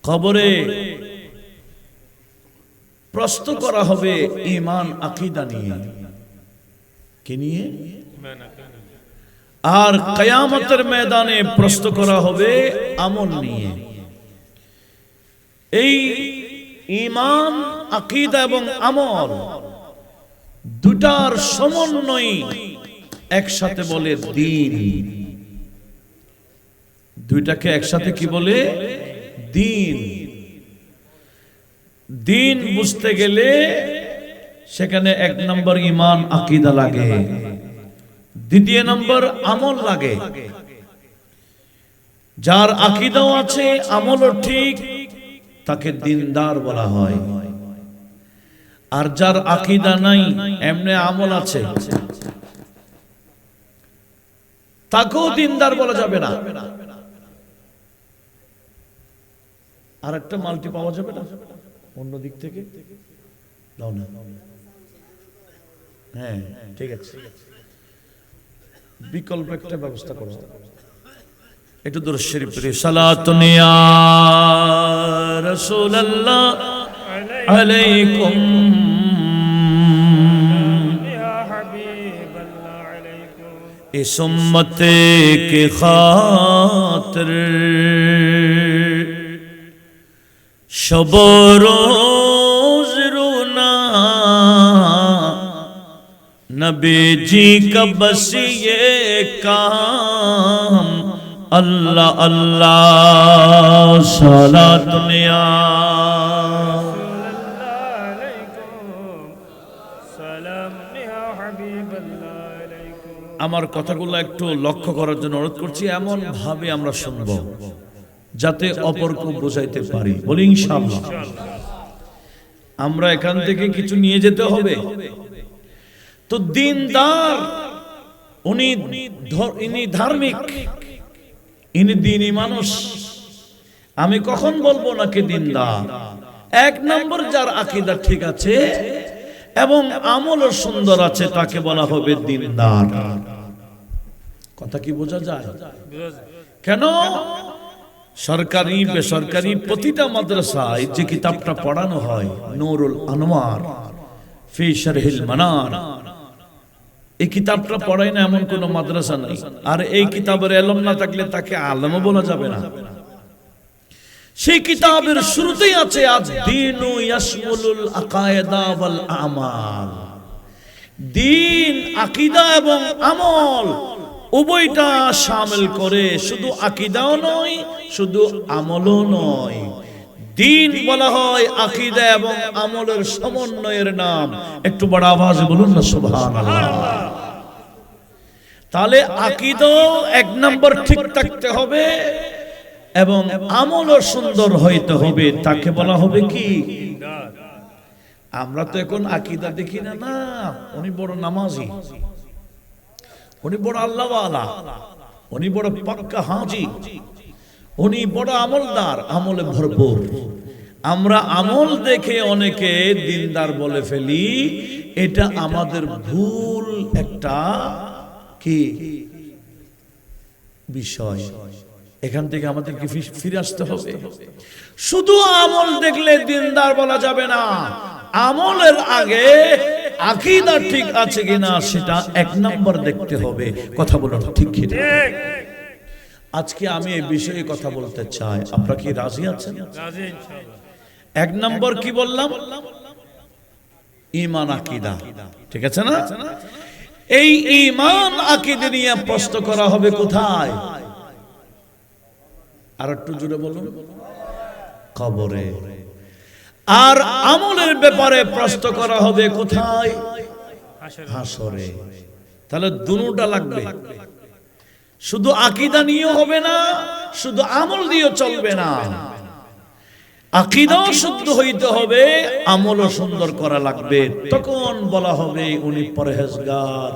কবরে প্রশ্ন করা হবে ঈমান আকীদা নিয়ে। কি নিয়ে? আর কিয়ামতের ময়দানে প্রশ্ন করা হবে আমল নিয়ে। এই ঈমান আকীদা এবং আমল দুটার সমন্বয় একসাথে বলে দ্বীন। দুইটাকে একসাথে কি বলে? দ্বীন। দ্বীন বুঝতে গেলে সেখানে এক নম্বর ঈমান আকীদা লাগে, দ্বিতীয় নম্বর আমল লাগে। যার আকীদাও আছে আমলও ঠিক তাকে দ্বীনদার বলা হয়। আর যার আকীদা নাই এমনি আমল আছে তাকেও দ্বীনদার বলা যাবে না। আর একটা মাল্টি পাওয়া যাবে না অন্য দিক থেকে? দাও না। হ্যাঁ ঠিক আছে, বিকল্প একটা ব্যবস্থা করো। একটু দরুদ শরীফ পড়ি। সালাতুন ইয়া রাসূলুল্লাহ আলাইকুম ইয়া হাবিবাল্লাহ আলাইকুম ইস উম্মতে के खातिर शब रोज रोना नबी जी का बस ये काम अल्लाह अल्लाह सलातुन या আমার কথাগুলো একটু লক্ষ্য করার জন্য অনুরোধ করছি। এমন ভাবে আমরা শুনব যাতে অপরকে বোঝাইতে পারি। বলি ইনশাআল্লাহ। আমরা এখান থেকে কিছু নিয়ে যেতে হবে। তো দ্বীনদার উনি ধার্মিক, ইনি দ্বীনী মানুষ। আমি কখন বলবো নাকি দ্বীনদার? এক নম্বর যার আকীদা ঠিক আছে এবং আমলও সুন্দর আছে তাকে বলা হবে দ্বীনদার। কথা কি বোঝা যায়? কেন? সরকারি বেসরকারি প্রতিটা মাদ্রাসায় যে কিতাবটা পড়ানো হয় নূরুল আনোয়ার ফি শারহিল মানার, এই কিতাবটা পড়ায় না এমন কোন মাদ্রাসা নাই। আর এই কিতাবের ইলম না থাকলে তাকে আলেমও বলা যাবে না। সেই কিতাবের শুরুতেই আছে আদ-দীনু ইয়াশমুলুল আকায়েদা ওয়াল আমাল। দ্বীন আকীদা এবং আমল উভয়টা শামিল করে, শুধু আকীদাও নয় শুধু আমলও নয়। দ্বীন বলা হয় আকীদা এবং আমলের সমন্বয়ের নাম। একটু বড় আওয়াজে বলুন না সুবহানাল্লাহ। তাহলে আকীদাও এক নম্বর ঠিক থাকতে হবে এবং আমলও সুন্দর হইতে হবে, তাকে বলা হবে কি? আমরা তো এখন আকীদা দেখি না, না উনি বড় নামাজি, উনি বড় আল্লাহওয়ালা, উনি বড় পাক্কা হাজি, উনি বড় আমলদার, আমলে ভরপুর। আমরা আমল দেখে অনেকে দ্বীনদার বলে ফেলি। এটা আমাদের ভুল একটা কি বিষয়। এখান থেকে আমাদেরকে ফিরে আসতে হবে। শুধু আমল দেখলে দ্বীনদার বলা যাবে না। আমলের আগে আকীদা ঠিক আছে কিনা সেটা এক নম্বর দেখতে হবে। কথা বলুন ঠিক কি? আজকে আমি এই বিষয়ে কথা বলতে চাই। আপনারা কি রাজি আছেন? রাজি ইনশাআল্লাহ। এক নম্বর কি বললাম? ঈমান আকীদা। ঠিক আছে না? এই ঈমান আকীদা নিয়ে প্রশ্ন করা হবে কোথায়? আর একটু জোরে বলুন। কবরে। আর আমলের ব্যাপারে প্রশ্ন করা হবে কোথায়? হাসরে। তাহলে দুটোটা লাগবে। শুধু আকীদা নিয়েও হবে না, শুধু আমল দিয়েও চলবে না। আকীদাও শুদ্ধ হইতে হবে, আমলও সুন্দর করা লাগবে। তখন বলা হবে উনি পরহেজগার,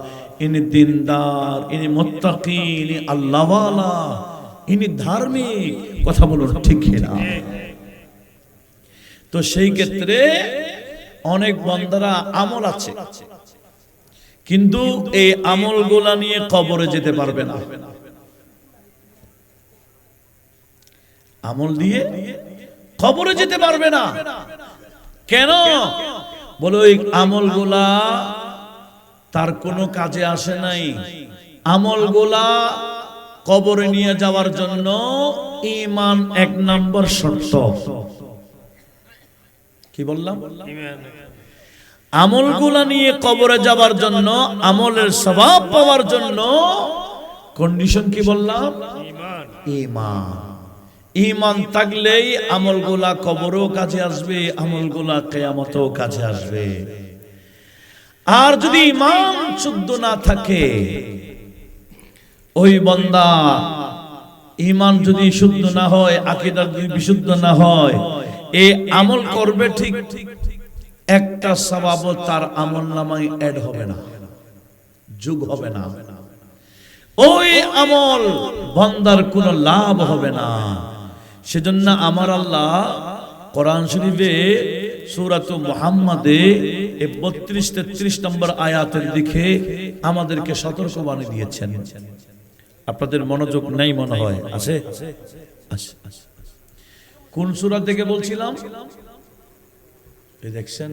ইনি দ্বীনদার, ইনি মুত্তাকি, ইনি আল্লাহওয়ালা, ইনি ধার্মিক। কথা বলুন ঠিক কিনা? তো সেই ক্ষেত্রে অনেক বান্দারা আমল আছে কিন্তু এই আমলগুলা নিয়ে কবরে যেতে পারবে না। আমল দিয়ে কবরে যেতে পারবে না। কেন? বলো ওই আমলগুলা তার কোনো কাজে আসে নাই। আমলগুলা কবরে নিয়ে যাওয়ার জন্য ঈমান এক নম্বর শর্ত। কি বললাম? আমলগুলা নিয়ে কবরে যাবার জন্য, আমলের সওয়াব পাওয়ার জন্য কন্ডিশন কি বললাম? ঈমান। ঈমান থাকলেই আমলগুলা কবরেও কাজে আসবে, আমলগুলা কিয়ামতেও কাজে আসবে। আর যদি ঈমান শুদ্ধ না থাকে, ওই বান্দা ঈমান যদি শুদ্ধ না হয়, আকীদা যদি বিশুদ্ধ না হয়, এই আমল করবে ঠিক, একটা সওয়াবও তার আমলনামায় অ্যাড হবে না, যোগ হবে না। ওই আমল বান্দার কোনো লাভ হবে না। সেজন্য আমার আল্লাহ কোরআন শরীফে সূরাতুল মুহাম্মাদে 32-33 নম্বর আয়াতের দিকে আমাদেরকে সতর্কবাণী দিয়েছেন। আপনাদের মনোযোগ নাই মনে হয়, আছে? কোন সূরা থেকে বলছিলাম? এই দেখছেন,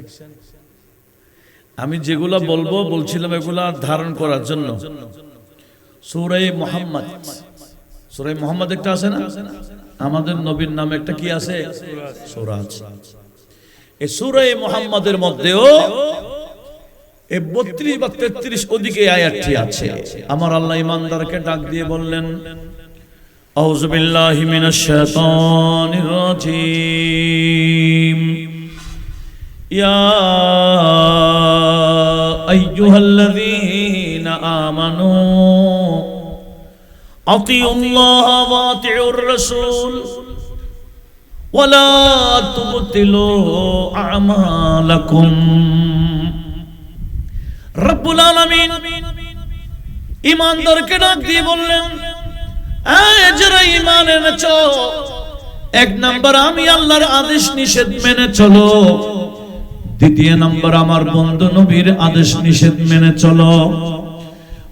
আমি যেগুলা বলবো বলছিলাম এগুলা ধারণ করার জন্য। সূরা মুহাম্মদ, সূরা মুহাম্মদ একটা আছে না? আমাদের নবীর নামে একটা কি আছে? সূরা আছে। এই সূরা মুহাম্মাদের মধ্যেও 32 বা 33 ওদিকে আয়াতটি আছে। আমার আল্লাহ ঈমানদারকে ডাক দিয়ে বললেন, আউযু বিল্লাহি মিনাশ শাইতানির রাজীম, ইয়া আইয়ুহাল্লাযীনা আমানু আতিউল্লাহ ওয়া আতিউর রাসূল ওয়া লা তুবতিলু আমালাকুম। রব্বুল আলামিন ঈমানদারকে ডাক দিয়ে বললেন, এই যারা ঈমান এনেছো, এক নাম্বার আমি আল্লাহর আদেশ নিষেধ মেনে চলো। দ্বিতীয় নাম্বার আমার বন্ধু নবীর আদেশ নিষেধ মেনে চলো।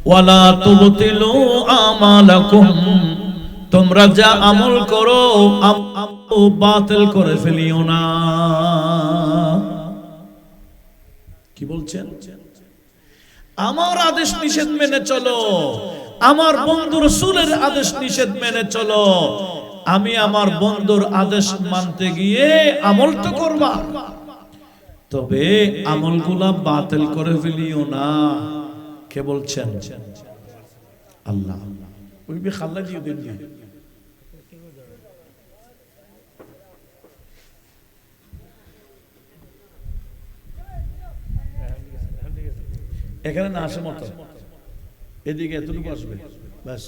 ওয়ালা তুবতিলু আমালাকুম, তোমরা যা আমল করো বাতিল করে ফেলিও না। কি বলছেন? আমার আদেশ নিষেধ মেনে চলো, আমার বন্ধু রাসূলের আদেশ নিষেধ মেনে চলো। আমি আমার বন্ধুর আদেশ মানতে গিয়ে আমল তো করবা, তবে আমলগুলা বাতিল করে ফেলিও না। কে বলছেন? আল্লাহ। ওই বি খাল্লা দিও দিন। এখানে না আসে মতো, এদিকে এতটুকু আসবে ব্যাস।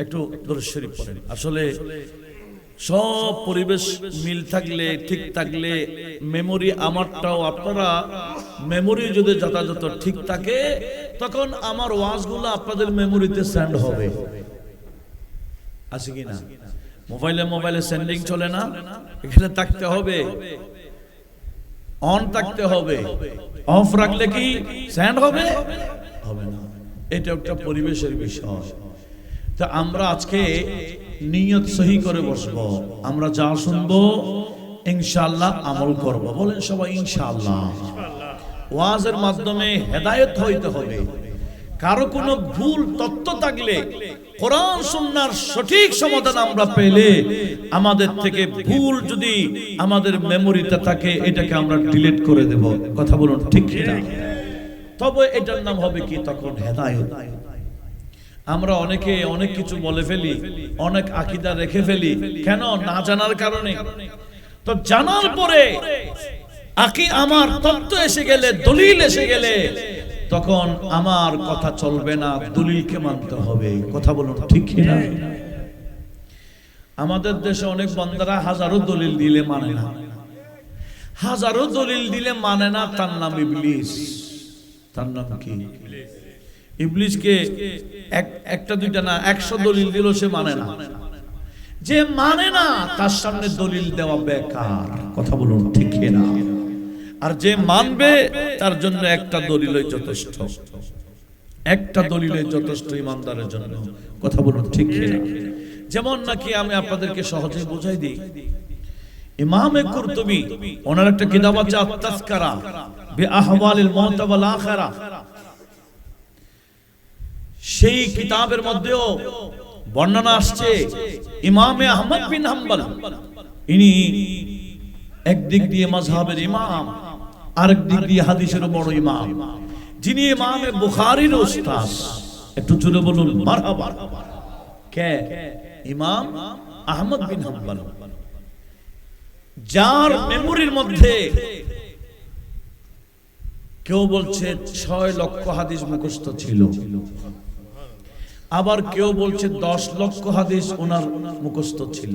একটু দরুদ শরীফ পড়েন। আসলে সব পরিবেশ মিল থাকলে, ঠিক থাকলে, মেমোরি আমারটাও আপনারা মেমোরি যদি যথাযথ ঠিক থাকে, তখন আমার ওয়াজগুলো আপনাদের মেমোরিতে সেন্ড হবে। আছে কি না? মোবাইলে সেন্ডিং চলে না, এখানে থাকতে হবে, অন থাকতে হবে। অফ রাখলে কি সেন্ড হবে? হবে না। এটা একটা পরিবেশের বিষয়। তা আমরা আজকে নিয়ত সহি করে বসবো, আমরা যা শুনবো ইনশাআল্লাহ আমল করব। বলেন সবাই ইনশাআল্লাহ। ওয়াজের মাধ্যমে হেদায়েত হইতে হবে। কারো কোনো ভুল তথ্য থাকলে, কোরআন সুন্নাহর সঠিক সমাধান আমরা পেলে, আমাদের থেকে ভুল যদি আমাদের মেমোরিতে থাকে, এটাকে আমরা ডিলিট করে দেব। কথা বলুন ঠিক কিনা? তবে এটার নাম হবে কি? তখন হেদায়েত। আমরা অনেকে অনেক কিছু বলে ফেলি, অনেক আকীদা রেখে ফেলি। কেন? না জানার কারণে। তো জানার পরে আমার তত্ত্ব এসে গেলে, দলিল এসে গেলে, তখন আমার কথা চলবে না, দলিলকে মানতে হবে। কথা বলুন ঠিক কিনা? আমাদের দেশে অনেক বান্দারা হাজারো দলিল দিলে মানে না, হাজারো দলিল দিলে মানে না। তার নাম ইবলিস। তার নাম কি? ইবলিসকে একটা দুইটা না 100 দলিল দিল, সে মানে না। যে মানে না তার সামনে দলিল দেওয়া বেকার। কথা বলুন ঠিক কিনা? আর যে মানবে তার জন্য একটা দলিলই যথেষ্ট, একটা দলিলই যথেষ্ট ইমানদারের জন্য। কথা বলুন ঠিক কিনা? যেমন নাকি আমি আপনাদেরকে সহজে বুঝাই দিই। ইমামে কুরতুবী ওনার একটা কিতাব আছে আত-তাযকিরা বিআহওয়ালিল মাউত ওয়াল আখিরা। সেই কিতাবের মধ্যেও বর্ণনা আসছে ইমামে আহমদ বিন হাম্বল ইনি একদিক দিয়ে মাযহাবের ইমাম, আরেক দিক দিয়ে হাদিসের বড় ইমাম, যিনি ইমামে বুখারীর উস্তাদ। একটু জোরে বলুন মারহাবা। কে? ইমাম আহমদ বিন হাম্বল, যার মেমোরির মধ্যে কেউ বলছে 6 লক্ষ হাদিস মুখস্থ ছিল, আবার কেউ বলছে 10 লক্ষ হাদিস ওনার মুখস্থ ছিল।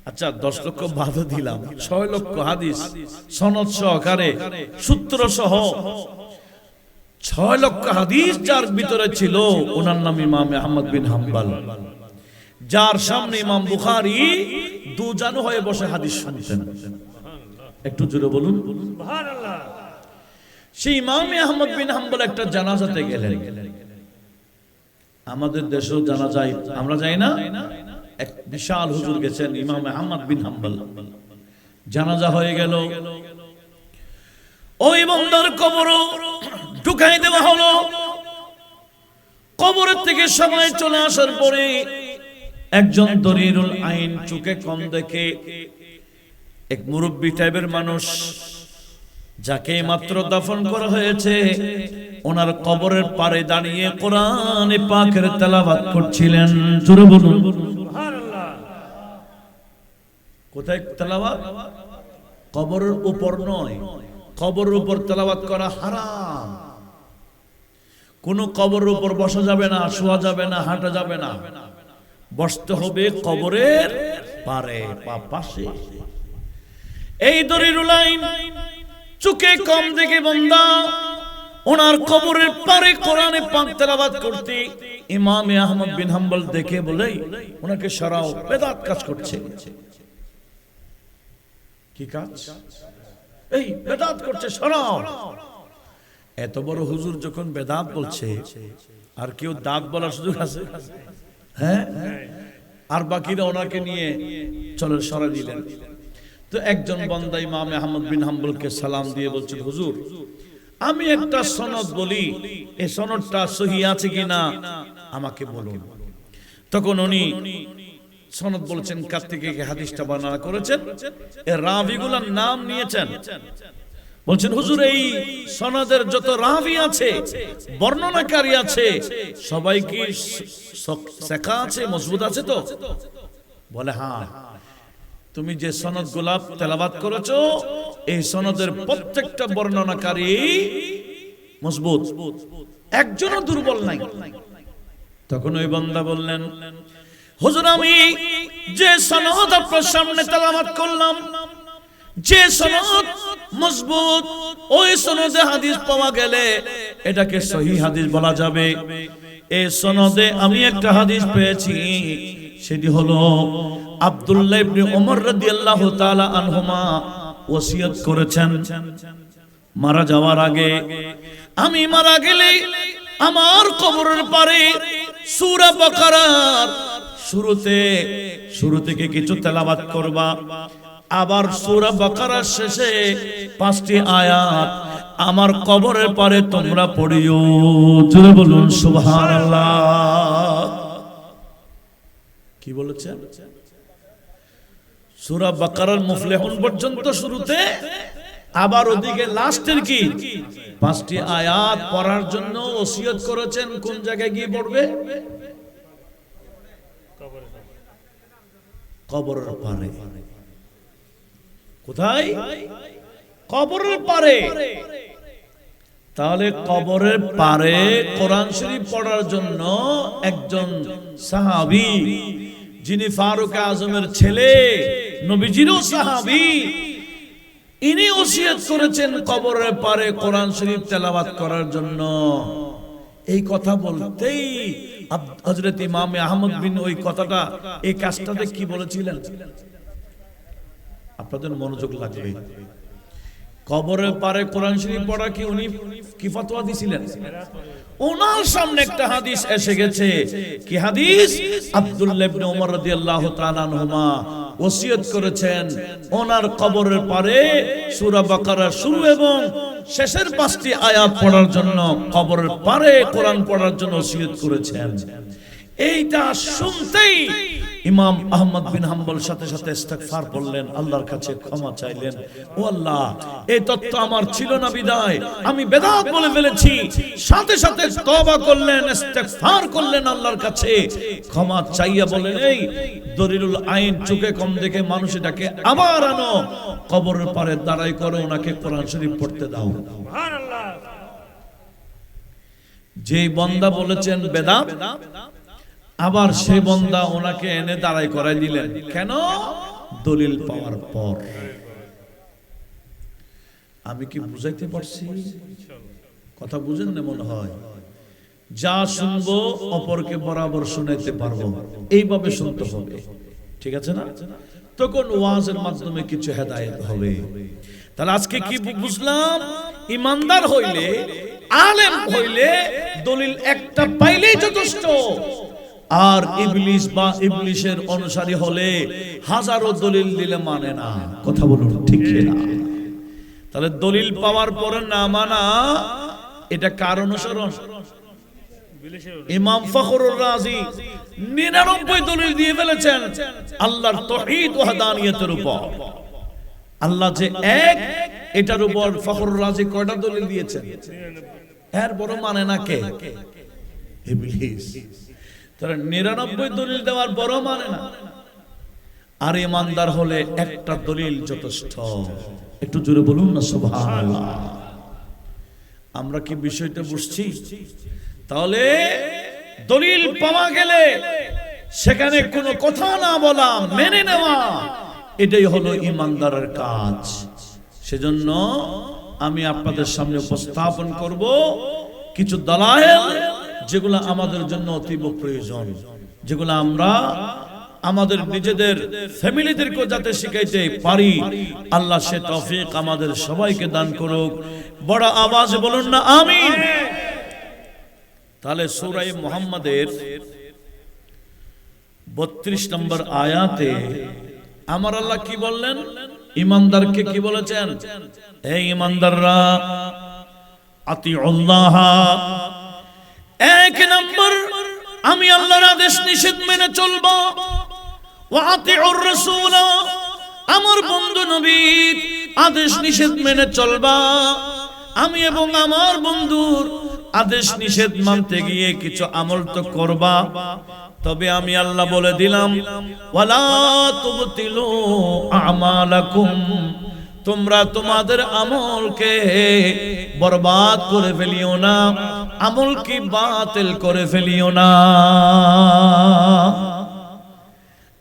আচ্ছা 10 লক্ষ বাদ দিলাম, 6 লক্ষ হাদিস সনদ সহকারে সূত্র সহ 6 লক্ষ হাদিস যার ভিতরে ছিল, ওনার নাম ইমাম আহমদ বিন হাম্বল, যার সামনে ইমাম বুখারী দুজানু হয়ে বসে হাদিস শুনতেন। একটু জোরে বলুন সুবহানাল্লাহ। সেই ইমাম আহমদ বিন হাম্বল একটা জানাজাতে গেলেন। আমাদের দেশেও জানাজায় আমরা যাই না, এক বিশাল হুজুর গেছেন ইমাম আহমদ বিন হাম্বল, জানাজা হয়ে গেল। ওই বান্দার কবরও ঢুকাই দেওয়া হলো। কবরের থেকে সবাই চলে আসার পরে একজন দরিরুল আইন, চোখে কম দেখে, এক মুরব্বী টাইপের মানুষ, যাকে মাত্র দাফন করা হয়েছে, ওনার কবরের পারে দাঁড়িয়ে কোরআনে পাকের তেলাওয়াত করছিলেন। জোরে বলুন সুবহানাল্লাহ। কোথায় তেলাওয়াত? কবরের উপর নয়, কবরের উপর তেলাওয়াত করা হারাম। কোন কবরের উপর বসা যাবে না, শোয়া যাবে না, হাঁটা যাবে না, বসতে হবে কবরের পারে বা পাশে। এই দরিরুল আইন চোখে কম দেখে বান্দা ওনার কবরের পারে কোরআনে পাক তেলাওয়াত করতে ইমাম আহমদ বিন হাম্বল দেখে বলে ওনাকে সরাও, বেদাত কাজ করছে। কি কাজ? এই বেদাত করছে, সরাও। এত বড় হুজুর যখন বেদাত বলছে, আর কেউ দাঁত বলার সুযোগ আছে? হ্যাঁ। আর বাকিরা ওনাকে নিয়ে চলে সরা দিলেন। তো একজন বান্দা ইমাম আহমদ বিন হাম্বলকে সালাম দিয়ে বলছে, হুজুর আমি একটা সনদ বলি, এই সনদটা সহি আছে কিনা আমাকে বলুন। তখন উনি সনদ বলছেন, কার থেকে হাদিসটা বর্ণনা করেছেন, এর রাবিগুলোর নাম নিয়েছেন। বলছেন হুজুর এই সনদের যত রাবি আছে, বর্ণনাকারী আছে, সবাই কি শেখা আছে, মজবুত আছে তো? বলে হ্যাঁ। তুমি যে সনদ গোলাপ তেলাওয়াত করেছো, এই সনদের প্রত্যেকটা বর্ণনাকারী মজবুত, একজনও দুর্বল নাই। তখন ওই বান্দা বললেন, হুজুর আমি যে সনদ আপনার সামনে তেলাওয়াত করলাম, যে সনদ মজবুত, ওই সনদে হাদিস পাওয়া গেলে এটাকে সহিহ হাদিস বলা যাবে। এই সনদে আমি একটা হাদিস পেয়েছি, সেটি হলো আব্দুল্লাহ ইবনে ওমর রাদিয়াল্লাহু তাআলা আনহুমা ওসিয়ত করেছেন, মারা যাওয়ার আগে, আমি মারা গেলে আমার কবরের পারে সূরা বাকারার শুরু থেকে কিছু তেলাওয়াত করবা, আবার সূরা বাকারার শেষে 5টি আয়াত আমার কবরের পারে তোমরা পড়িও। জোরে বলুন সুবহানাল্লাহ। কি বলেছেন? সূরা বাকারার মুফলিহুন পর্যন্ত শুরুতে, আবার ওদিকে লাস্টের কি 5টি আয়াত পড়ার জন্য ওসিয়ত করেছেন। কোন জায়গায় গিয়ে পড়বে? কবরের পারে। কোথায়? কবরের পারে। তাহলে কবরের পারে কোরআন শরীফ পড়ার জন্য একজন সাহাবী, যিনি ফারুক আজমের ছেলে, নবীজিরও সাহাবী, ইনি ওসিয়ত করেছেন কবরের পারে কোরআন শরীফ তেলাওয়াত করার জন্য। এই কথা বলতেই হযরত ইমাম আহমদ বিন ওই কথাটা, এই কাজটাতে কি বলেছিলেন? আপনাদের মনোযোগ লাগবে। কবরের পারে কোরআন শরীফ পড়া কি উনি কি ফতোয়া দিছিলেন? ওনার সামনে একটা হাদিস এসে গেছে। কি হাদিস? আব্দুল্লাহ ইবনে ওমর রাদিয়াল্লাহু তাআলা আনহুমা ওসিয়ত করেছেন ওনার কবরের পারে সূরা বাকারা শুরু এবং শেষের 5টি আয়াত পড়ার জন্য, কবরের পারে কোরআন পড়ার জন্য ওসিয়ত করেছেন। এইটা শুনতেই ইমাম আহমদ বিন হাম্বল সাথে সাথে ইস্তিগফার করলেন, আল্লাহর কাছে ক্ষমা চাইলেন। ও আল্লাহ, এই তত্ত্ব আমার ছিল না বিদায় আমি বেদাত বলে ফেলেছি। সাথে সাথে তওবা করলেন, ইস্তিগফার করলেন আল্লাহর কাছে, ক্ষমা চাইয়া বলেন, এই দলিলুল আইন চোখে কম দেখে মানুষ এটাকে আবার আনো, কবরের পারে দাঁড়াই করো, ওনাকে কোরআন শরীফ পড়তে দাও। সুবহানাল্লাহ। যেই বান্দা বলেছেন বেদাত, আবার সেই বান্দা ওনাকে এনে দাঁড়াই করাই দিলেন। কেন? দলিল পাওয়ার পর। আমি কি বুঝাইতে পারছি? কথা বুঝেন না মনে হয়? যা শুনবো অপরকে বরাবর শুনাইতে পারবো, এইভাবে শুনতে হবে, ঠিক আছে না? তখন ওয়াজের মাধ্যমে কিছু হেদায়েত হবে। তাহলে আজকে কি বুঝলাম? ইমানদার হইলে, আলেম হইলে দলিল একটা পাইলেই যথেষ্ট। আর ইবলিস বা ইবলিসের অনুসারী হলে হাজারো দলিল দিলে মানে না। কথা বলুন ঠিক না? তাহলে দলিল পাওয়ার পরে না মানা, এটা কার অনুসরণ? ইমাম ফখরুর রাজি 99 দলিল দিয়ে ফেলেছেন আল্লাহর তাওহীদ ওয়াহদানিয়তের উপর। আল্লাহ যে এক, এটার উপর ফখরুর রাজি কয়টা দলিল দিয়েছেন? এর বড় মানে না কে? ইবলিস। তারা 99 দলিল দেওয়ার বড় মানে না। আর ইমানদার হলে একটা দলিল যথেষ্ট। একটু জোরে বলুন না সুবহানাল্লাহ। আমরা কি বিষয়টা বুঝছি? তাহলে দলিল পাওয়া গেলে সেখানে কোনো কথা না বলা, মেনে নেওয়া, এটাই হলো ইমানদারের কাজ। সেজন্য আমি আপনাদের সামনে উপস্থাপন করব কিছু দালায়েল, যেগুলো আমাদের জন্য অতীব প্রয়োজন, যেগুলো আমরা আমাদের নিজেদের ফ্যামিলিদেরকে যাতে শিখাইতে পারি। আল্লাহ সে তৌফিক আমাদের সবাইকে দান করুক। বড় আওয়াজে বলুন না আমিন। তাহলে সূরা মুহাম্মাদের 32 নম্বর আয়াতে আমার আল্লাহ কি বললেন? ঈমানদারকে কি বলেছেন? হে ঈমানদাররা, আতিউল্লাহ, এক নম্বর আমি আল্লাহর আদেশ নিষেধ মেনে চলবো। ওয়া আতিউর রাসূল, আমার বন্ধু নবীর আদেশ নিষেধ মেনে চলবা। আমি এবং আমার বন্ধুর আদেশ নিষেধ মানতে গিয়ে কিছু আমল তো করবা, তবে আমি আল্লাহ বলে দিলাম, ওয়ালা তুবতিলু আমালাকুম, তোমরা তোমাদের আমলকে বরবাদ করে ফেলিও না, আমলকে বাতিল করে ফেলিও না।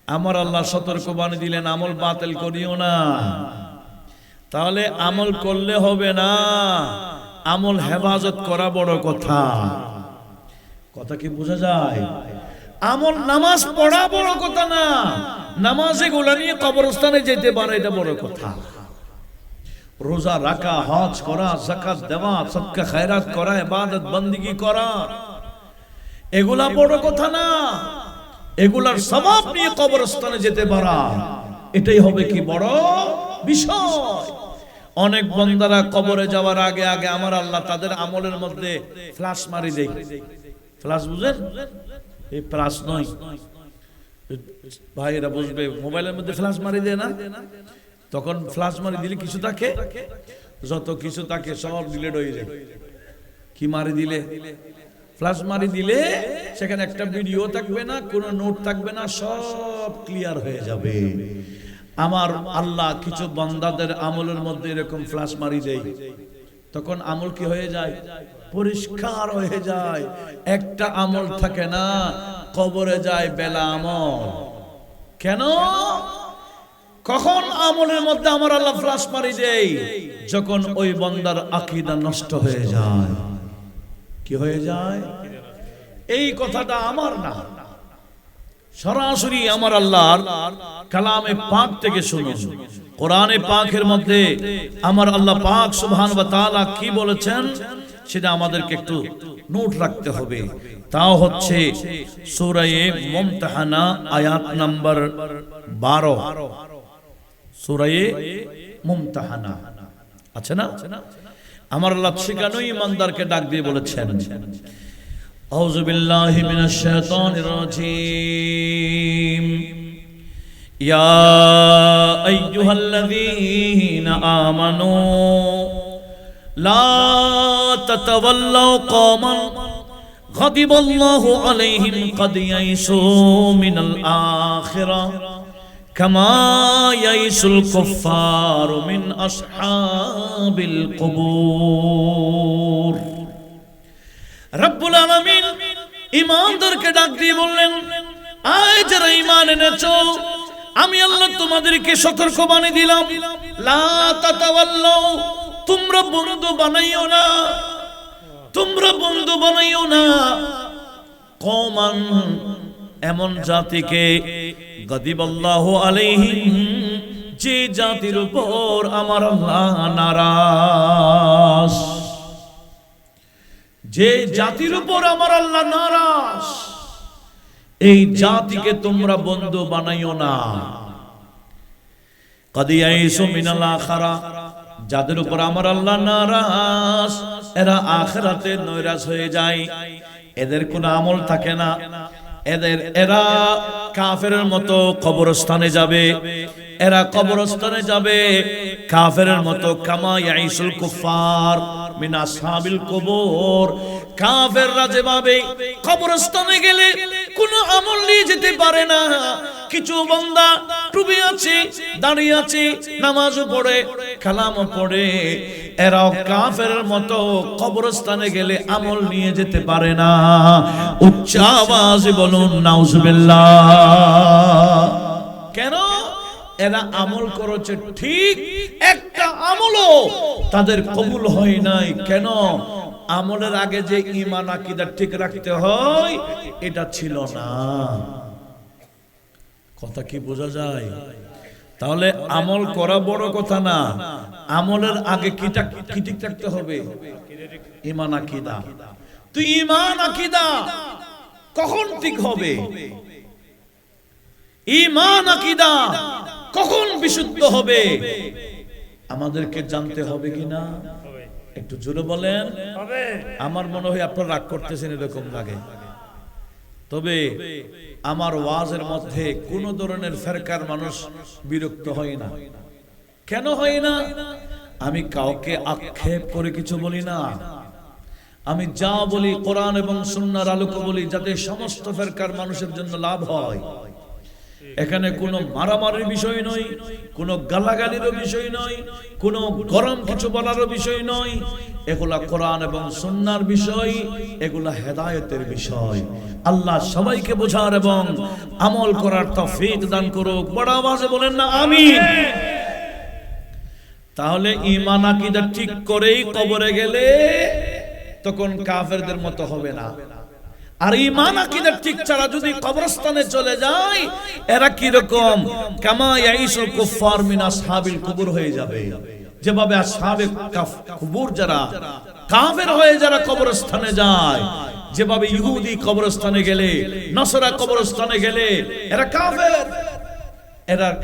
আমার আল্লাহ সতর্কবাণী দিলেন, আমল বাতিল করিও না। তাহলে আমল করলে হবে না, আমল হেফাজত করা বড় কথা। কথা কি বোঝা যায়? আমল নামাজ পড়া বড় কথা না, নামাজে গোলা নিয়ে কবরস্থানে যেতে পারে এটা বড় কথা। রোজা রাখা, হজ করা, যাকাত দেওয়া, সদকা খায়রাত করা, ইবাদত বندگی করা, এগুলা বড় কথা না। এগুলার সওয়াব নিয়ে কবরস্থানে যেতে পারা, এটাই হবে কি বড় বিষয়। অনেক বান্দারা কবরে যাওয়ার আগে আগে আমার আল্লাহ তাদের আমলের মধ্যে ফ্লাশ মারি দেয়। ফ্লাশ বুঝেন? এই ফ্লাশ নয়, ভাইরা বুঝবে, মোবাইলের মধ্যে ফ্লাশ মারি দেয় না? তখন ফ্লাশ মারি দিলে কিছু থাকে, যত কিছু থাকে সব ডিলিট হয়ে যায়। কি মারি দিলে? ফ্লাশ মারি দিলে সেখানে একটা ভিডিও থাকবে না, কোনো নোট থাকবে না, সব ক্লিয়ার হয়ে যাবে। আমার আল্লাহ কিছু বান্দাদের আমলের মধ্যে এরকম ফ্লাশ মারি দেয়, তখন আমল কি হয়ে যায়? পরিষ্কার হয়ে যায়। একটা আমল থাকে না, কবরে যায় বেলা আমল। কেন? কখন আমলের মধ্যে আমার আল্লাহ ফ্লাশ মারি দেয়? যখন ওই বান্দার আকীদা নষ্ট হয়ে যায়। কি হয়ে যায়? এই কথাটা আমার না, সরাসরি আমার আল্লাহর কালামে পাক থেকে শুনুন। কোরআনে পাকের মধ্যে আমার আল্লাহ পাক সুবহান ওয়া তাআলা কি বলেছেন সেটা আমাদেরকে একটু নোট রাখতে হবে। তাও হচ্ছে সূরা মুমতাহানা আয়াত নাম্বার 12, সূরা মুমতাহানা আছে না? আমার আল্লাহ শিখানো ইমানদারকে ডাক দিয়ে বলেছেন, আউযু বিল্লাহি মিনাশ শাইতানির রাজীম, ইয়া আইয়ুহাল্লাযীনা আমানু লা তাতাওয়াল্লাউ কওমান গাদিবাল্লাহু আলাইহিম ক্বাদ ইয়াইসু মিনাল আখিরাহ কামা ইয়াইসুল কুফফারু মিন আসহাবিল কুবুর। রব্বুল আলামিন ঈমানদারকে ডাক দিয়ে বললেন, আয় যারা ঈমান এনেছো, আমি আল্লাহ তোমাদেরকে সতর্কবাণী দিলাম, লা তাতাওয়াল্লাউ, তোমরা বন্ধু বানাইও না, তোমরা বন্ধু বানাইও না, কওমান, এমন জাতিকে, গাদিবাল্লাহু আলাইহিম, যে জাতির উপর আমার আল্লাহ নারাজ, যে জাতির উপর আমার আল্লাহ নারাজ, এই জাতিকে তোমরা বন্ধু বানাইও না। ক্বাদ ইয়াইসু মিনাল আখিরাহ, যাদের উপর আমার আল্লাহ নারাজ, এরা আখিরাতে নৈরাশ হয়ে যায়, এদের কোনো আমল থাকে না, এরা কাফেরের মতো কবরস্থানে যাবে, এরা কবরস্থানে যাবে কাফেরের মতো, কামা ইয়াইসুল কুফার মিন আসহাবিল কুবুর, কাফেররা যেভাবে কবরস্থানে গেলে কোনো আমল নিয়ে যেতে পারে না, কিছু বান্দা টুপি আছে, দাঁড়িয়ে আছে, নামাজও পড়ে, কালামও পড়ে, এরাও কাফেরের মতো কবরস্থানে গেলে আমল নিয়ে যেতে পারে না। উচ্চ আওয়াজে বলুন নাউজুবিল্লাহ। কেন? এরা আমল করেছে ঠিক, একটা আমলও তাদের কবুল হয় নাই। কেন? আমলের আগে যে ঈমান আকীদা ঠিক রাখতে হয় এটা ছিল না। কথা কি বোঝা যায়? তাহলে আমল করা বড় কথা না, আমলের আগে কি ঠিক রাখতে হবে? ঈমান আকীদা। তুই ঈমান আকীদা কখন ঠিক হবে? ঈমান আকীদা কখন বিশুদ্ধ হবে? আমাদেরকে জানতে হবে কিনা? একটু জোরে বলেন। আমার মনে হয় আপনারা রাগ করতেছেন, এরকম লাগে। তবে আমার ওয়াজের মধ্যে কোন ধরনের ফেরকার মানুষ বিরক্ত হয় না। কেন হয় না? আমি কাউকে আক্ষেপ করে কিছু বলি না। আমি যা বলি কোরআন এবং সুন্নাহর আলোকে বলি, যাতে সমস্ত ফেরকার মানুষের জন্য লাভ হয়। এখানে কোনো মারামারির বিষয় নয়, কোনো গালাগালিরও বিষয় নয়, কোনো গরম কিছু বলারও বিষয় নয়। এগুলা কোরআন এবং সুন্নাহর বিষয়, এগুলা হেদায়েতের বিষয়। আল্লাহ সবাইকে বোঝার এবং আমল করার তৌফিক দান করুক। বড় আওয়াজে বলেন না আমিন। তাহলে ঈমান আকীদা ঠিক করেই কবরে গেলে তখন কাফেরদের মতো হবে না। আর ঈমান আকীদা ঠিক ছাড়া যদি কবরস্থানে চলে যায়, এরা কি রকম? কামা ইয়াইসুল কুফার মিন আসহাবিল কুবুর হয়ে যাবে। যেভাবে আসহাবে কুবুর যারা কাফের হয়ে যারা কবরস্থানে যায়, যেভাবে ইহুদি কবরস্থানে গেলে, নসরা কবরস্থানে গেলে এরা কাফের,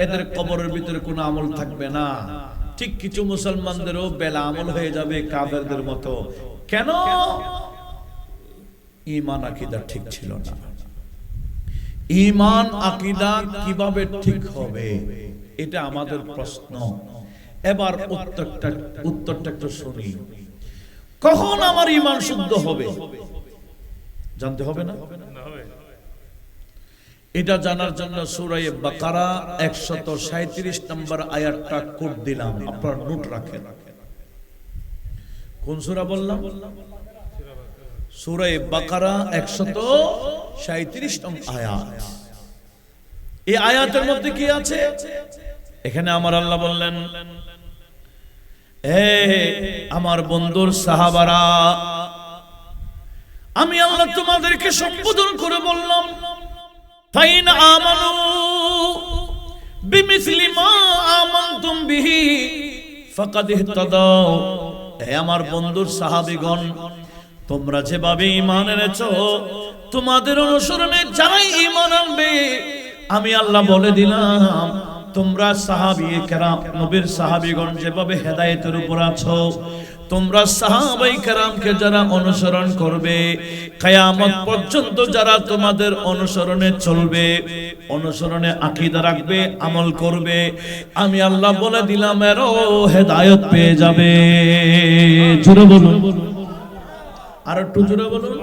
এদের কবরের ভিতরে কোনো আমল থাকবে না। ঠিক কিছু মুসলমানদেরও বেলা আমল হয়ে যাবে কাফেরদের মতো। কেন? ঈমান আকীদা ঠিক ছিল না। ঈমান আকীদা কিভাবে ঠিক হবে, এটা আমাদের প্রশ্ন। এবার উত্তরটা একটু শুনি। কখন আমার ঈমান শুদ্ধ হবে জানতে হবে না? এটা জানার জন্য সূরা বাকারা 137 নম্বর আয়াতটা কোট দিলাম, আপনারা নোট রাখেন। কোন সূরা বললাম? সূরা বাকারা 137 নম্বর আয়াত। এই আয়াতের মধ্যে কি আছে? এখানে আমার আল্লাহ বললেন, এ আমার বন্ধুর সাহাবারা, আমি আল্লাহ তোমাদেরকে সম্বোধন করে বললাম, ফাইন আমানু, বিমিসলি মা আমানতুম বিহি ফাকাদ ইহতাদাও। হে আমার বন্ধুর সাহাবীগণ, তোমরা যেভাবে ঈমান এনেছো, তোমাদের অনুসরণে যারাই ঈমান আনবে, আমি আল্লাহ বলে দিলাম, তোমরা সাহাবী কেরাম, নবীর সাহাবীগণ যেভাবে হেদায়েতের উপর আছো, তোমরা সাহাবাই কেরামকে যারা অনুসরণ করবে, কিয়ামত পর্যন্ত যারা তোমাদের অনুসরণে চলবে, অনুসরণে আকীদা রাখবে, আমল করবে, আমি আল্লাহ বলে দিলাম এরও হেদায়েত পেয়ে যাবে। জোরে বলুন, আর একটু জোরে বলুন।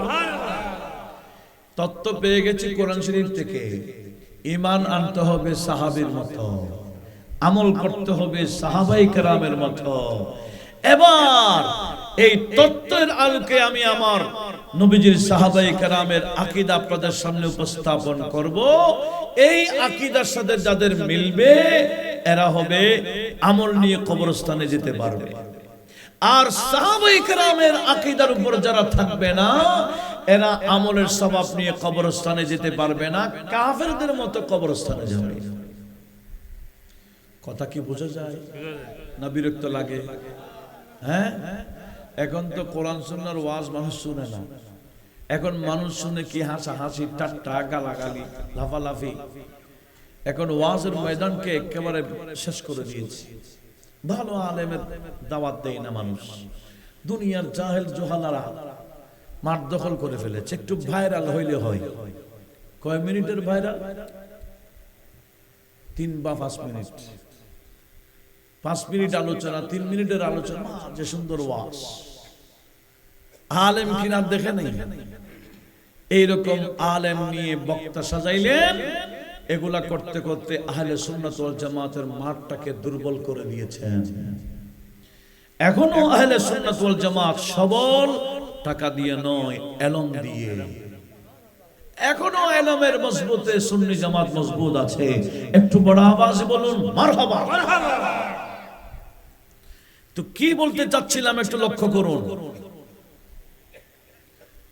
তত্ত্ব পেয়ে গেছি কোরআন শরীফ থেকে। ঈমান আনতে হবে সাহাবীর মতো, আমল করতে হবে সাহাবাই কেরামের মতো। এবার এই তত্ত্বের আলোকে আমি আমার নবীজির সাহাবাই কেরামের আকীদা আপনাদের সামনে উপস্থাপন করব। এই আকীদার সাথে যাদের মিলবে, এরা হবে আমল নিয়ে কবরস্থানে যেতে পারবে। আর সাহাবাই কেরামের আকীদার উপর যারা থাকবে না, এরা আমলের সওয়াব নিয়ে কবরস্থানে যেতে পারবে না, কাফেরদের মতো কবরস্থানে যাবে। কথা কি বোঝা যায় না বিরক্ত লাগে? হ্যাঁ, এখন তো কোরআন সুন্নাহর ওয়াজ মানুষ শুনে না। এখন মানুষ শুনে কি হাসাহাসি, ঠাট্টা, গালাগালি, লাফালাফি। এখন ওয়াজের ময়দানকে একেবারে শেষ করে দিয়েছে। ভালো আলেমের দাওয়াত দেয় না মানুষ। দুনিয়ার জাহেল জোহালারা মাঠ দখল করে ফেলেছে। একটু ভাইরাল হইলে হয়। কয় মিনিটের ভাইরাল? 3 বা 5 মিনিট। 5 মিনিট আলোচনা, 3 মিনিটের আলোচনা, যে সুন্দর ওয়াজ। আলেম কিনা দেখে নাই। এইরকম আলেম নিয়ে বক্তা সাজাইলেন। এগুলা করতে করতে আহলে সুন্নাত ওয়াল জামাতের মাঠটাকে দুর্বল করে দিয়েছেন। এখনো আহলে সুন্নাত ওয়াল জামাত সবল টাকা দিয়ে নয়, এলম দিয়ে। এখনো এলমের মজবুতে সুন্নি জামাত মজবুত আছে। একটু বড় আওয়াজে বলুন মারহাবা। তো কি বলতে চাচ্ছিলাম একটু লক্ষ্য করুন।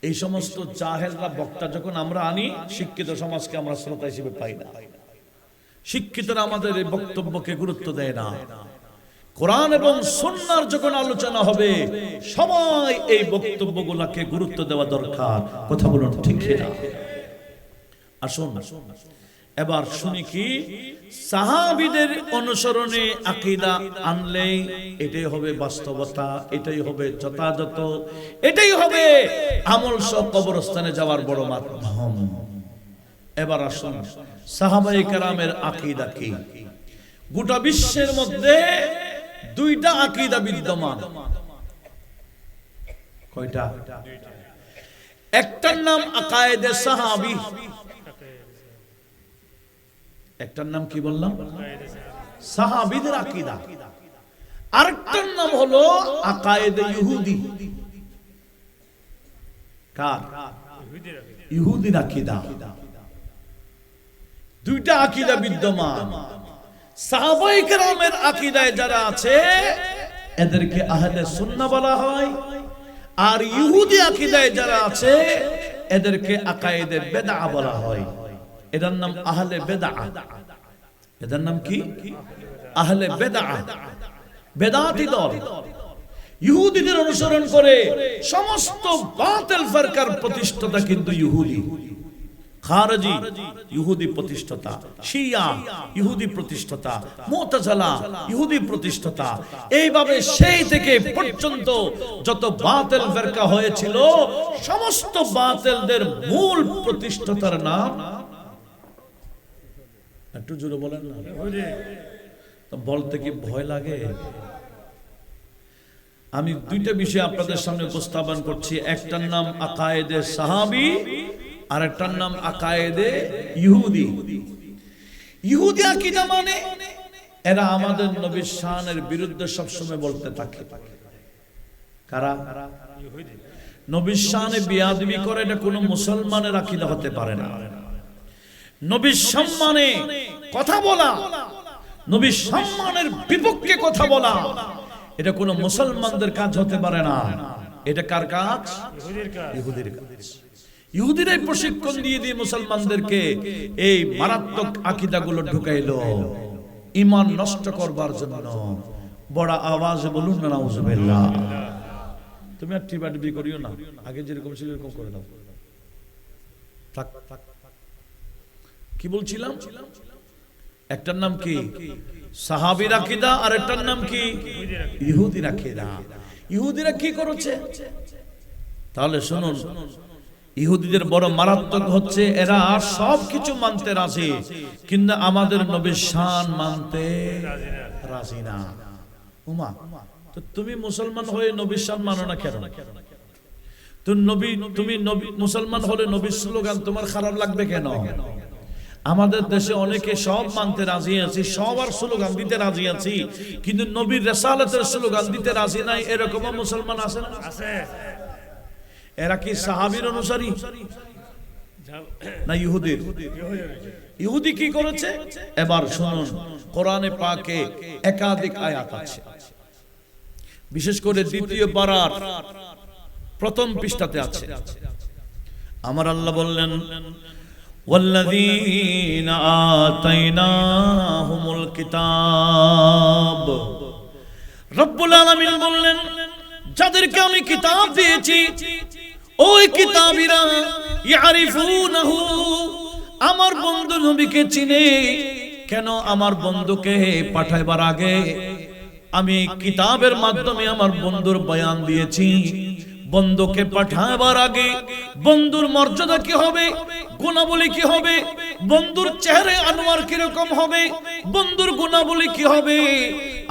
এই সমস্ত জাহেলরা বক্তা যখন আমরা আনি, শিক্ষিত সমাজকে আমরা শ্রোতা হিসেবে পাই না। শিক্ষিতরা আমাদের এই বক্তব্যকে গুরুত্ব দেয় না। কোরআন এবং সুন্নাহর যখন আলোচনা হবে, সবাই এই বক্তব্যগুলোকে গুরুত্ব দেওয়া দরকার। কথা বলুন ঠিক কিনা? আসুন এবার শুনি কি সাহাবীদের অনুসরণে আকীদা আনলে এটাই হবে বাস্তবতা, এটাই হবে যথাযথ, এটাই হবে আমল সহ কবরস্থানে যাওয়ার বড় মাধ্যম। এবার আসুন সাহাবায়ে কেরামের আকীদা কি। গোটা বিশ্বের মধ্যে 2টা আকীদা বিদ্যমান। কয়টা? একটার নাম আকায়েদে সাহাবী, একটার নাম কি বললাম? সাহাবীদের আকীদা। আরেকটার নাম হলো আকায়েদে ইহুদি। কার? ইহুদির আকীদা। 2টা আকীদা বিদ্যমান। সাহাবায়ে কেরামের আকীদায় যারা আছে এদেরকে আহলে সুন্নাহ বলা হয়, আর ইহুদি আকীদায় যারা আছে এদেরকে আকায়েদে বিদআ বলা হয়। এটার নাম আহলে বিদআ। এটার নাম কি? আহলে বিদআ, বেদাতি দল। ইহুদিদের অনুসরণ করে সমস্ত বাতিল ফিরকার প্রতিষ্ঠাতা কিন্তু ইহুদি। খারজি ইহুদি প্রতিষ্ঠাতা, শিয়া ইহুদি প্রতিষ্ঠাতা, মুতাজিলা ইহুদি প্রতিষ্ঠাতা। এইভাবে সেই থেকে পর্যন্ত যত বাতিল ফিরকা হয়েছিল, সমস্ত বাতিলদের মূল প্রতিষ্ঠাতার নাম একটু জোরে বলেন না। তো বলতে কি ভয় লাগে? আমি 2টা বিষয় আপনাদের সামনে উপস্থাপন করছি। একটার নাম আকায়েদে সাহাবী, আর একটার নাম আকায়েদে ইহুদি। ইহুদি আকীদা মানে এরা আমাদের নবীর শানের বিরুদ্ধে সবসময় বলতে থাকে। কারা? নবীর শানে বেয়াদবি করে, এটা কোনো মুসলমানের আকীদা হতে পারে না। নবীর সম্মানে কথা বলা, নবীর সম্মানের বিপক্ষে কথা বলা, এটা কোনো মুসলমানদের কাজ হতে পারে না। এটা কার কাজ? ইহুদির কাজ। ইহুদিরাই প্রশিক্ষণ দিয়ে দিয়ে মুসলমানদেরকে এই মারাত্মক আকীদাগুলো ঢুকাইলো। ঈমান নষ্ট করবার জন্য। বড় আওয়াজে বলুন না নাউজুবিল্লাহ। তুমি আর টিবাটিবি করিও না, আগে যেরকম ছিল এরকম করে দাও। কি বলছিলাম? একটার নাম কি সাহাবীর আকীদা, আর একটার নাম কি ইহুদির আকীদা। ইহুদিরা কি করেছে? তাহলে শুনুন, ইহুদিদের বড় মারাত্মক হচ্ছে এরা সবকিছু মানতে রাজি, কিন্তু আমাদের নবীর শান মানতে রাজি না। উমা, তো তুমি মুসলমান হয়ে নবীর শান মানো না কেন? তুমি নবী মুসলমান হলে নবীর স্লোগান তোমার খারাপ লাগবে কেন? আমাদের দেশে অনেকে সব মানতে রাজি আছি, সবার স্লোগান দিতে রাজি আছি, কিন্তু নবীর রিসালাতের স্লোগান দিতে রাজি নাই, এরকম মুসলমান আছে না? এরা কি সাহাবীর অনুসারী না ইহুদির? ইহুদি কি করেছে? এবার শুনুন, কোরআনে পাকে একাধিক আয়াত আছে, বিশেষ করে দ্বিতীয় পারার প্রথম পৃষ্ঠাতে আছে। আমার আল্লাহ বললেন, ওয়াল্লাযীনা আতাইনাহুমুল কিতাব। রব্বুল আলামিন বললেন, যাদেরকে আমি কিতাব দিয়েছি ওই কিতাবীরা ইয়ারিফুনাহু, আমার বন্ধু নবীকে চিনে। কেন? আমার বন্ধুকে পাঠাইবার আগে আমি কিতাবের মাধ্যমে আমার বন্ধুর বয়ান দিয়েছি। বন্ধুকে পাঠাবার আগে বন্ধুর মর্যাদা কি হবে, গুণাবলী কি হবে, বন্ধুর চেহারা আনোয়ার কিরকম হবে, বন্ধুর গুণাবলী কি হবে,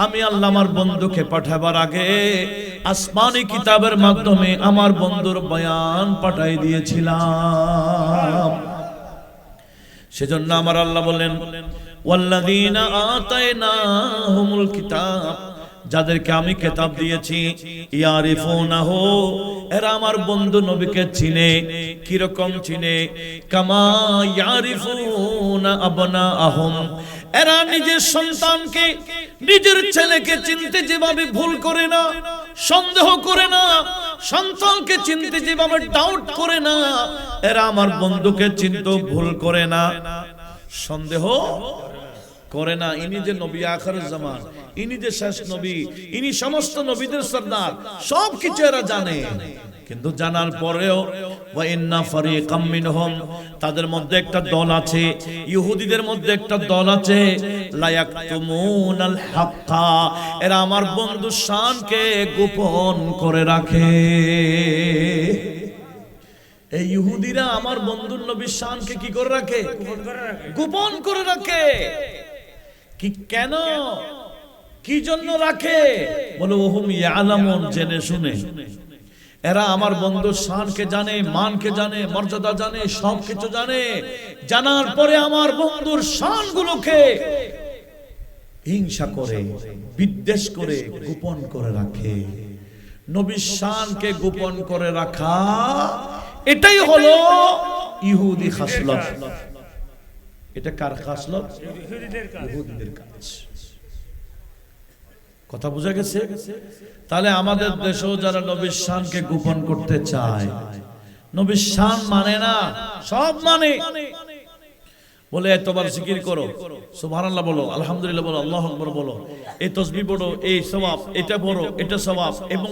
আমি আল্লাহ আমার বন্ধুকে পাঠাবার আগে আসমানি কিতাবের মাধ্যমে আমার বন্ধুর বয়ান পাঠাই দিয়েছিলাম। সেজন্য আমার আল্লাহ বলেন, ওয়াল্লাযীনা আতাইনাহুমুল কিতাব, যাদেরকে আমি কিতাব দিয়েছি, ইয়ারিফুনাহু, এরা আমার বন্ধু নবীকে চিনে। কি রকম চিনে? কামা ইয়ারিফুনা আবনাআহুম, এরা নিজের সন্তানকে, নিজের ছেলেকে চিনতে যেভাবে ভুল করে না, সন্দেহ করে না, সন্তানকে চিনতে যেভাবে ডাউট করে না, এরা আমার বন্ধুকে চিনতে ভুল করে না, সন্দেহ করে না। ইনি যে নবী আখিরের জামান, ইনি যে শেষ নবী, ইনি সমস্ত নবীদের সরদার, সবকিছু এরা জানে। কিন্তু জানার পরেও ওয়া ইন্না ফারিকাম মিনহুম, তাদের মধ্যে একটা দল আছে, ইহুদিদের মধ্যে একটা দল আছে, লা ইয়াকতুমুনাল হাক্কা, এরা আমার বন্ধুর শানকে গোপন করে রাখে। এই ইহুদিরা আমার বন্ধুর নবীর শানকে কি করে রাখে? গোপন করে রাখে। কি কেন, কি জন্য রাখে? বলে ওহুম ইয়ালামুন, জেনে শুনে এরা আমার বন্ধুর শানকে জানে, মানকে জানে, মর্যাদা জানে, সবকিছু জানে। জানার পরে আমার বন্ধুর শানগুলোকে হিংসা করে, বিদ্বেষ করে, গোপন করে রাখে। নবীর শানকে গোপন করে রাখা, এটাই হলো ইহুদি খাসলত। এটা কার খাসলত? ইহুদিদের কাজ। কথা বোঝা গেছে? তাহলে আমাদের দেশেও যারা নবীর শানকে গোপন করতে চায়, নবীর শান মানে না, সব মানে, বলে এতবার জিকির করো, সুবহানাল্লাহ বলো, আলহামদুলিল্লাহ বলো, আল্লাহু আকবার বলো, এই তাসবিহ পড়ো, এই সওয়াব, এটা পড়ো, এটা সওয়াব, এবং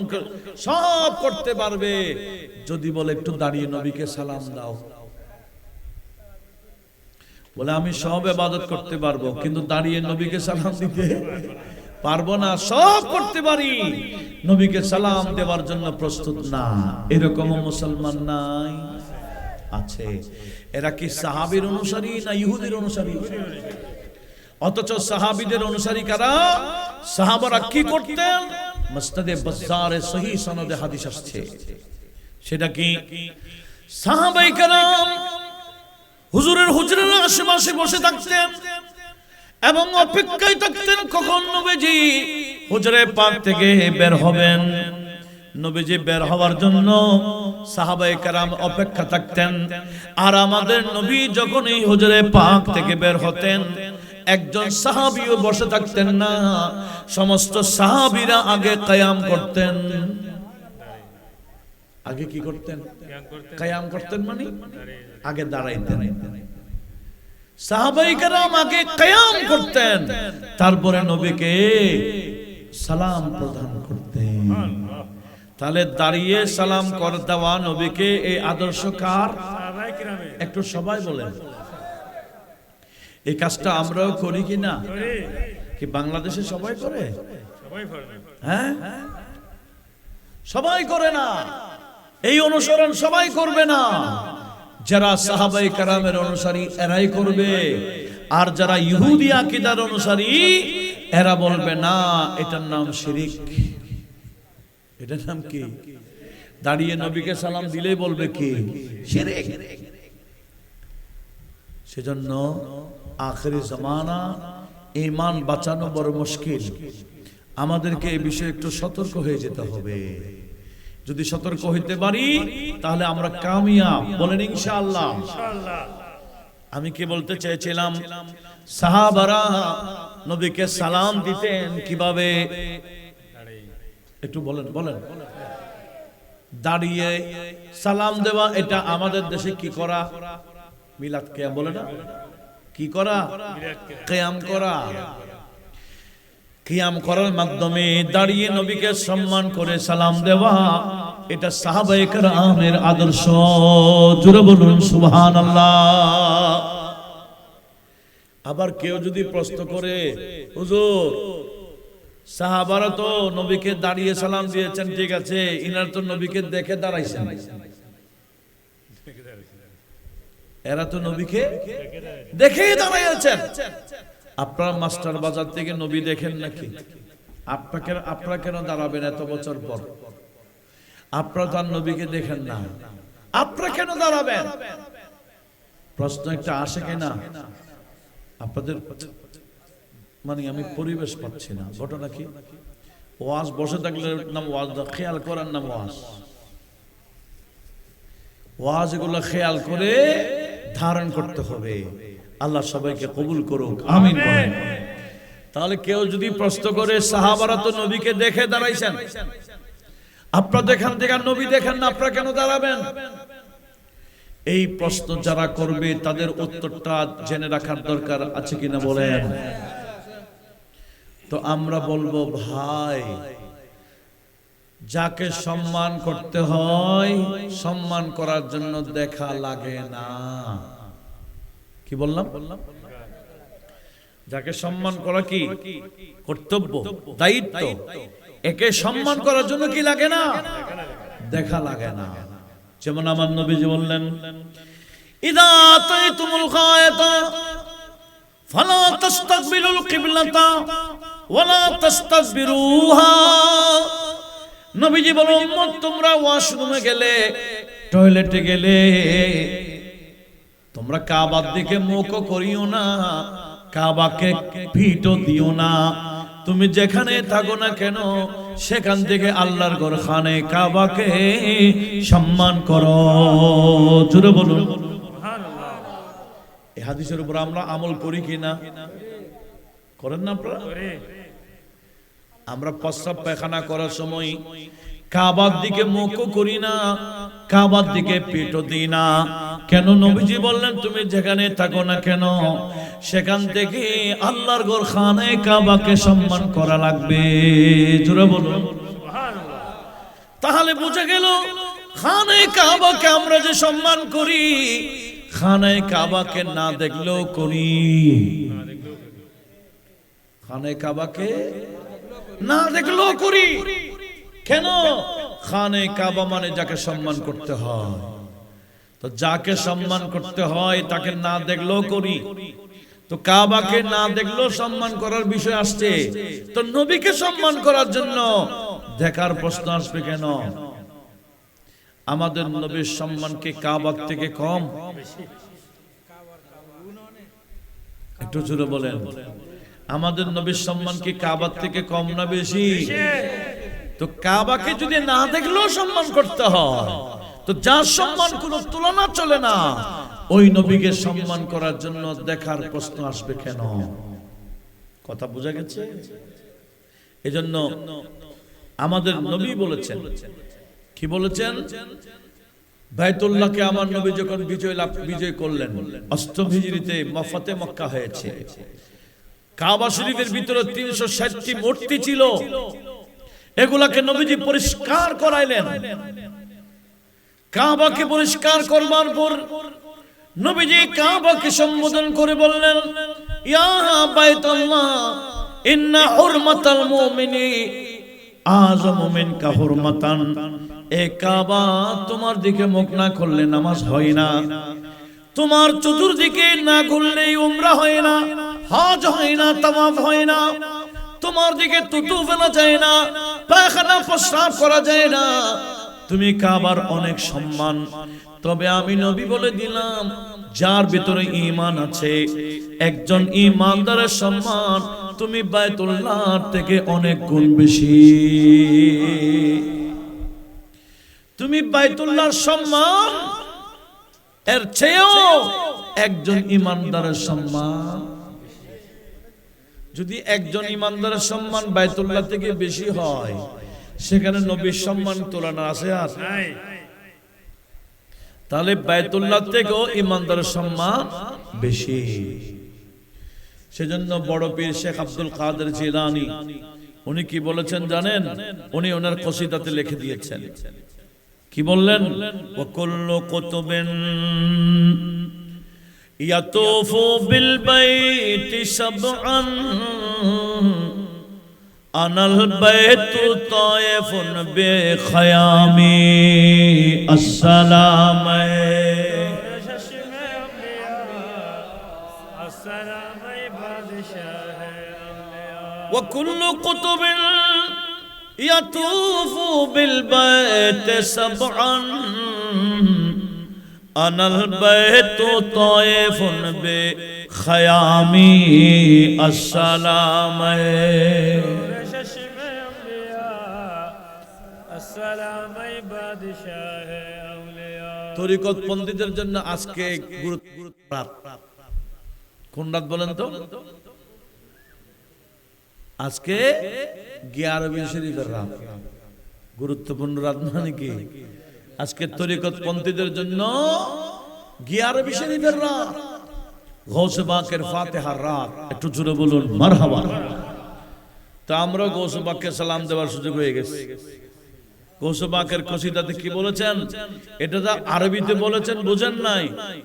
সব করতে পারবে যদি বলে একটু দাঁড়িয়ে নবীকে সালাম দাও। বলে আমি সব ইবাদত করতে পারবো, কিন্তু দাঁড়িয়ে নবীকে সালাম দিতে পারবো না। সব করতে পারি, নবীকে সালাম দেওয়ার জন্য প্রস্তুত না। এরকম মুসলমান নাই? আছে। এরা কি সাহাবীর অনুসারী না ইহুদির অনুসারী? অথচ সাহাবীদের অনুসারী কারা? সাহাবারা কি করতেন? মুসনাদে বাজ্জারে সহিহ সনদে হাদিস আসছে। সেটা কি? সাহাবায়ে কেরাম হুজুরের হুজরার আশেপাশে বসে থাকতেন এবং অপেক্ষায় থাকতেন কখন নবীজি হুজরে পাক থেকে বের হবেন। নবীজি বের হওয়ার জন্য সাহাবায়ে কেরাম অপেক্ষা থাকতেন। আর আমাদের নবী যখন এই হুজরে পাক থেকে বের হতেন, একজন সাহাবীও বসে থাকতেন না, সমস্ত সাহাবীরা আগে কিয়াম করতেন। আগে কি করতেন? কিয়াম করতেন, মানে আগে দাঁড়াইতেন। সাহাবায়ে কেরাম আগে কিয়াম করতেন, তারপরে নবীকে সালাম প্রদান করতেন। তাহলে দাঁড়িয়ে সালাম করে দেওয়া নবীকে এই আদর্শ কার? একটু সবাই বলেন, এই কাজটা আমরাও করি কি না? কি বাংলাদেশে সবাই করে? হ্যাঁ, সবাই করে না। এই অনুসরণ সবাই করবে না। যারা সাহাবায়ে কেরামের অনুসারী এরাই করবে, আর যারা ইহুদি আকীদার অনুসারী এরা বলবে না, এটার নাম শিরিক। এটার নাম কি? দাঁড়িয়ে নবীকে সালাম দিলেই বলবে কি? শিরিক। সেজন্য আখিরি জামানা, ঈমান বাঁচানো বড় মুশকিল। আমাদেরকে এই বিষয়ে একটু সতর্ক হয়ে যেতে হবে। যদি সতর্ক হইতে পারি তাহলে আমরা কামিয়াব। বলেন ইনশাআল্লাহ। আমি কি বলতে চেয়েছিলাম, সাহাবারা নবীকে সালাম দিতেন কিভাবে? একটু বলেন বলেন। দাঁড়িয়ে সালাম দেওয়া, এটা আমাদের দেশে কি করা? মিলাদ কিয়াম বলে না? কি করা? কিয়াম করা। কিয়াম করার মাধ্যমে দাঁড়িয়ে নবীকে সম্মান করে সালাম দেওয়া, এটা সাহাবায়ে কেরামের আদর্শ। জোরে বলুন সুবহানাল্লাহ। আবার কেউ যদি প্রশ্ন করে, হুজুর সাহাবারা তো নবীকে দাঁড়িয়ে সালাম দিয়েছেন, ঠিক আছে, ইনার তো নবীকে দেখে দাঁড়াইছেন, এরা তো নবীকে দেখেই দাঁড়াইছেন। আপনার মাস্টার বাজার থেকে নবী দেখেন নাকি? আপনারা কেন দাঁড়াবেন এত বছর পর? আপনারা তো আর নবীকে দেখেন না, আপনারা কেন দাঁড়াবেন? প্রশ্ন একটা আসে কিনা আপনাদের? মানে আমি পরিবেশ পাচ্ছি না। ঘটনা কি? ওয়াজ বসে থাকলে নাম ওয়াজ, খেয়াল করার নাম ওয়াজ। ওয়াজ এগুলো খেয়াল করে ধারণ করতে হবে। আল্লাহ সবাইকে কবুল করুক, আমিন বলেন। তাহলে কেউ যদি প্রশ্ন করে, সাহাবারা তো নবীকে দেখে দাঁড়াইছেন, আপনারা দেখেন থেকে নবী দেখেন না, আপনারা কেন দাঁড়াবেন? এই প্রশ্ন যারা করবে তাদের উত্তরটা জেনে রাখার দরকার আছে কিনা বলেন? তো আমরা বলবো, ভাই যাকে সম্মান করতে হয় সম্মান করার জন্য দেখা লাগে না। কি বললাম? যাকে সম্মান করা কি কর্তব্য, দায়িত্ব, একে সম্মান করার জন্য কি লাগে না? দেখা লাগে না। যেমন আমার নবীজি বললেন, ইদা আতাইতুমুল গায়াতা ফালা তাস্তাকবিলুল কিবলাতা ওয়ালা তাস্তাকবিরুহা। নবীজি বলেন, উম্মত তোমরা ওয়াশরুমে গেলে, টয়লেটে গেলে, তোমরা কাবার দিকে মুখ করিও না, কাবাকে পিঠও দিও না। তুমি যেখানে থাকো না কেন সেখান থেকে আল্লাহর ঘর খানে কাবাকে সম্মান করো। জোরে বলুন সুবহানাল্লাহ। এই হাদিসের উপর আমরা আমল করি কিনা? করেন না আপনারা? আমরা প্রস্রাব পায়খানা করার সময় কাবার দিকে মুখ করি না, কাবার দিকে পিঠও দিই না। কেন? নবীজি বললেন, তুমি যেখানে থাকো না কেন সেখান থেকে আল্লাহর ঘর খানে কাবাকে সম্মান করা লাগবে। জোরে বলুন সুবহানাল্লাহ। তাহলে বুঝে গেল, খানে কাবাকে আমরা যে সম্মান করি, খানে কাবাকে না দেখলেও করি। খানে কাবাকে না দেখলেও করি। কেন? খানে কাবা মানে যাকে সম্মান করতে হয়। তো যাকে সম্মান করতে হয় তাকে না দেখলেও করি। তো কাবাকে না দেখলেও সম্মান করার বিষয় আসছে, তো নবীকে সম্মান করার জন্য দেখার প্রশ্ন আসবে কেন? আমাদের নবীর সম্মান কি কাবার থেকে কম? একটু জোরে বলেন। আমাদের নবীর সম্মান কি কাবার থেকে কম না বেশি? তো কাবাকে যদি না দেখলেও সম্মান করতে হয়, তো যার সম্মান কোনো তুলনা চলে না, ওই নবীকে সম্মান করার জন্য দেখার প্রশ্ন আসবে কেন? কথা বোঝা গেছে? এজন্য আমাদের নবী বলেছেন, কি বলেছেন? বাইতুল্লাহকে আমার নবী যখন বিজয় করলেন, অষ্টম হিজরিতে মফাতে মক্কা হয়েছে, কাবা শরীফের ভিতরে 360টি মূর্তি ছিল, এগুলাকে নবীজি পরিষ্কার করাইলেন। কাবাকে পরিষ্কার করবার পর নবীজি কাবাকে সম্বোধন করে বললেন, ইয়া বাইতুল্লাহ ইন্না হুরমাতাল মুমিনি আযামু মিনকা হুরমাতান। এ কাবা, তোমার দিকে মুখ না করলে নামাজ হয় না, তোমার চতুর্দিকে না ঘুরলেই উমরা হয় না, হজ হয় না, তাওয়াফ হয় না, তোমার দিকে থুতু ফেলা যায় না, পায়খানা প্রস্রাব করা যায় না। তুমি কাবার অনেক সম্মান, তবে আমি নবী বলে দিলাম, যার ভিতরে ঈমান আছে, একজন ঈমানদারের সম্মান তুমি বাইতুল্লাহ থেকে অনেক গুণ বেশি। তুমি বাইতুল্লাহর সম্মান এর চেয়েও একজন ঈমানদারের সম্মান। যদি একজন ঈমানদারের সম্মান বাইতুল্লাহ থেকে বেশি হয়, সেখানে নবীর সম্মান তুলনা আছে আর তাহলে বাইতুল্লাহ থেকেও ঈমানদারের সম্মান বেশি। সেজন্য বড় পীর শেখ আব্দুল কাদের জিলানী উনি কি বলেছেন জানেন? উনি ওনার কসিদাতে লিখে দিয়েছেন, কি বললেন? ওয়া কুল্লু কুতুবিন ইয়াতুফু বিল বাইতি সাবআন আনাল বাইতু তায়েফুন বিখায়ামি। আসসালাম ওয়া কুল্লু কুতুবিন ইয়াতুফু বিল বাইতি সাবআন আনাল বাইতু তায়েফুন বিখায়ামি। আসসালাম তরিকত পন্ডিতদের জন্য আজকে রাত, কোন রাত বলেন তো? আজকে 11 শরীফের রাত, গুরুত্বপূর্ণ রাত মানে কি? আজকে তরিকত পন্থীদের জন্য 11 শরীফের রাত, গৌসে পাকের ফাতিহার রাত। একটু জোরে বলুন মারহাবা। তো আমরা গৌসে পাককে সালাম দেওয়ার সুযোগ হয়ে গেছে। গৌসে পাকের কসিদাতে কি বলেছেন? এটা যা আরবিতে বলেছেন বুঝেন নাই,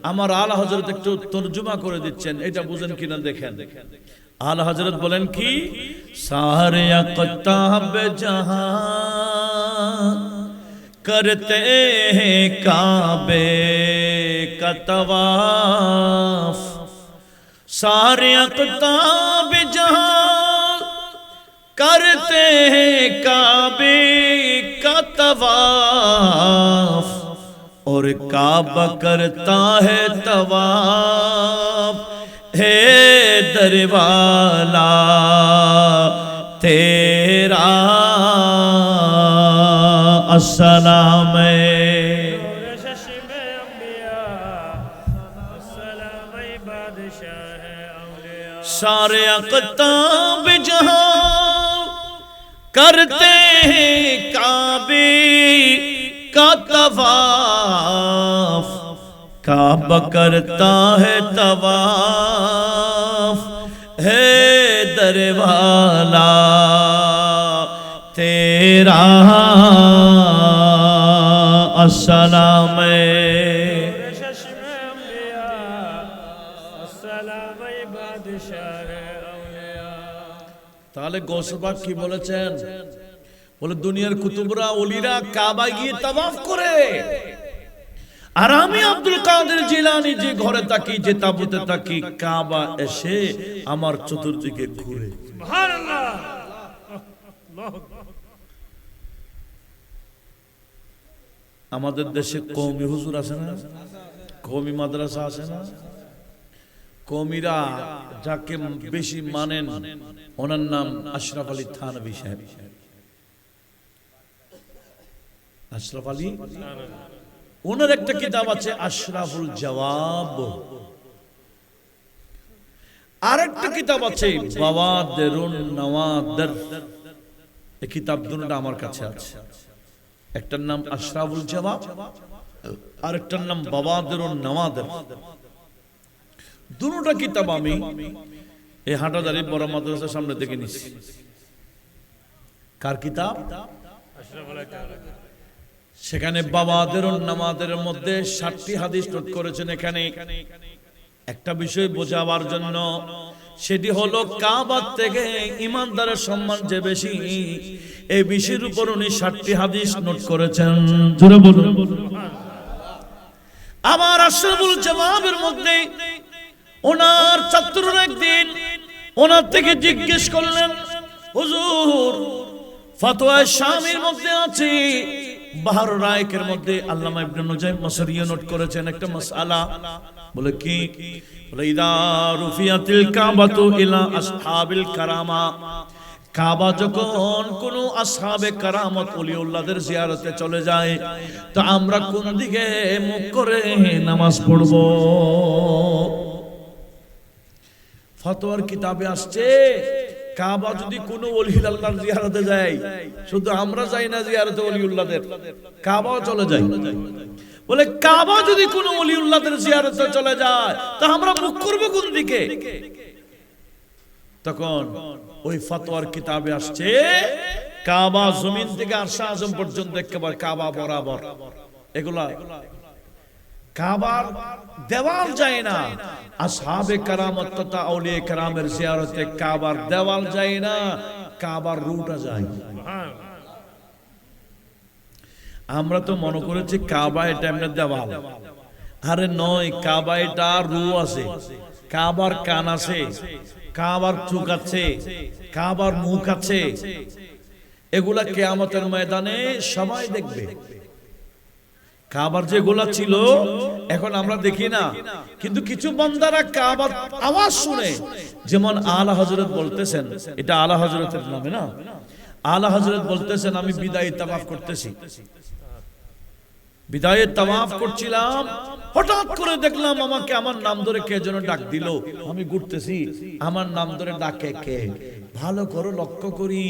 আমার আলা হযরত একটু তরজমা করে দিচ্ছেন, এটা বুঝেন কিনা দেখেন। আলা হযরত বলেন কি, সারে আক্তাব জাহান करते हैं काबे का तवाफ, सारे अक़ताब जहां करते हैं काबे का तवाफ, और काबा करता है तवाफ, है दरवाला तेरा। अस्सलाम सारे अक़ताब जहां करते हैं काबे का तवाफ, काबा करता है तवाफ, है दरवाला तेरा। अस्सलाम তাহলে গৌসে পাক কি বলেছেন? বলে দুনিয়ার কুতুবরা ওলিরা কাবা গিয়ে তাওয়াফ করে, আর আমি আব্দুল কাদের জিলানী যে ঘরে থাকি, যে তাবুতে থাকি, কাবা এসে আমার চতুর্দিকে ঘুরে। সুবহানাল্লাহ। আমাদের দেশে কওমি হুজুর আছে না, কওমি মাদ্রাসা আছে না, কওমিরা যাকে বেশি মানেন ওনার নাম আশরাফ আলী থানভী সাহেব। আশরাফ আলী, ওনার একটা কিতাব আছে আশরাফুল জওয়াব, আরেকটা কিতাব আছে বাওয়াদিরুন নওয়াদির। এই কিতাব দুটোটা আমার কাছে আছে, একটার নাম আশরাফুল জওয়াব, আরেকটার নাম বাওয়াদিরুন নওয়াদির। দুটোটা কিতাব আমি এই হাটাদারি বড় মাদ্রাসার সামনে থেকে নিছি। কার কিতাব? সেখানে বাবাদের নামাজের মধ্যে 60টি হাদিস নোট করেছেন। এখানে একটা বিষয় বোঝাবার জন্য, সেটি হলো কাবার থেকে ইমানদারের সম্মান যে বেশি, এই বিষয়ের উপর উনি 60টি হাদিস নোট করেছেন। জোরে বলুন। আবার আশরাফুল জামাবের মধ্যে ওনার ছাত্ররা একদিন ওনার থেকে জিজ্ঞেস করলেন, হুজুর ফতোয়া শামির মধ্যে আছে, বাহর রায়কের মধ্যে আল্লামা ইবনে নুজাইম মাসরি নোট করেছেন একটা মাসআলা। বলে কি? বলে ইদা রুফিয়াতিল কাবাতু ইলা আসহাবিল কারামা, কাবা যখন কোন আসহাবে কারামত ওলিউল্লাহদের জিয়ারতে চলে যায়, তো আমরা কোন দিকে মুখ করে নামাজ পড়ব? ফতোয়ার কিতাবে আসছে, কাবা যদি কোনো ওলি আল্লাহর জিয়ারতে যায়, শুধু আমরা যাই না জিয়ারতে ওলিউল্লাহদের, কাবাও চলে যায়। বলে কাবা যদি কোনো ওলিউল্লাহদের জিয়ারতে চলে যায়, তা আমরা মুখ করব কোন দিকে? তখন ওই ফতোয়ার কিতাবে আসছে, কাবা জমিন থেকে আরশ আজম পর্যন্ত একেবারে কাবা বরাবর। এগুলা কাবার দেওয়াল যায় না, আসহাবে কারামত তথা আউলিয়া কেরামের জিয়ারতে কাবার দেওয়াল যায় না, কাবার রুটা যায়। আমরা তো মনে করেছি কাবা এটা এমনি দেওয়াল। আরে নয়, কাবা এটা রু আছে, কাবার কান আছে, কাবার চোখ আছে, কাবার মুখ আছে। এগুলা কিয়ামতের ময়দানে সবাই দেখবে। কাবার যেগুলা ছিল এখন আমরা দেখি না, কিন্তু কিছু বান্দারা কাবার আওয়াজ শুনে, যেমন আলা হযরত বলতেছেন, এটা আলা হযরতের নামে না, আলা হযরত বলতেছেন আমি বিদায়ী তাওয়াফ করতেছি, বিদায়ের তাওয়াফ করছিলাম, হঠাৎ করে দেখলাম আমাকে আমার নাম ধরে কে যেন ডাক দিল। আমি ঘুরতেছি, আমার নাম ধরে ডাকে কে? ভালো করে লক্ষ্য করি,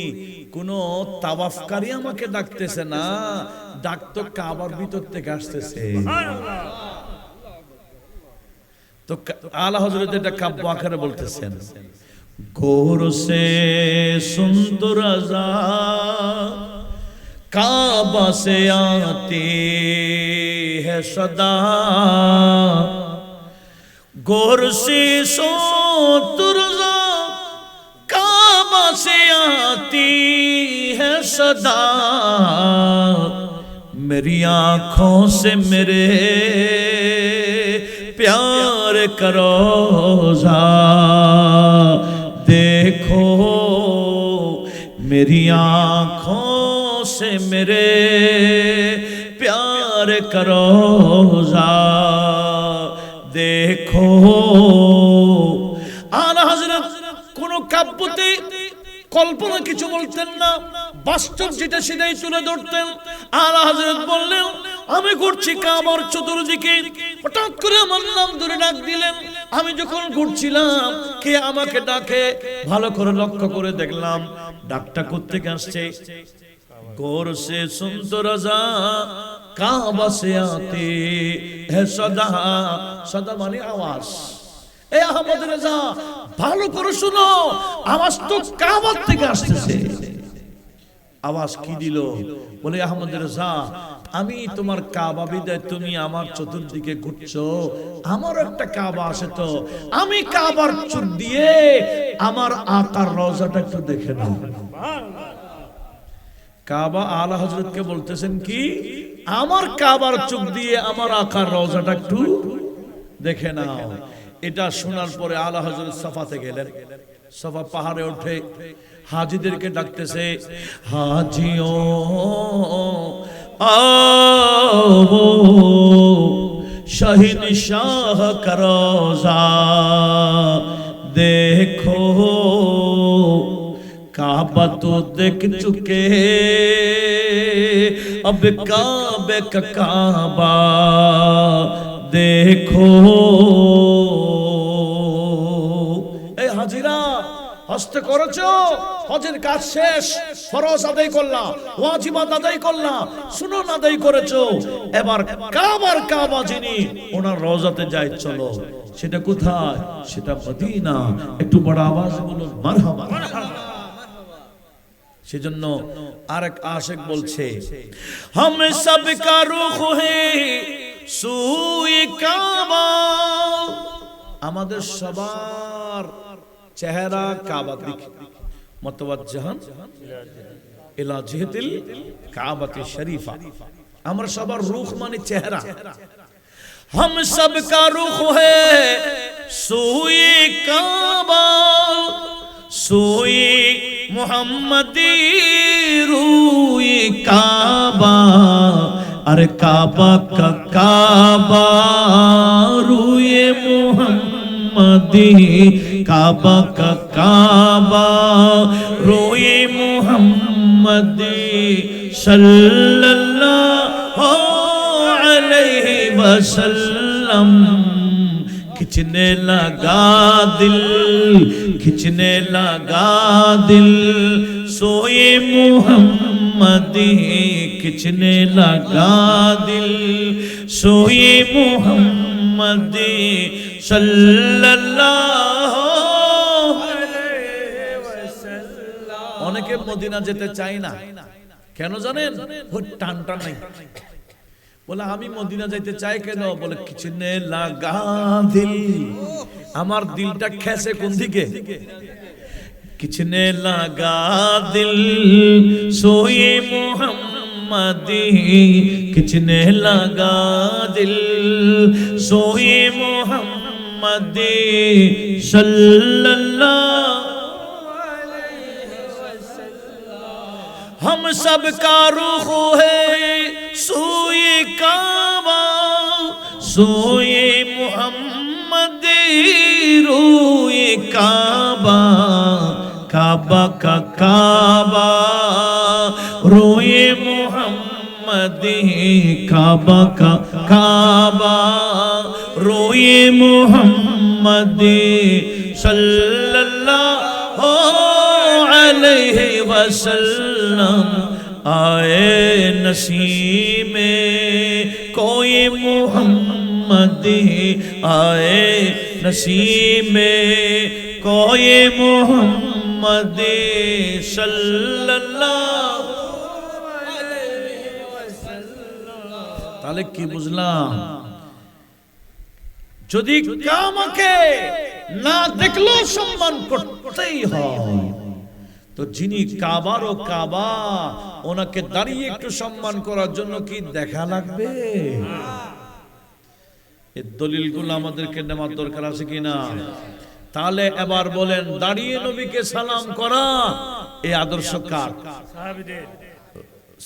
কোন তাওয়াফকারী আমাকে ডাকতেছে না, ডাক তো কাবার ভিতর থেকে আসতেছে। তো আলা হযরত এটা কাব্য আকারে বলতেছেন, গোর সে সুন্দর রাজা काबा से आती है सदा, गौर से सो तुरजा काबा से आती है सदा, मेरी आँखों से मेरे प्यार करो जा, देखो मेरी आँखों से मेरे प्यार करो जा, देखो। आला हजरत কোনো কাব্যতে কল্পনা কিছু বলতেন না, বাস্তব যেটা সেটাই তুলে ধরতেন। আলা হযরত বললেন আমি ঘুরছি কাবার চতুর্দিকে, হঠাৎ করে আমার নাম ধরে ডাক দিলেন। আমি যখন ঘুরছিলাম, কে আমাকে ডাকে, ভালো করে লক্ষ্য করে দেখলাম ডাকটা কোত্থেকে আসছে। गौर से सुन तो रजा काबा से आते है सदा, सदा माने आवाज। ए अहमद रजा ভালো করে শুনো, আওয়াজ তো কাবার থেকে আসতেছে। আওয়াজ কি দিল? বলে আহমদ রেজা আমি তোমার কাবা বিদায়, তুমি আমার চতুর্দিকে ঘুরছো, আমার একটা কাবা আছে, তো আমি কাবার চোখ দিয়ে আমার আকার রওজাটা একটু দেখে নাও। কাবা আলা হযরতকে বলতেছেন কি, আমার কাবার চোখ দিয়ে আমার আকার রওজাটা একটু দেখে নাও। এটা শোনার পরে আলা হযরত সাফাতে গেলেন। সাফা পাহাড়ে উঠে হাজীদেরকে ডাকতেছে, হাজিও आओ शहंशाह का रोज़ा देखो, काबा तो देख चुके अब काबे का काबा देखो। ए हाजिरा হস্তে করেছো, হজের কাজ শেষ, ফরজ আদায় করলাম, ওয়াজিবাত আদায় করলাম, সুন্নাত আদায় করেছো, এবার কাবার কাবা যিনি ওনার রওজাতে যাই, চলো সেটা কোথায়? সেটা মদিনা। একটু বড় আওয়াজ বলুন মারহাবা। সেজন্য আরেক আশিক বলছে, হাম সব কা রুখ হে সুয়ে কাবা, আমাদের সবার চেহারা কাবার দিকে, মুতাওয়াজ্জিহান ইলা জিহাতিল কাবাতি শরীফা। আমরা সবার রুখ মানে চেহারা। हम सब का रुख है सोए काबा, सोए मोहम्मदी रूए काबा, अरे काबा का काबा रूए मोहम्मदी, काबा का काबा रूए मोहम्मदी सल्लल्लाहु अलैहि वसल्लम। खिंचने लगा दिल, खिंचने लगा दिल सोए मुहम्मदी, खिंचने लगा दिल सोए मुहम्मदी सल्लल्लाहु अलैहि वसल्लम। অনেকে মদিনা যেতে চায় না, কেন জানেন? ওই টানটা নাই। বলে আমি মদিনা যাইতে চাই কেন? বলে কিচনে লাগা দিল, আমার দিলটা খেসে কোন দিকে? কিচনে লাগা দিল সোয়ে মুহাম্মদি, কিচনে লাগা দিল সোয়ে মুহাম্মদি সাল্লাল্লাহু अलैहि वसल्लम। हम सब का रुख है सोए काबा, सोए मुहम्मद रोए काबा, काबा का काबा रोए मुहम्मद, काबा का काबा रोए मुहम्मद सल्लल्लाहु अलैहि वसल्लम। आए नसीब में कोई मुहम्मद, आए नसीब में कोई मुहम्मद सल्लल्लाहु अलैहि वसल्लम। তাহলে কি বুঝলাম? যদি কামাকে না দেখলেও সম্মান করতেই হয়, তো যিনি কাবার ও কাবা, ওনাকে দাঁড়িয়ে একটু সম্মান করার জন্য কি দেখা লাগবে? এই দলিলগুলো আমাদেরকে নেওয়ার দরকার আছে কিনা? তাহলে এবার বলেন, দাঁড়িয়ে নবীকে সালাম করা এই আদর্শ কার?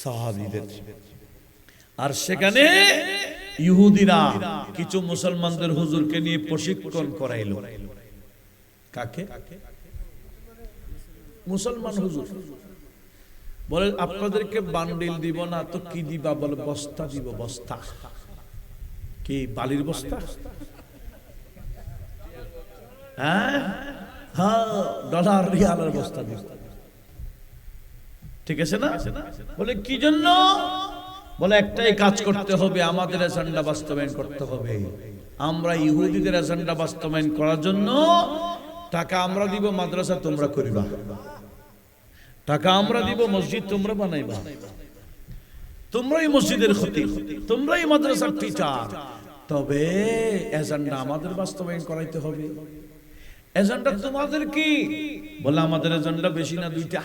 সাহাবীদের। আর সেখানে ইহুদিরা কিছু মুসলমানদের হুজুরকে নিয়ে প্রশিক্ষণ করাইলো। কাকে? মুসলমান হুজুর। বলে আপনাদেরকে বান্ডিল দিব না তো কি দিবা? বলে বস্তা দিব। বস্তা কি? বালির বস্তা? হ্যাঁ হ্যাঁ, ডলার রিয়ালের বস্তা দিব। ঠিক আছে না? বলে কি জন্য? বলে একটাই কাজ করতে হবে, আমাদের এজেন্ডা বাস্তবায়ন করতে হবে। আমরা ইহুদিদের এজেন্ডা বাস্তবায়ন করার জন্য টাকা আমরা দিব, মাদ্রাসা তোমরা করিবা। টাকা আমরা দিব, মসজিদ তোমরা বানাইবা। তোমরাই মসজিদের খতিব, তোমরাই মাদ্রাসার টিচার। তবে এজেন্ডা আমাদের বাস্তবায়ন করাইতে হবে। এজেন্ডা তোমাদের কি? বলে আমাদের এজেন্ডা বেশি না, দুইটা।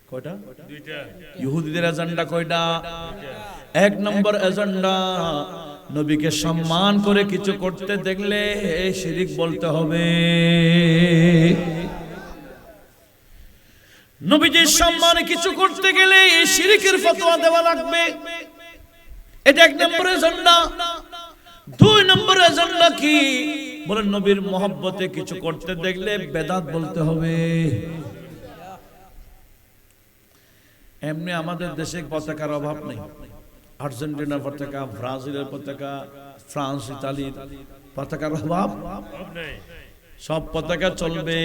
কয়টা? দুইটা। ইহুদিদের এজেন্ডা কয়টা? এক নম্বর এজেন্ডা, নবীকে সম্মান করে কিছু করতে দেখলে শিরিক বলতে হবে। নবীজির সম্মানে কিছু করতে গেলে শিরিকের ফতোয়া দেওয়া লাগবে। এটা এক নম্বর এজেন্ডা। দুই নম্বর এজেন্ডা কি? বলে নবীর মহব্বতে কিছু করতে দেখলে বেদাত বলতে হবে। এমনি আমাদের দেশে পতাকার অভাব নেই। আর্জেন্টিনার পতাকা, ব্রাজিলের পতাকা, ফ্রান্স, ইতালির পতাকার অভাব নেই। সব পতাকা চলবে,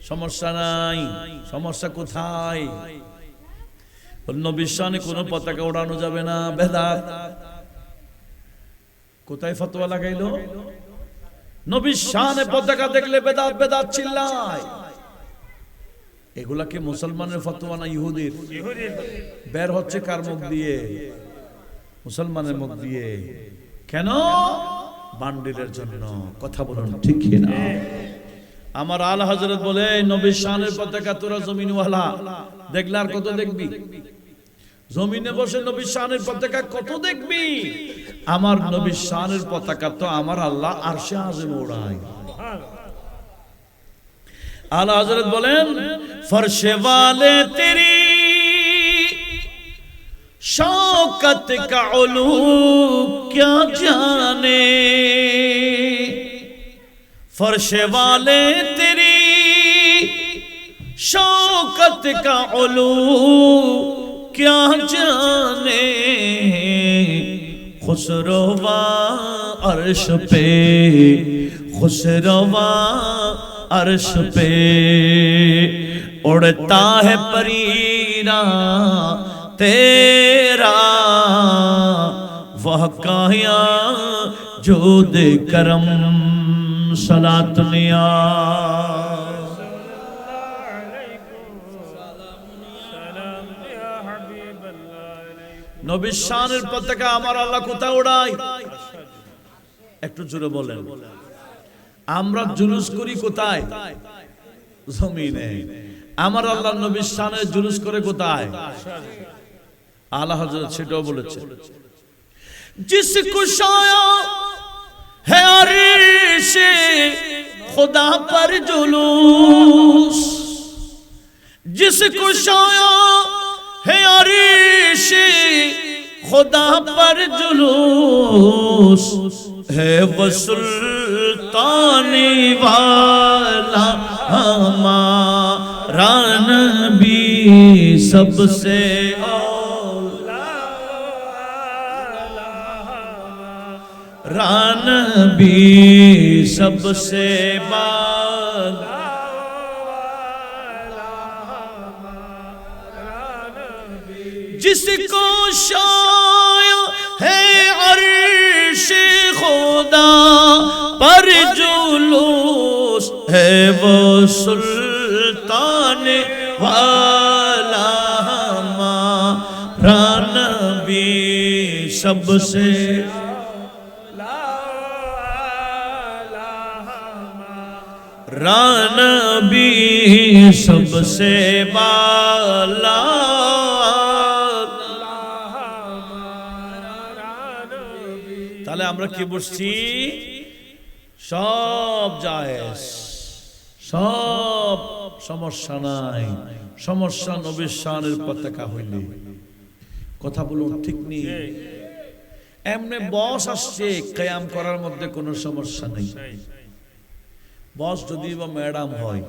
সমস্যা নাই। সমস্যা কোথায়? নবীর শানে কোনো পতাকা ওড়ানো যাবে না, বেদাত। কোথায় ফতোয়া লাগাইলো? নবীর শানে পতাকা দেখলে বেদাত বেদাত চিল্লায়। এগুলা কি মুসলমানের ফতোয়া না ইহুদির? বের হচ্ছে কার মুখ দিয়ে? মুসলমানের মুখ দিয়ে। কেন? বান্ডিলের জন্য। কথা বলুন ঠিক কি না? আমার আলা হযরত বলে, নবীর শানের পতাকা তোরা জমিনওয়ালা, দেখলে আর কত দেখবি? জমিনে বসে নবীর শানের পতাকা কত দেখবি? আমার নবীর শানের পতাকা তো আমার আল্লাহ আরশে আযমে ওড়ায়। আলা হযরত বলেন, ফরশে वाले तेरी शौकत का उलू क्या जाने, फरशे वाले तेरी शौकत का उलू क्या जाने, खुसरोवा अर्श पे, खुसरोवा अर्श पे उड़ता है परीरा तेरा, वह काया जोद करम सलातनिया। নবীর শানের পতাকা আমার আল্লাহ কোথায় ওড়ায়? একটু জোরে বলেন। আমরা জুলুস করি কোথায়? জমিনে। আমার আল্লাহ নবীর শানের জুলুস করে কোথায়? আলা হযরত সেটাও বলেছে, जिसको शाया है अर्शे खुदा पर जुलूस, जिसको शाया है अर्शे खुदा पर जुलूस, है वो सुल्तानी वाला हमारा नबी सबसे नबी सबसे जिसको शाया है अर्श खुदा पर जुलूस, है वो सुल्तान वाला हमारा नबी सबसे नबी सबसे बाला। তাহলে আমরা কি বুঝছি? সব জায়েজ, সব সমস্যা নাই। সমস্যা নবীর শানের পতাকা হইলে। কথা বলুন ঠিক নেই? এমনি বস আসছে, কিয়াম করার মধ্যে কোনো সমস্যা নেই। বস যদি বা ম্যাডাম হয়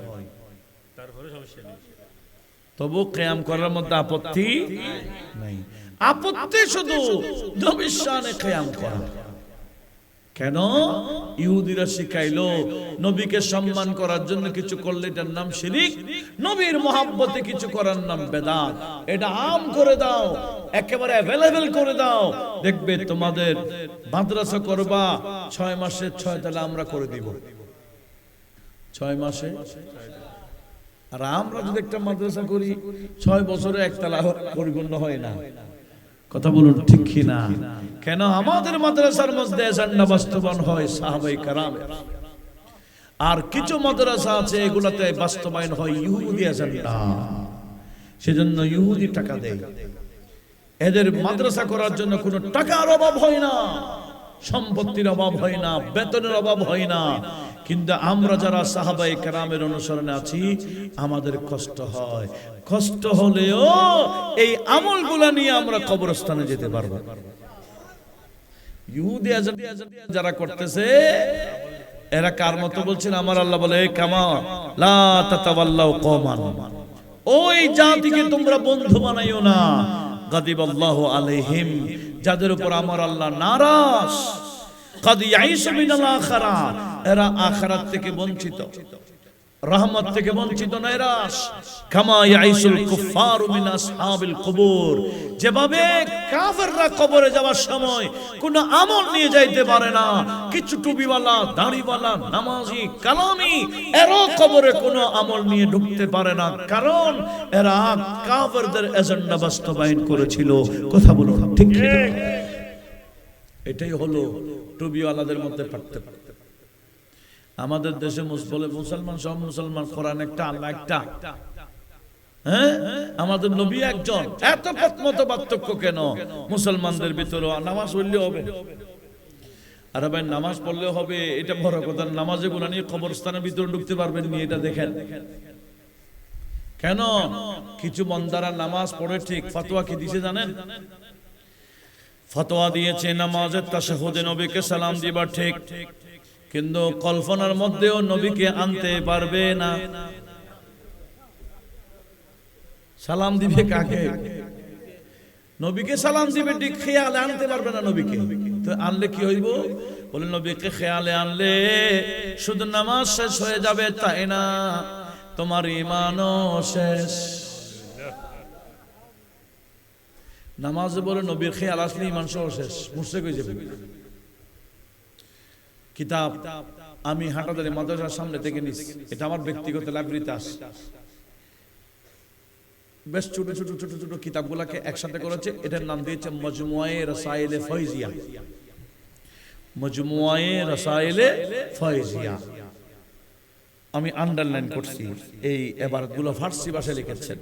তবু কিয়াম করার মধ্যে আপত্তি নাই। আপত্তি শুধু নবীর শানে কিয়াম করা। কেন? ইহুদিরা শিখাইলো নবীকে সম্মান করার জন্য কিছু করলে এটার নাম শিরক, নবীর মহব্বতে কিছু করার নাম বেদাত। এটা আম করে দাও, একেবারে অ্যাভেলেবল করে দাও, দেখবে তোমাদের মাদ্রাসা করবা 6 মাসে 6 তালা আমরা করে দিব। 6 মাসে। আর আমরা যদি একটা মাদ্রাসা করি 6 বছরে একতলা পরিপূর্ণ হয় না। কথা বলুন ঠিক কি না? কেন? আমাদের মাদ্রাসার মধ্যে এজেন্ডা বাস্তবায়ন হয় সাহাবায়ে কেরামের। আর কিছু মাদ্রাসা আছে এগুলাতে বাস্তবায়ন হয় ইহুদি এজেন্ডা। সেজন্য ইহুদি টাকা দেয়। এদের মাদ্রাসা করার জন্য কোনো টাকার অভাব হয় না, সম্পত্তির অভাব হয় না, বেতনের অভাব হয় না। কিন্তু আমরা যারা সাহাবায়ে কেরামের অনুসরণে আছি আমাদের কষ্ট হয়। কষ্ট হলেও এই আমলগুলা নিয়ে আমরা কবরস্থানে যেতে পারবো। ইহুদি যারা করতেছে এরা কার মতো বলছেন? আমার আল্লাহ বলে, কামা লা তাতাওয়াল্লাউ কওমান, ওই জাতিকে তোমরা বন্ধু বানাইও না। গাদিবাল্লাহু আলাইহিম, যাদের উপর আমার আল্লাহ নারাজ। কাদ ইয়াইসু মিনাল আখিরা, এরা আখিরাত থেকে বঞ্চিত। রহমত থেকে বঞ্চিত নৈরাশ। কামা ইয়াইসুল কুফারু মিন আসহাবিল কুবুর, যেভাবে কাফেররা কবরে যাওয়ার সময় কোনো আমল নিয়ে যাইতে পারে না, কিছু টুপিওয়ালা, দাড়িওয়ালা, নামাজি, কালামি এরা কবরে কোনো আমল নিয়ে ঢুকতে পারে না, কারণ এরা কাফেরদের এজেন্ডা বাস্তবায়ন করেছিল। কথা বলুন ঠিক কি না? এটাই হলো টুপিওয়ালাদের মধ্যে পার্থক্য। আমাদের দেশে মুসলমান সব মুসলমান, কোরআন একটা, আল্লাহ একটা, হ্যাঁ আমাদের নবী একজন, এত মত পার্থক্য কেন? মুসলমানদের ভিতরে নামাজ পড়লে হবে, আর ভাই নামাজ পড়লে হবে এটা বড় কথা, নামাজে গুলা নিয়ে কবরস্থানের ভিতরে ঢুকতে পারবেন নি, এটা দেখেন কেন? কিছু বন্দারা নামাজ পড়ে ঠিক, ফতোয়া কি দিছে জানেন? ফতোয়া দিয়েছে নামাজের তাশাহুদে নবীকে সালাম দিবা ঠিক, কিন্তু কল্পনার মধ্যেও নবীকে আনতে পারবে না। সালাম দিবে কাকে? নবীকে সালাম দিবে ঠিক, খেয়ালে আনতে পারবে না নবীকে। তো আনলে কি হইব? বলে নবীকে খেয়ালে আনলে শুধু নামাজ শেষ হয়ে যাবে তাই না, তোমার ঈমানও শেষ। নামাজে বলে নবীর খেয়াল আসলে ঈমান সহ শেষ, মুশরিক হয়ে যাবে। কিতাব আমি হাটাদারি মাদ্রাসার সামনে থেকে নিছি, এটা আমার ব্যক্তিগত লাইব্রেরিতে আছে, বেশ ছোট ছোট ছোট ছোট কিতাবগুলোকে একসাথে করেছে, এটার নাম দিয়েছে মজমুআয়ে রাসাইলে ফয়জিয়া। মজমুআয়ে রাসাইলে ফয়জিয়া আমি আন্ডারলাইন করছি, এই ইবারতগুলো ফারসি ভাষায় লিখেছেন।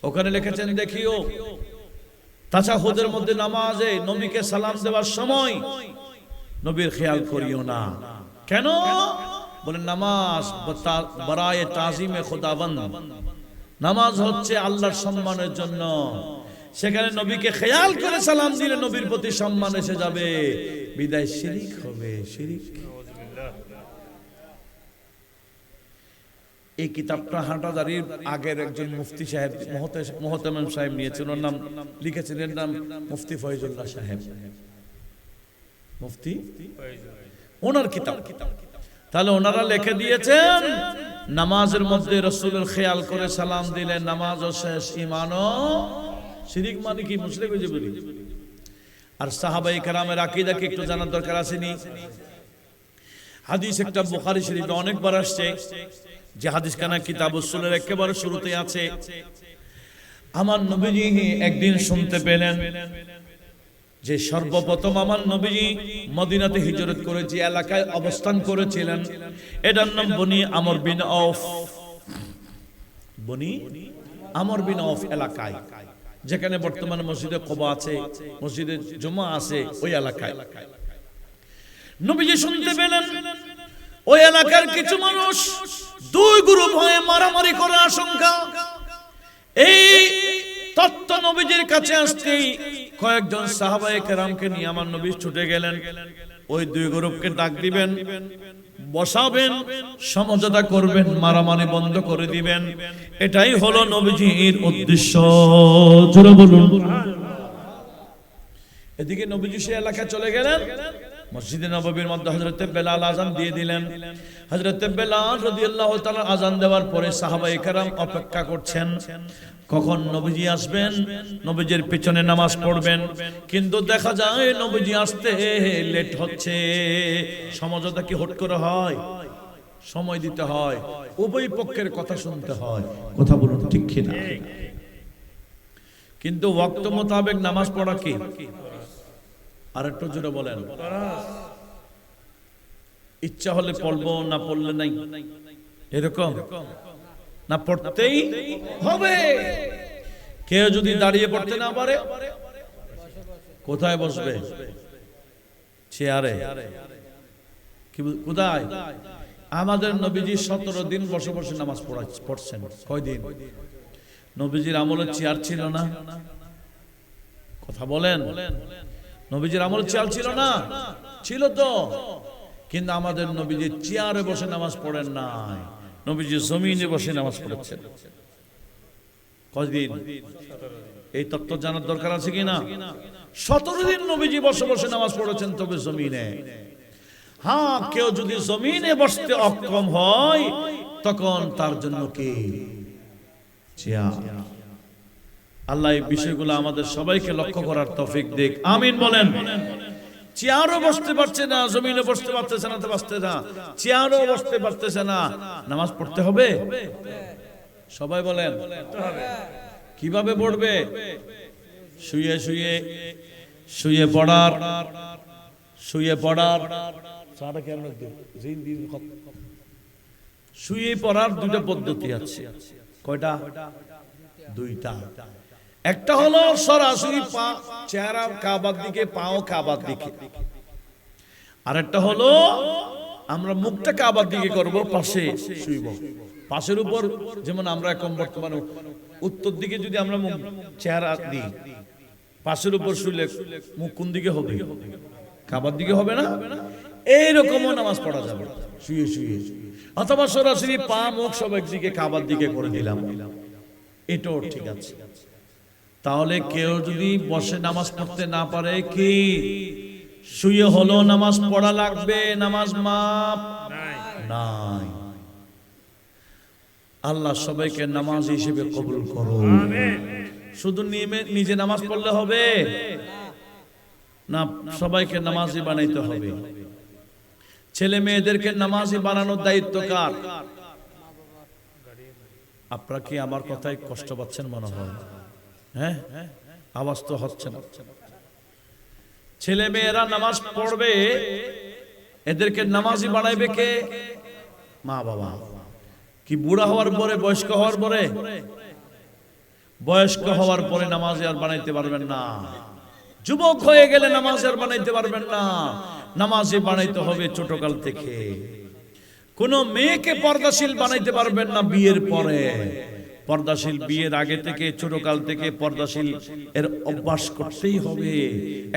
ওখানে লিখেছেন দেখিও তাশাহুদের মধ্যে নামাজে নবীকে সালাম দেওয়ার সময় নবীর খেয়াল করিও না। কেন? বলে নামাজ বরায়ে তাজিমে খুদাবন্দ, নামাজ হচ্ছে আল্লাহর সম্মানের জন্য, সেখানে নবীকে খেয়াল করে সালাম দিলে নবীর প্রতি সম্মান এসে যাবে, বিদায় শিরিক হবে, শিরিক। এই কিতাবটা হাটাদারির আগের একজন মুফতি সাহেব মোহতামিম সাহেব নিয়েছেন, ওর নাম লিখেছিলেন নাম মুফতি ফয়জুল্লাহ সাহেব, মুফতি ওনার কিতাব। তাহলে ওনারা লিখে দিয়েছেন নামাজের মধ্যে রাসূলের খেয়াল করে সালাম দিলে নামাজও শেষ, ঈমানও। শিরিক মানে কি? মুশরিক হয়ে যাবে। আর সাহাবায়ে কেরামের আকীদা কি একটু জানার দরকার আছে নি? হাদিস একটা বুখারী শরীফে অনেকবার আসছে, যে হাদিস কানা কিতাবুস সুন্নাহর একেবারে শুরুতে আছে। আমার নবীজি একদিন শুনতে পেলেন যে সর্বপ্রথম আমার নবীজি মদিনাতে হিজরত করে যে এলাকায় অবস্থান করেছিলেন, এটার নাম বনি আমর বিন আওফ। বনি আমর বিন আওফ এলাকায়, যেখানে বর্তমানে মসজিদে কুবা আছে, মসজিদে জুমা আছে, ওই এলাকায় নবীজি শুনতে পেলেন ওই এলাকার কিছু মানুষ দুই গ্রুপ হয়ে মারামারি করার আশঙ্কা। এই তত্ত্ব নবীজির কাছে আসতেই কয়েকজন সাহাবায়ে কেরামকে নিয়ে আমার নবী ছুটে গেলেন, ওই দুই গ্রুপকে ডাক দিবেন, বসাবেন, সমঝোতা করবেন, মারামারি বন্ধ করে দিবেন। এটাই হলো নবীজির উদ্দেশ্য। জোরে বলুন। এদিকে নবীজি সে এলাকায় চলে গেলেন, মসজিদে নববীর মধ্যে হযরতে বেলাল আযান দিয়ে দিলেন। হযরতে বেলাল রাদিয়াল্লাহু তাআলা আযান দেওয়ার পরে সাহাবায়ে কেরাম অপেক্ষা করছেন কখন নবীজি আসবেন, নবীজির পিছনে নামাজ পড়বেন। কিন্তু দেখা যায় নবীজি আসতে লেট হচ্ছে। সমঝোতা কি হুট করে হয়? সময় দিতে হয়, উভয় পক্ষের কথা শুনতে হয়। কথা বলুন ঠিক কি না? কিন্তু ওয়াক্ত মোতাবেক নামাজ পড়া কি? আর একটু জোরে বলেন। ইচ্ছা হলে পড়বো, না পড়লে নাই, এরকম না, পড়তেই হবে। কেউ যদি দাঁড়িয়ে পড়তে না পারে কোথায় বসবে? চেয়ারে। কোথায়? আমাদের নবীজি 17 দিন বসে বসে নামাজ পড়ছেন। কয়দিন? নবীজির আমলে চেয়ার ছিল না। কথা বলেন। নবীজির আমলে চেয়ার ছিল না? ছিল তো, কিন্তু আমাদের নবীজি চেয়ারে বসে নামাজ পড়েন নাই, নবীজি জমিনে বসে নামাজ পড়েছেন। কয়দিন? এই তত্ত্ব জানার দরকার আছে কিনা? 17 দিন নবীজি বসে বসে নামাজ পড়েছেন, তবে জমিনে। হ্যাঁ, কেউ যদি জমিনে বসতে অক্ষম হয় তখন তার জন্য কি চেয়ার। আল্লাহ এই বিষয়গুলো আমাদের সবাইকে লক্ষ্য করার তৌফিক দিক, আমিন বলেন। চেয়ারও বসতে পারছে না, জমিনে বসতে পারতেছে না, তো বসতে না, চেয়ারও বসতে পারতেছে না, নামাজ পড়তে হবে। সবাই বলেন কিভাবে পড়বে? শুয়ে শুয়ে শুয়ে পড়ার, শুয়ে পড়ার শুয়ে পড়ার দুইটা পদ্ধতি আছে। কয়টা? দুইটা। একটা হলো সরাসরি পা চেহারা কাবার দিকে, পাও কাবার দিকে। আর একটা হলো আমরা মুখটা কাবার দিকে করব, পাশে শুইব। পাশের উপর, যেমন আমরা এখন বর্তমানে উত্তর দিকে যদি আমরা মুখ চেহারা দিই, পাশের উপর শুইলে মুখ কোন দিকে হবে? কাবার দিকে হবে না? এইরকমও নামাজ পড়া যাবে শুয়ে শুয়ে, অথবা সরাসরি পা মুখ সব একদিকে কাবার দিকে করে দিলাম, এটাও ঠিক আছে। তাহলে কেউ যদি বসে নামাজ পড়তে না পারে, কি শুয়ে হলো নামাজ পড়া লাগবে? নামাজ মাপ নাই। আল্লাহ সবাইকে নামাজ হিসেবে কবুল করুন। শুধু নিজে নামাজ পড়লে হবে না, সবাইকে নামাজি বানাইতে হবে। ছেলে মেয়েদেরকে নামাজি বানানোর দায়িত্ব কার? আপনারা কি আমার কথায় কষ্ট পাচ্ছেন মনে হয়? হ্যাঁ, আওয়াজ তো হচ্ছে না। ছেলে মেয়েরা নামাজ পড়বে, এদেরকে নামাজি বানাইবে কে? মা বাবা। কি বুড়া হওয়ার পরে, বয়স্ক হওয়ার পরে? বয়স্ক হওয়ার পরে নামাজি আর বানাইতে পারবেন না। যুবক হয়ে গেলে নামাজি আর বানাইতে পারবেন না। নামাজি বানাইতে হবে ছোটকাল থেকে। কোন মেয়েকে পর্দাশীল বানাইতে পারবেন না বিয়ের পরে। পর্দাশীল বিয়ের আগে থেকে, ছোটকাল থেকে পর্দাশীল এর অভ্যাস করতেই হবে,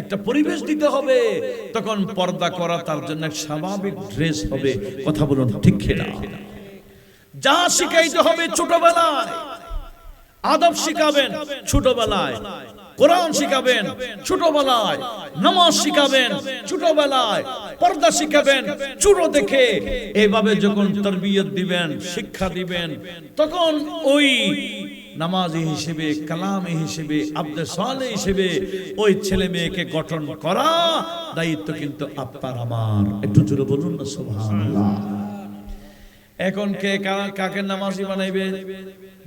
একটা পরিবেশ দিতে হবে। তখন পর্দা করা তার জন্য এক স্বাভাবিক ড্রেস হবে। কথা বলুন ঠিক কিনা? যা শিখাইতে হবে ছোটবেলায়, আদব শিখাবেন ছোটবেলায়, কোরআন শিখাবেন ছোটবেলায়, নামাজ শিখাবেন ছোটবেলায়, পর্দা শিখাবেন ছোট থেকে। এইভাবে যখন তরবিয়ত দিবেন, শিক্ষা দিবেন, তখন ওই নামাজি হিসেবে, কালামী হিসেবে, আব্দে সালেহ হিসেবে ওই ছেলে মেয়েকে গঠন করা দায়িত্ব কিন্তু আপনার আমার। একটু জোরে বলুন না সুবহানাল্লাহ। এখন কে কাকে নামাজি বানাইবে?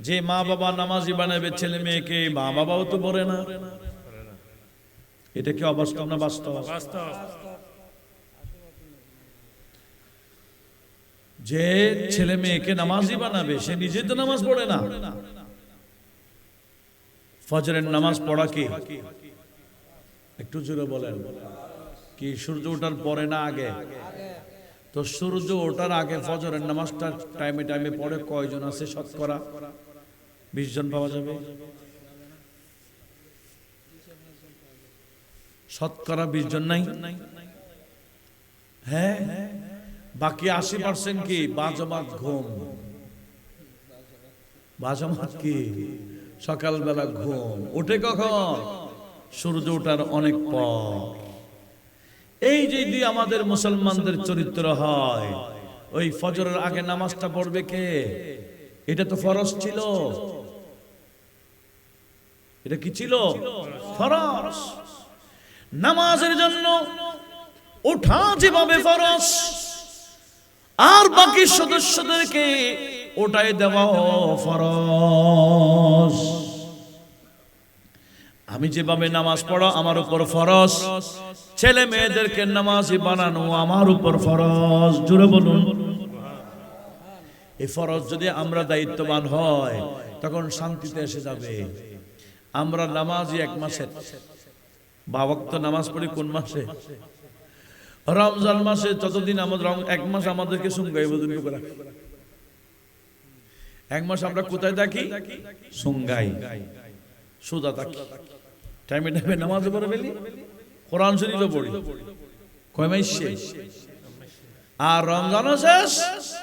যে মা বাবা নামাজি বানাবে ছেলে মেয়েকে, মা বাবাও তো বলে না। এটা কি অবাস্তব না বাস্তব? যে ছেলে মেয়েকে নামাজি বানাবে সে নিজে তো নামাজ পড়ে না। ফজরের নামাজ পড়া কি? একটু জোরে বলেন। কি সূর্য ওঠার পরে না আগে? তো সূর্য ওঠার আগে ফজরের নামাজটা টাইমে টাইমে পড়ে কয়জন আছে? শতকরা 20 জন পাওয়া যাবে। শতকরা 20 জন নাই? হ্যাঁ, বাকি 80% কি? বাজমাত ঘুম। বাজমাত কি? সকালবেলা ঘুম। উঠে কখন? সূর্য ওঠার অনেক পর। এই যদি আমাদের মুসলমানদের চরিত্র হয়, ওই ফজরের আগে নামাজটা পড়বে কে? এটা তো ফরজ ছিল। এটা কি ছিল? ফরজ। নামাজের জন্য ওঠা যেভাবে ফরজ, আর বাকি সদস্যদেরকে ওটাই দেওয়া ফরজ। আমি যেভাবে নামাজ পড়া আমার উপর ফরজ, ছেলে মেয়েদেরকে নামাজি বানানো আমার উপর ফরজ। জোরে বলুন। এই ফরজ যদি আমরা দায়িত্ববান হয়, তখন শান্তিতে এসে যাবে। আমরা নামাজি 1 মাসের, 5 ওয়াক্ত নামাজ পড়ি কোন মাসে? রমজান মাসে। যতদিন আমাদের 1 মাস আমাদেরকে সুঙ্গাই বদল করে। 1 মাস আমরা কোথায় থাকি? সুঙ্গাই, সোজা থাকি, টাইমে টাইমে নামাজ পড়ে ফেলি, কোরআন শরীফও পড়ি। কয় মাস শেষ? আর রমজানও শেষ,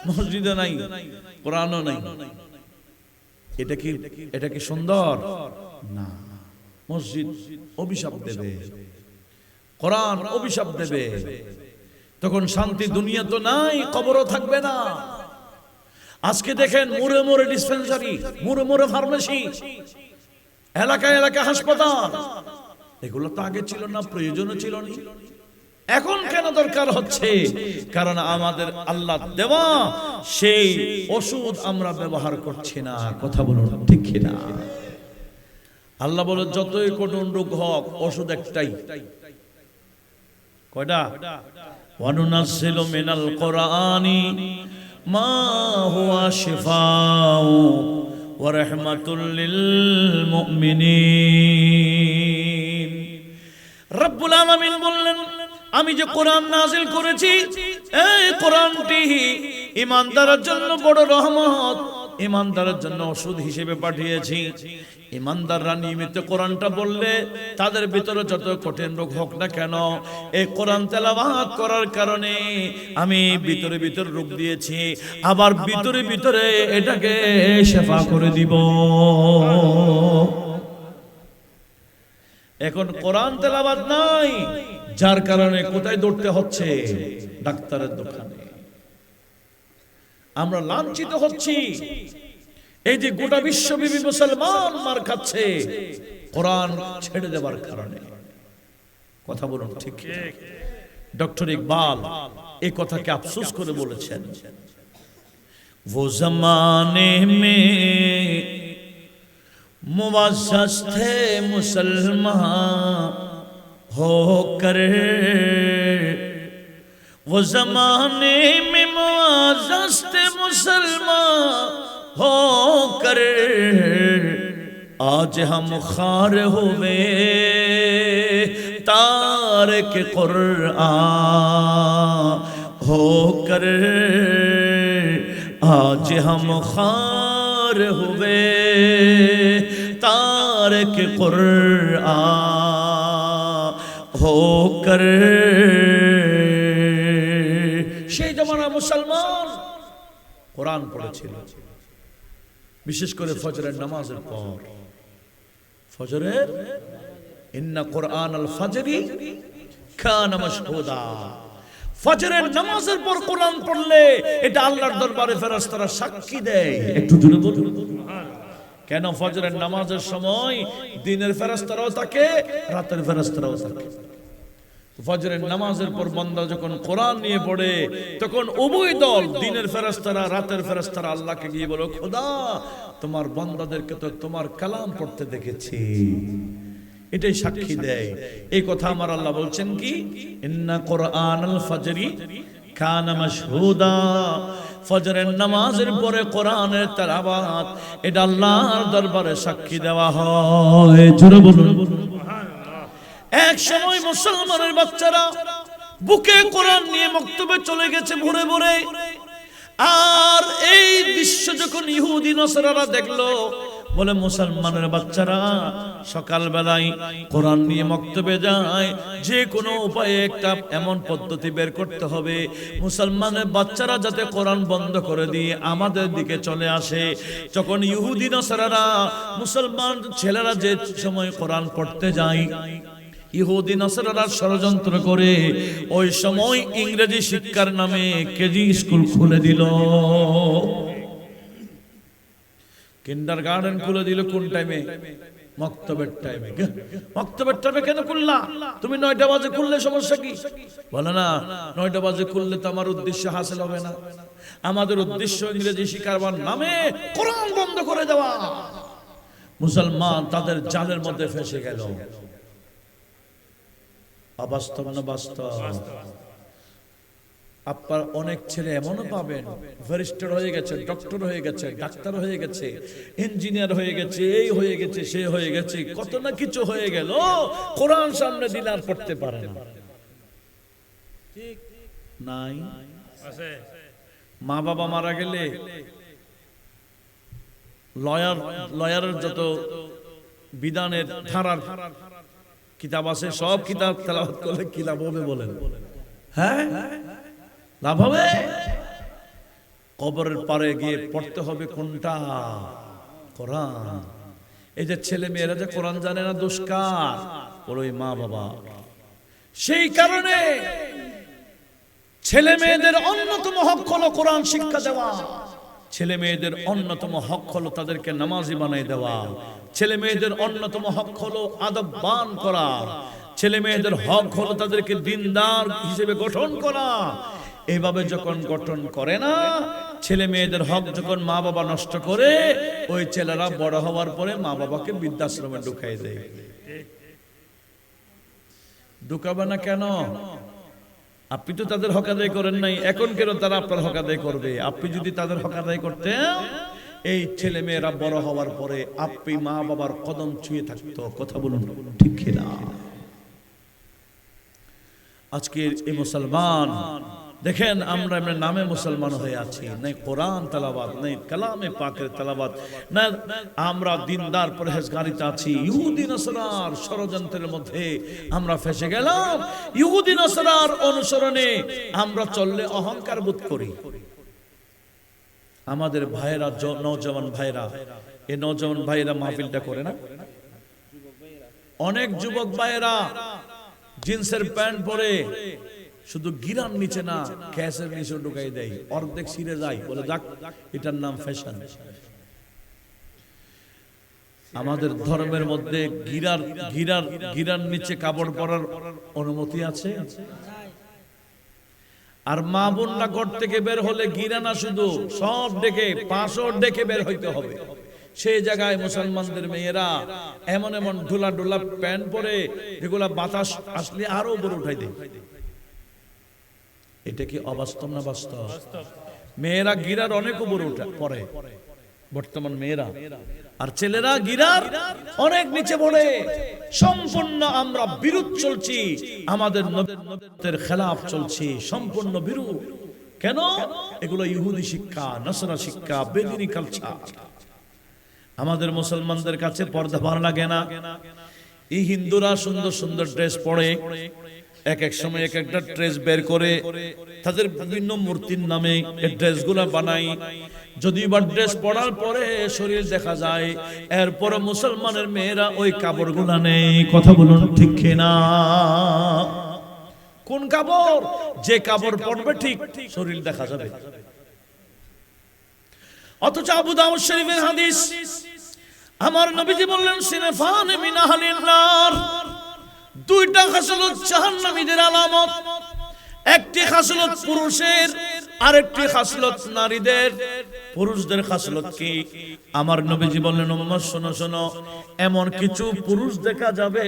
মসজিদে নাই, কোরআনও নাই। এটা কি সুন্দর? না। মসজিদ অভিশাপ দেবে, কোরআন অভিশাপ দেবে। তখন শান্তি দুনিয়া তো নাই, কবরও থাকবে না। আজকে দেখেন মোড়ে মোড়ে ডিসপেন্সারি, মোড়ে মোড়ে ফার্মেসি, এলাকায় এলাকায় হাসপাতাল। এগুলো তো আগে ছিল না, প্রয়োজনও ছিল না। এখন কেন দরকার হচ্ছে? কারণ আমাদের আল্লাহ দেওয়া সেই ওষুধ আমরা ব্যবহার করছি না। কথা বলুন ঠিক কিনা? আল্লাহ বলে যতই কঠিন রোগ হোক ওষুধ একটাই। কয়টা? ওয়ানুনাজ্জিলু মিনাল কোরআনি মা হুয়া শিফাউ ওয়া রাহমাতুল লিল মুমিনিন। রব্বুল আলামিন বললেন, আমি যে কোরআন নাযিল করেছি, এই কোরআনটি ঈমানদারের জন্য বড় রহমত, ঈমানদারের জন্য ওষুধ হিসেবে পাঠিয়েছি। ঈমানদাররা নিয়মিত কোরআনটা বললে তাদের ভিতরে যত কঠিন রোগ হোক না কেন, এই কোরআন তেলাওয়াত করার কারণে আমি ভিতরে ভিতরে রোগ দিয়েছি, আবার ভিতরে ভিতরে এটাকে শিফা করে দিব। এখন কোরআন তেলাওয়াত নাই, যার কারণে কোথায় দৌড়তে হচ্ছে? ডাক্তারের দোকানে। আমরা লাঞ্ছিত হচ্ছি। এই যে গোটা বিশ্বব্যাপী মুসলমান মার খাচ্ছে কোরআন ছেড়ে দেওয়ার কারণে। কথা বলুন ঠিক। ডক্টর ইকবাল এই কথাকে আফসোস করে বলেছেন, वो जमाने में मुआज़्ज़ज़ थे मुसलमान होकर, वो जमाने में मुआज़्ज़ज़ थे मुसलमान होकर, आज हम खार हुए तारिक कुरआन होकर, आज हम खार हुए तारिक कुरआन होकर। সেই জমানা মুসলমান কোরআন পড়েছিল, বিশেষ করে ফজরের নামাজের পর। ফজরের ইন্না কোরআন আল ফাজরি কানা মাশহুদা, ফজরের নামাজের পর কোরআন পড়লে এটা আল্লাহর দরবারে ফেরেশতারা সাক্ষী দেয়। একটু জোরে বলুন কেন? ফজরের নামাজের সময় দিনের ফেরেশতারাও থাকে, রাতের ফেরেশতারাও থাকে। ফজরের নামাজের পর বান্দা যখন কোরআন নিয়ে পড়ে, তখন উভয় দল, দিনের ফেরেশতারা রাতের ফেরেশতারা আল্লাহকে গিয়ে বলে, খোদা তোমার বান্দাদেরকে তো তোমার কালাম পড়তে দেখেছি। এটাই সাক্ষী দেয়। এই কথা আমার আল্লাহ বলছেন কি, ইন্না কোরআনাল ফাজরি কানা মাশহুদা, ফজরের নামাজের পরে কোরআনের তেলাওয়াত এটা আল্লাহর দরবারে সাক্ষী দেওয়া হয়। জোরে বলুন সুবহানাল্লাহ। এক সময় মুসলমানের বাচ্চারা বুকে কোরআন নিয়ে মক্তবে চলে গেছে ভোরে ভোরে। আর এই দৃশ্য যখন ইহুদি নাসারারা দেখলো, বলে মুসলমানের বাচ্চারা সকাল বেলায় কোরআন নিয়ে মক্তবে যায়, যে কোনো উপায়ে একটা এমন পদ্ধতি বের করতে হবে মুসলমানের বাচ্চারা যাতে কোরআন বন্ধ করে দিয়ে আমাদের দিকে চলে আসে। যখন ইহুদি নাসারারা মুসলমান ছেলেরা যে সময় কোরআন পড়তে যায়, ইহুদি নাসারারা ষড়যন্ত্র করে ওই সময় ইংরেজি শিক্ষার নামে কেজি স্কুল খুলে দিল, কিন্ডারগার্টেন খুলে দিল। কোন টাইমে? মক্তবের টাইমে। মক্তবের টাইমে কেন খুললা? তুমি 9টা বাজে খুললে সমস্যা কি? বলে না, 9টা বাজে খুললে তো আমার উদ্দেশ্য হাসিল হবে না। আমাদের উদ্দেশ্য ইংরেজি শিখাবার নামে কোরআন বন্ধ করে দেওয়া। মুসলমান তাদের জালের মধ্যে ফেসে গেল। অবাস্তব না বাস্তব? আপনার অনেক ছেলে এমনও পাবেন ব্যারিস্টার হয়ে গেছে, ডক্টর হয়ে গেছে, ডাক্তার হয়ে গেছে, ইঞ্জিনিয়ার হয়ে গেছে, এই হয়ে গেছে, সে হয়ে গেছে, কত না কিছু হয়ে গেল, কোরআন সামনে দিলে আর পড়তে পারে না। ঠিক নাই? মা বাবা মারা গেলে লয়ারের যত বিধানের ধারার কিতাব আছে সব কিতাব তেলাওয়াত করলে কি লাভ হবে বলেন? হ্যাঁ, লাভ হবে। কবরের পারে গিয়ে পড়তে হবে কোনটা? কোরআন। এই যে ছেলে মেয়েরা যে কোরআন জানে না, দোষ কার? ওই মা বাবা। সেই কারণে ছেলে মেয়েদের অন্যতম হক হলো কোরআন শিক্ষা দেওয়া। ছেলে মেয়েদের অন্যতম হক হলো তাদেরকে নামাজি বানিয়ে দেওয়া, ছেলে মেয়েদের অন্যতম হক হলো আদববান করা, ছেলে মেয়েদের হক হলো তাদেরকে দিনদার হিসেবে গঠন করা। এইভাবে যখন গঠন করে না, ছেলে মেয়েদের হক যখন মা বাবা নষ্ট করে, ওই ছেলেরা বড় হওয়ার পরে মা বাবাকে বৃদ্ধাশ্রমে ঢুকাই দেয়। ঢুকাবে না কেন? আপনি তো তাদের হক আদায় করেন নাই, এখন কেন তারা আপনার হক আদায় করবে? আপনি যদি তাদের হক আদায় করতেন, এই ছেলে মেয়েরা বড় হওয়ার পরে আপনি মা বাবার কদম ছুঁয়ে থাকতো। কথা বলুন ঠিক কিনা? আজকের এই মুসলমান দেখেন, আমরা এমনি নামে মুসলমান হয়ে আছি, নাই কোরআন তেলাওয়াত, নাই কালামে পাকের তেলাওয়াত, না আমরা দিনদার পরহেজগারিতে আছি। ইহুদি নাসারার ষড়যন্ত্রের মধ্যে আমরা ফেসে গেলাম। ইহুদি নাসারার অনুসরণে আমরা চললে অহংকার বোধ করি। আমাদের ভাইয়েরা, নওজওয়ান ভাইয়েরা, এই নওজওয়ান ভাইয়েরা মাহফিলটা করে না, অনেক যুবক ভাইয়েরা জিন্সের প্যান্ট পরে শুধু গিরার নিচে না, ক্যাশের নিচে ঢুকাই দেয়, অর্ধেক ছিঁড়ে যায়, বলে যাক এটার নাম ফ্যাশন। আমাদের ধর্মের মধ্যে গিরার নিচে কাপড় পরার অনুমতি আছে? আর মা বোনরা ঘর থেকে বের হলে গিরা না, শুধু সব ডেকে পাঁচও ডেকে বের হইতে হবে। সেই জায়গায় মুসলমানদের মেয়েরা এমন এমন ঢোলা ঢোলা প্যান্ট পরে, যেগুলা বাতাস আসলে আরো উপরে উঠাই দেয়। এটা কি অবাস্তব না বাস্তব? মেয়েরা গিরার অনেক উপরে পরে বর্তমান মেয়েরা, আর ছেলেরা গিরার অনেক নিচে পড়ে। সম্পূর্ণ আমরা বিরোধ চলছি, আমাদের নবীর খেলাফ চলছি, সম্পূর্ণ বিরোধ। কেন? এগুলো ইহুদি শিক্ষা, নসরা শিক্ষা, বেদিনী কালচার। আমাদের মুসলমানদের কাছে পর্দা ভালো লাগে না। এই হিন্দুরা সুন্দর সুন্দর ড্রেস পরে, এক এক সময় এক একটা ড্রেস বের করে তাদের বিভিন্ন মূর্তির নামে এই ড্রেসগুলা বানাই। যদি বা ড্রেস পরার পরে শরীর দেখা যায়, এরপর মুসলমানের মেয়েরা ওই কাপড়গুলা নেই। কথা বলুন ঠিক কিনা? কোন কাপড়? যে কাপড় পরবে ঠিক শরীর দেখা যাবে। অথচ আবু দাউদ শরীফের হাদিস, আমার নবীজি বললেন, সিনফান মিন আহলিন নার, দুইটা খাসলত জাহান্নামীদের আলামত। একটি খাসলত পুরুষের, আরেকটি খাসলত নারীদের। পুরুষদের খাসলত কি? আমার নবীজি বললেন, উম্মত শোনো শোনো, এমন কিছু পুরুষ দেখা যাবে,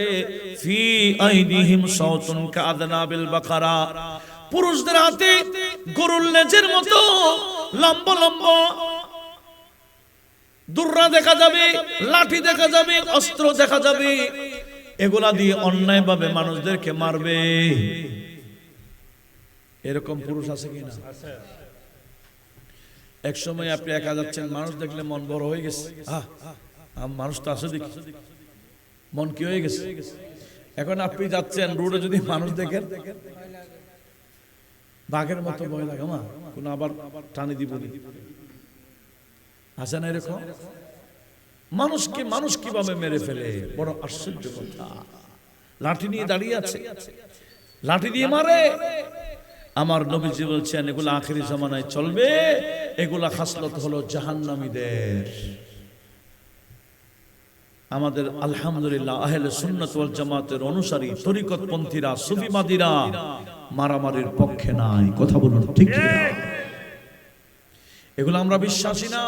ফি আইদিহিম সাওতুন কাআদনাবিল বাকারা, পুরুষদের হাতে গরুর লেজের মতো লম্বা লম্বা দুর্রা দেখা যাবে, লাঠি দেখা যাবে, অস্ত্র দেখা যাবে। এগুলা দিয়ে অন্যায়ভাবে মানুষদেরকে মারবে। এরকম পুরুষ আছে কিনা? এক সময় আপনি একা যাচ্ছেন, মানুষ দেখলে মন বড় হয়ে গেছে, মানুষ তো আছে দেখি, মন কি হয়ে গেছে। এখন আপনি যাচ্ছেন রোডে, যদি মানুষ দেখেন বাঘের মতো ভয় লাগে, মা কোন আবার টানি দিব, আছে না এরকম? মানুষ কিভাবে মেরে ফেলে, বড় আশ্চর্য কথা। লাঠি নিয়ে দাঁড়িয়ে আছে, লাঠি দিয়ে মারে। আমার নবীজি বলছেন, এগুলো আখেরি জামানায় চলবে। এগুলা খাসলত হলো জাহান্নামীদের। আমাদের আলহামদুলিল্লাহ আহলে সুন্নাত ওয়াল জামাতের অনুসারী তরিকতপন্থীরা, সুফিবাদীরা মারামারির পক্ষে নাই। কথা বলুন ঠিক কিনা? এগুলো আমরা বিশ্বাসী না।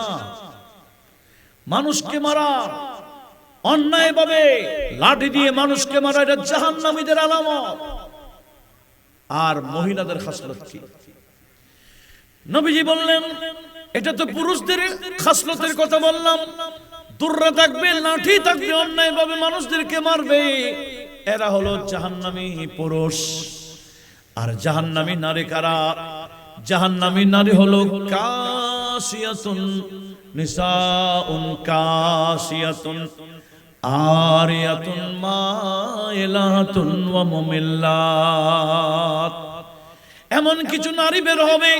মানুষকে মারা, অন্যায়ভাবে লাঠি দিয়ে মানুষকে মারা, এটা জাহান্নামীদের আলামত। আর মহিলাদের খাসলত কি? নবীজি বললেন, এটা তো পুরুষদের খাসলতের কথা বললাম। দুর্রা থাকবে, লাঠি থাকবে, অন্যায়ভাবে মানুষদেরকে মারবে। এরা হলো জাহান্নামী পুরুষ। আর জাহান্নামী নারী কারা? জাহান্নামী নারী হলো কাসিয়াতুন নিসাউন কাসিয়াতুন আরিয়াতুন মাইলাতুন ওয়া মুমিল্লাত। এমন কিছু নারী বের হবে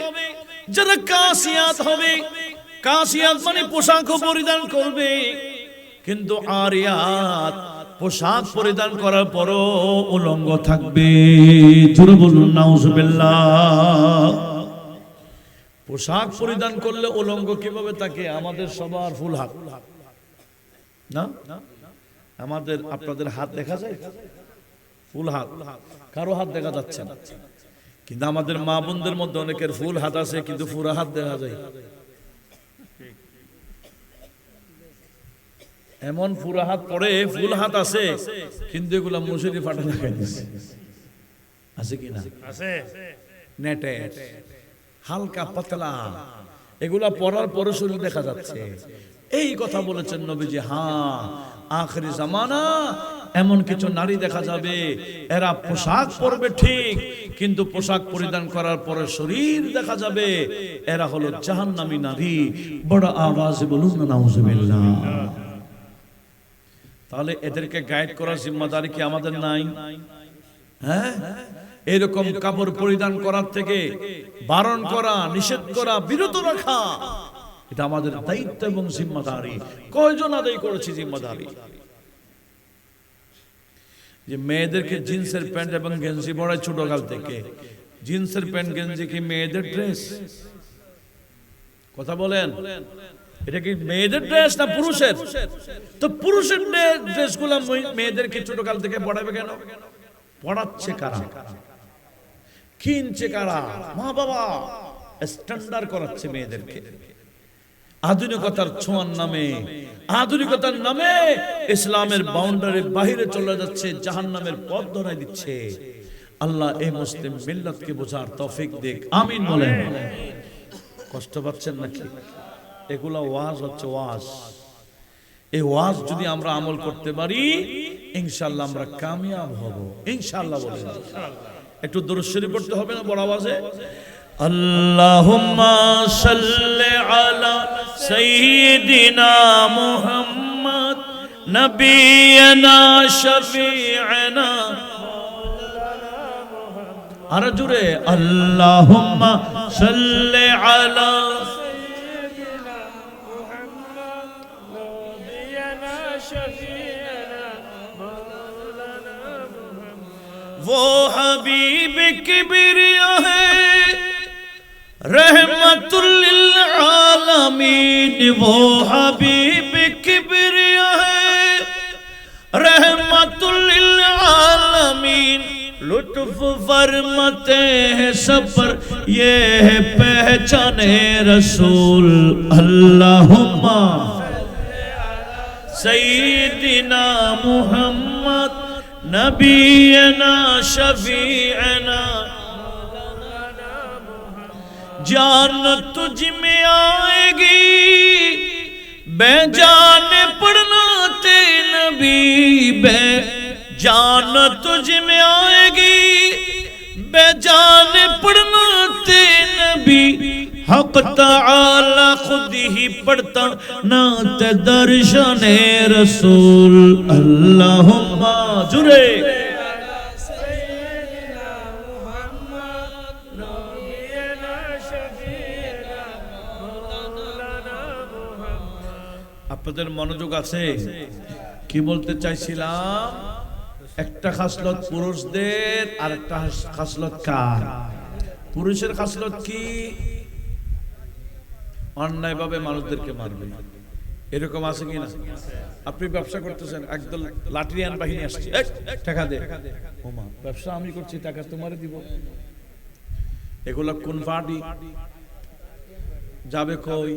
যারা কাসিয়াত হবে। কাসিয়াত মানে পোশাক পরিধান করবে, কিন্তু আরিয়াত পোশাক পরিধান করার পরও উলঙ্গ থাকবে। জোরে বলুন নাউজুবিল্লাহ। পোশাক পরিধান করলে উলঙ্গ কিভাবে থাকে? আমাদের সবার ফুল হাত না, আমাদের আপনাদের হাত দেখা যায় ফুল হাত, কারো হাত দেখা যাচ্ছে না, কিন্তু আমাদের মা বোনদের মধ্যে অনেকের ফুল হাত আছে কিন্তু পুরা হাত দেখা যায়। এমন পুরা হাত পরে ফুল হাত আছে কিন্তু এগুলা মুসুরি ফাটা লাগাই দিচ্ছে, আছে কিনা? আছে, নেটে হালকা পাতলা, এগুলা পরার পরে শরীর দেখা যাচ্ছে। এই কথা বলেছেন নবীজি। হ্যাঁ, আখেরি জামানা এমন কিছু নারী দেখা যাবে, এরা পোশাক পরবে ঠিক, কিন্তু পোশাক পরিধান করার পরে শরীর দেখা যাবে, এরা হলো জাহান্নামী নারী। বড় আওয়াজে বলুন না নাউজুবিল্লাহ। তাহলে এদেরকে গাইড করার জিম্মাদারি কি আমাদের নাই? হ্যাঁ, এরকম কাপড় পরিধান করার থেকে বারণ করা, নিষেধ করা, বিরত রাখা, এটা আমাদের দায়িত্ব এবং জিম্মাদারি। কয়জন আদায় করেছি জিম্মাদারি? যে মেয়েদেরকে জিন্সের প্যান্ট এবং গেঞ্জি পরায় ছোটকাল থেকে। জিন্সের প্যান্ট গেঞ্জি কি মেয়েদের ড্রেস? কথা বলেন, এটা কি মেয়েদের ড্রেস না পুরুষের? তো পুরুষের ড্রেসগুলো মেয়েদেরকে ছোটকাল থেকে পড়াবে কেন? পড়াচ্ছে কারা? কিনছে কারা? মা বাবা স্ট্যান্ডার্ড করাচ্ছে মেয়েদেরকে। আধুনিকতার ছোঁয়ার নামে, আধুনিকতার নামে ইসলামের বাউন্ডারির বাইরে চলে যাচ্ছে, জাহান্নামের পথ ধরায় দিচ্ছে। আল্লাহ এই মুসলিম মিল্লাতকে বোঝার তৌফিক দিক, আমিন বলেন। কষ্ট পাচ্ছেন নাকি? এগুলা ওয়াজ হচ্ছে, ওয়াজ। এই ওয়াজ যদি আমরা আমল করতে পারি ইনশাআল্লাহ আমরা কামিয়াব হব, ইনশাআল্লাহ বলেন। একটু দরুদ শরীফ পড়তে হবে না বড় আওয়াজে? আল্লাহুম্মা সাল্লি আলা সাইয়্যিদিনা মুহাম্মদ নবিয়িনা শফি'না মাওলানা মুহাম্মদ। আর জোরে আল্লাহুম্মা সাল্লি আলা সাইয়্যিদিনা মুহাম্মদ নবিয়িনা শফি'না মাওলানা মুহাম্মদ। वो हबीब किबरिया है रहमतुल लिल आलमीन, वो हबीब किबरिया है रहमतुल लिल आलमीन। लुत्फ फरमाते हैं सब पर ये है पहचाने रसूल। अल्लाहुम्मा सय्यिदिना मुहम्मद नबीना शफीअना। जान तुझ में आएगी बेजान पढ़ना ते नबी, बेजान तुझ में आएगी बेजान पढ़ना ते नबी। हक ताला खुद ही पढ़ता ना ते दर्शने रसूल। अल्लाहुम्मा जुरे আপনাদের মনোযোগ আছে? কি বলতে চাইছিলাম? একটা খাসলত পুরুষদের আর একটা খাসলত কার? পুরুষের খাসলত কি? অন্যায়ভাবে মানুষদেরকে মারবে। এরকম আছে কি না? আপনি ব্যবসা করতেছেন, একদল লাঠিয়ান বাহিনী আসছে, টাকা দে। ওমা, ব্যবসা আমি করছি, টাকা তোমারে দিব। এগুলা কোন পার্টি? যাবে কই?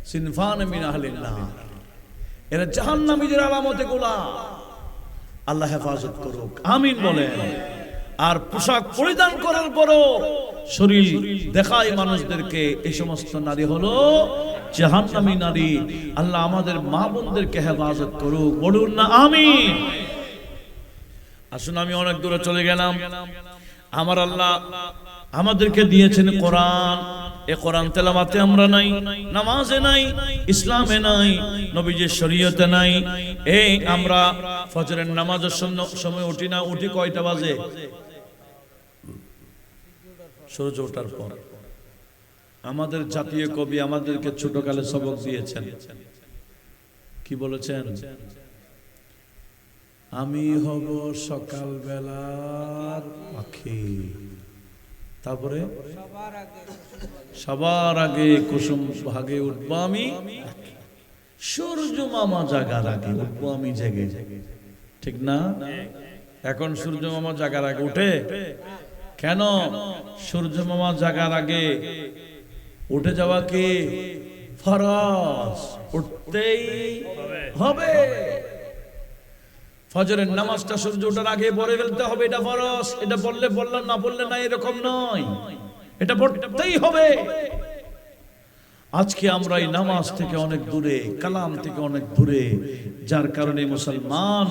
সিনফান মিন আহলিন নার, এরা জাহান্নামীদের আলামত এগুলা। আল্লাহ হেফাজত করুক, আমিন বলেন। আর পোশাক পরিধান করার পরও শরীর দেখায় মানুষদেরকে, এই সমস্ত নারী হলো জাহান্নামী নারী। আল্লাহ আমাদের মা বোনদেরকে হেফাজত করুক, বলুন না আমিন। আসুন, আমি অনেক দূরে চলে গেলাম। আমার আল্লাহ আমাদেরকে দিয়েছেন কোরআন। এই কোরআন তেলাওয়াতে আমরা নাই, নামাজে নাই, ইসলামে নাই, নবীজির শরীয়তে নাই। এই আমরা ফজরের নামাজের সময় উঠি না, উঠি কয়টা বাজে? সূর্য ওঠার পর। আমাদের জাতীয় কবি আমাদেরকে ছোটকালে সবক দিয়েছেন, কি বলেছেন? আমি হব সকাল বেলার পাখি, তারপরে সবার আগে কুসুম ভাগে উঠবো আমি, সূর্য মামা জাগার আগে উঠবো আমি জেগে। ঠিক না? এখন সূর্য মামা জাগার আগে উঠে কেন? সূর্য মামা জাগার আগে উঠে যাওয়া কি ফরজ, উঠতেই হবে। ফজরের নামাজটা সূর্য ওঠার আগে পড়ে ফেলতে হবে, এটা ফরজ। এটা বললে বললাম, না বললে না, এরকম নয়, এটা পড়তেই হবে। আজকে আমরা এই নামাজ থেকে অনেক দূরে, কালাম থেকে অনেক দূরে, যার কারণে মুসলমান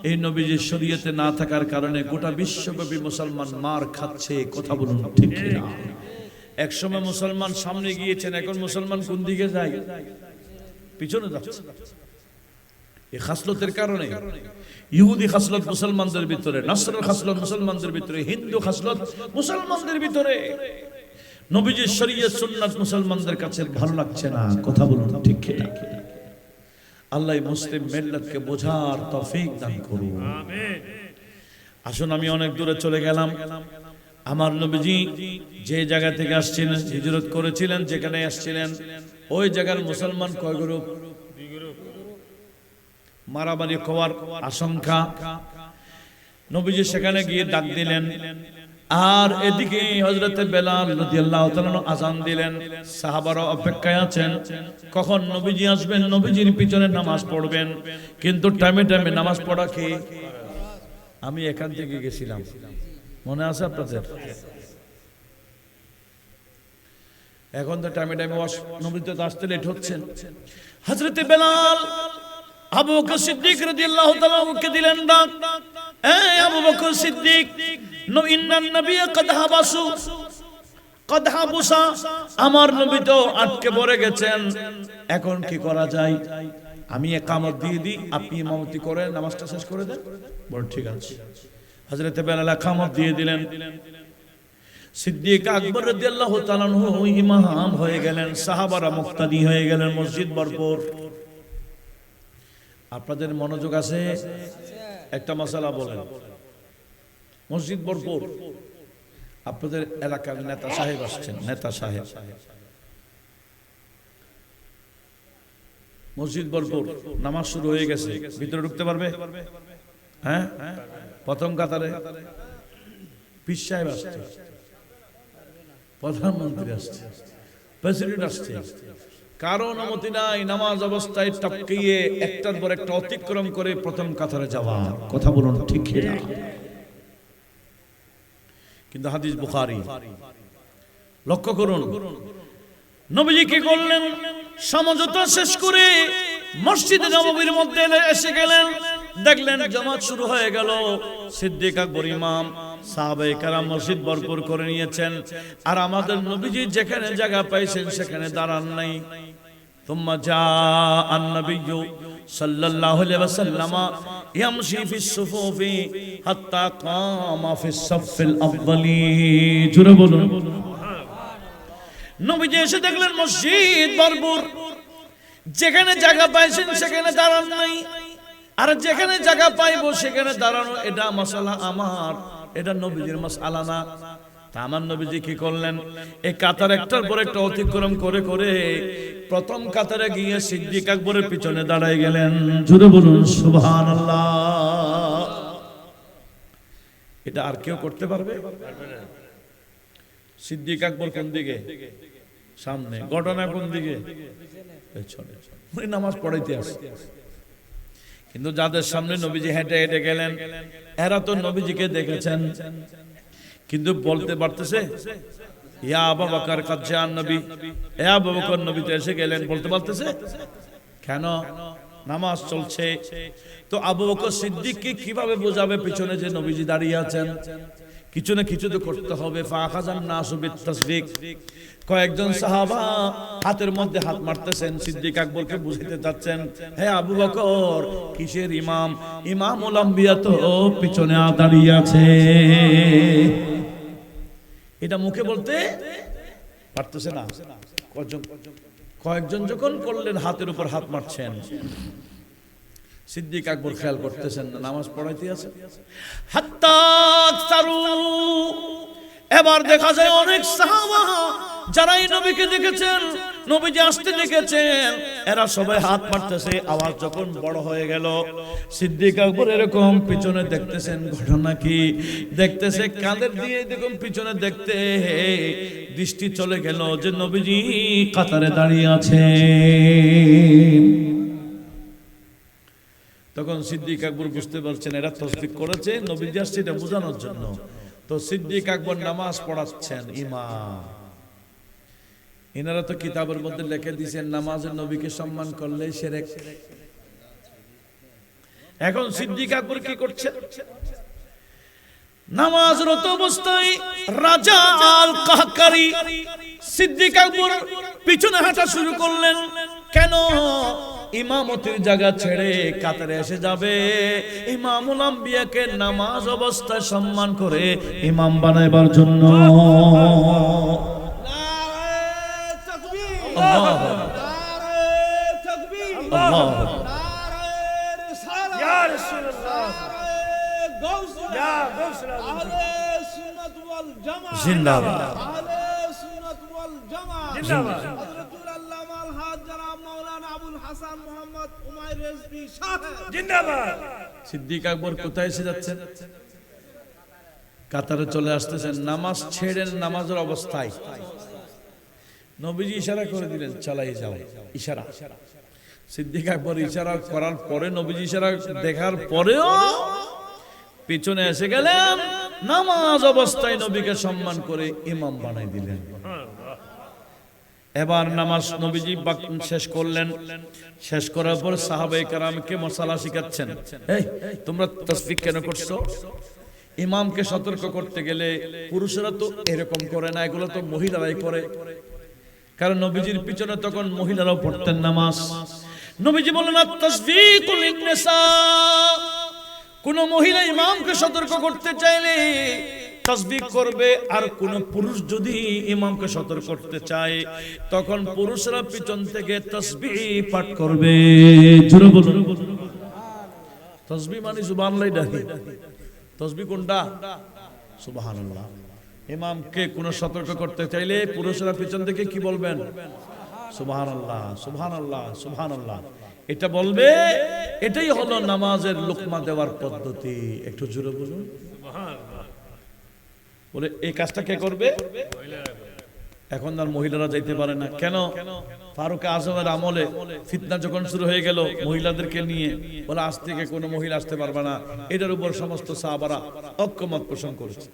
এই নবীজির শরীয়তে না থাকার কারণে গোটা বিশ্বব্যাপী মুসলমান মার খাচ্ছে। কথা বলুন ঠিক না? একসময় মুসলমান সামনে গিয়েছেন, এখন মুসলমান কোন দিকে যায়? পিছনে যাচ্ছে। এই খাসলতের কারণে ইহুদি খাসলত মুসলমানদের ভিতরে, নাসরের খাসলত মুসলমানদের ভিতরে, হিন্দু খাসলত মুসলমানদের ভিতরে, নবীজির শরীয়ত সুন্নাত মুসলমানদের কাছে ভালো লাগছে না। কথা বলুন ঠিক না? আল্লাহ মুসলিম মিল্লাতকে বোঝার তৌফিক দান করুন। আমিন। আসুন, আমি অনেক দূরে চলে গেলাম। আমার নবীজি যে জায়গা থেকে আসছিলেন, হিজরত করেছিলেন, যেখানে আসছিলেন ওই জায়গার মুসলমান কয় গ্রুপ? মারামারি হওয়ার আশঙ্কা। নবীজি সেখানে গিয়ে ডাক দিলেন, আর এদিকে হযরতে বেলাল রাদিয়াল্লাহু তাআলা আযান দিলেন। সাহাবারা অপেক্ষায় আছেন কখন নবীজি আসবেন, নবীজির পিছনে নামাজ পড়বেন। কিন্তু টাইমে টাইমে নামাজ পড়া কি? আমি এখান থেকে গেছিলাম, মনে আছে আপনাদের? এখন তো টাইমে টাইমে নবীজি তো আসতে লেট হচ্ছেন। হযরতে বেলাল আবু বকর সিদ্দিক রাদিয়াল্লাহু তাআলা কে দিলেন ডাক, এই আবু বকর সিদ্দিক, ইন্নান নবী কদ হাবুসা, আমার নবী তো আটকে পড়ে গেছেন, এখন কি করা যায়? আমি ইকামত দিয়ে দিই, আপনি ইমামতি করে নামাজটা শেষ করে দেন। বল ঠিক আছে। হযরতে বেলাল ইকামত দিয়ে দিলেন। সিদ্দিক আকবর রাদিয়াল্লাহু তাআলা ইমাম হয়ে গেলেন, সাহাবারা মুক্তাদি হয়ে গেলেন, মসজিদ ভরপুর। আপনাদের মনোযোগ আছে? একটা মাসালা বলেন। মসজিদ ভরপুর, আপনাদের এলাকার নেতা সাহেব আসছেন, নেতা সাহেব, মসজিদ ভরপুর, নামাজ শুরু হয়ে গেছে, ভিতরে ঢুকতে পারবে? হ্যাঁ, প্রথম কাতারে পীর সাহেব আসছে, প্রধানমন্ত্রী আসছে, প্রেসিডেন্ট আসছে, কারো অনুমতি নাই নামাজ অবস্থায় টপকিয়ে একটার পর একটা অতিক্রম করে প্রথম কাতারে যাওয়া। কথা বলুন ঠিক না? কিন্তু হাদিস বুখারী, লক্ষ্য করুন নবীজি কি করলেন, সমঝোতা শেষ করে মসজিদে নববীর মধ্যে এসে গেলেন, দেখলেন জামাত শুরু হয়ে গেল। সিদ্দিক আকবর ইমাম, সাহাবায়ে কেরাম মসজিদ ভরপুর করে নিয়েছেন, আর আমাদের নবীজি যেখানে জায়গা পাইছেন সেখানে দাঁড়ান নাই। ثم جاء النبي صلى الله عليه وسلم يمشي في الصفوف حتى قام في الصف الأول। জোরে বলুন। নবীজি এসে দেখলেন মসজিদ ভরপুর, যেখানে জায়গা পাইছেন সেখানে দাঁড়ান নাই, আর যেখানে জায়গা পাইবো সেখানে দাঁড়ানো, এটা মাসালা আমার, এটা নবীজির মাসআলা না। আমার নবীজি কি করলেন, এই কাতার একটার পর একটা অতিক্রম করে করে প্রথম কাতারে গিয়ে সিদ্দিক আকবরের পিছনে দাঁড়ায় গেলেন। জোরে বলুন সুবহানাল্লাহ। এটা আর কেউ করতে পারবে? সিদ্দিক আকবর কোন দিকে? সামনে। ঘটনা কোন দিকে? পেছনে। উনি নামাজ পড়াইতে আসে, কিন্তু যাদের সামনে নবীজি হেঁটে হেঁটে গেলেন এরা তো নবীজিকে দেখেছেন, কিন্তু বলতে পারতেছে ইয়া আবু বকর কাদ জান নবী, এ আবু বকর নবী তো এসে গেলেন, বলতে পারতেছে কেন? নামাজ চলছে। তো আবু বকর সিদ্দিককে কিভাবে বোঝাবে পিছনে যে নবীজি দাঁড়িয়ে আছেন? কিছু না কিছু তো করতে হবে। ফাখাযান নাসু বিতাসদিক, কয়েকজন সাহাবা হাতের মধ্যে হাত মারতেছেন, সিদ্দিক আকবরকে বুঝাইতে যাচ্ছেন, হে আবু বকর কিসের ইমাম? ইমামুল আম্বিয়া তো পিছনে দাঁড়িয়ে আছে। এটা মুখে বলতে পারতেছে না। কয়েকজন যখন করলেন হাতের উপর হাত মারছেন, সিদ্দিক আকবর খেয়াল করতেছেন না, নামাজ পড়াইতে আছে। হাত্তা আকসারু, এবার দেখা যায় অনেক সাহাবা যারা এই নবীকে দেখেছেন, নবীজি আসতে দেখেছেন, এরা সবাই হাত মারতেছে। আওয়াজ যখন বড় হয়ে গেল, সিদ্দিক আকবর এরকম পিছনে দেখতেছেন, ঘটনা কি দেখতেছে, কাঁধের দিয়ে দেখুন পিছনে দেখতে দৃষ্টি চলে গেল যে নবীজি কাতারে দাঁড়িয়ে আছে। তখন সিদ্দিক আকবর বুঝতে পারছেন এরা তাসবিহ করেছে, নবীজি আসছে এটা বোঝানোর জন্য। তো সিদ্দিক আকবর নামাজ পড়াচ্ছেন ইমাম। এনারা তো কিতাবের মধ্যে লিখে দিয়েছেন নামাজের নবীকে সম্মান করলে শিরক। এখন সিদ্দিক আকবর কি করছেন? নামাজরত অবস্থায় রাজা আল কাহকারী সিদ্দিক আকবর পিছনে হাঁটা শুরু করলেন। কেন? ইমামতির জায়গা ছেড়ে কাতারে এসে যাবে, ইমামুল আম্বিয়াকে নামাজ অবস্থায় সম্মান করে ইমাম বানাইবার জন্য। সিদ্দিক আকবর কোথায় এসে যাচ্ছেন? কাতারে চলে আসতেছেন। নামাজ ছেড়েন, নামাজের অবস্থায় নবীজি ইশারা করে দিলেন চালাই যাও, ইশারা। সিদ্দিক আকবর ইশারা করার পরে, নবীজি ইশারা দেখার পরেও পিছনে এসে গেলেন, নামাজ অবস্থায় নবীকে সম্মান করে ইমাম বানাই দিলেন। এবার নামাজ নবীজি শেষ করলেন। শেষ করার পর সাহাবায়ে কেরামকে মাসালা শিখাচ্ছেন। এই তোমরা তাসবিহ কেন করছো? ইমামকে সতর্ক করতে গেলে পুরুষেরা তো এরকম করে না, এগুলো তো মহিলারাই করে। কারণ নবীজির পিছনে তখন মহিলারাও পড়তেন নামাজ। নবীজি বললেন আত-তাসবিহু লিন-নিসা। কোন মহিলা ইমামকে সতর্ক করতে চাইলে তাসবিহ করবে, আর কোন পুরুষ যদি ইমামকে সতর্ক করতে চায় তখন পুরুষরা পিছন থেকে তাসবিহ পাঠ করবে। জোরে বলুন তাসবিহ মানে সুবহানাল্লাহ ডাকি। তাসবিহ কোনটা? সুবহানাল্লাহ। ইমামকে কোন সতর্ক করতে চাইলে পুরুষরা পিছন থেকে কি বলবেন? সুবহানাল্লাহ, সুবহানাল্লাহ, সুবহানাল্লাহ। এটা বলবে। এটাই হলো নামাজের লুকমা দেওয়ার পদ্ধতি। একটু জোরে বলুন সুবহানাল্লাহ। বলে এই কাজটা কে করবে? এখন আর মহিলারা যাইতে পারে না। কেন? ফারুক আজমের আমলে ফিতনা যখন শুরু হয়ে গেল মহিলাদেরকে নিয়ে, বলে আজ থেকে কোনো মহিলা আসতে পারবে না। এটার উপর সমস্ত সাহাবারা ঐক্যমত পোষণ করেছে।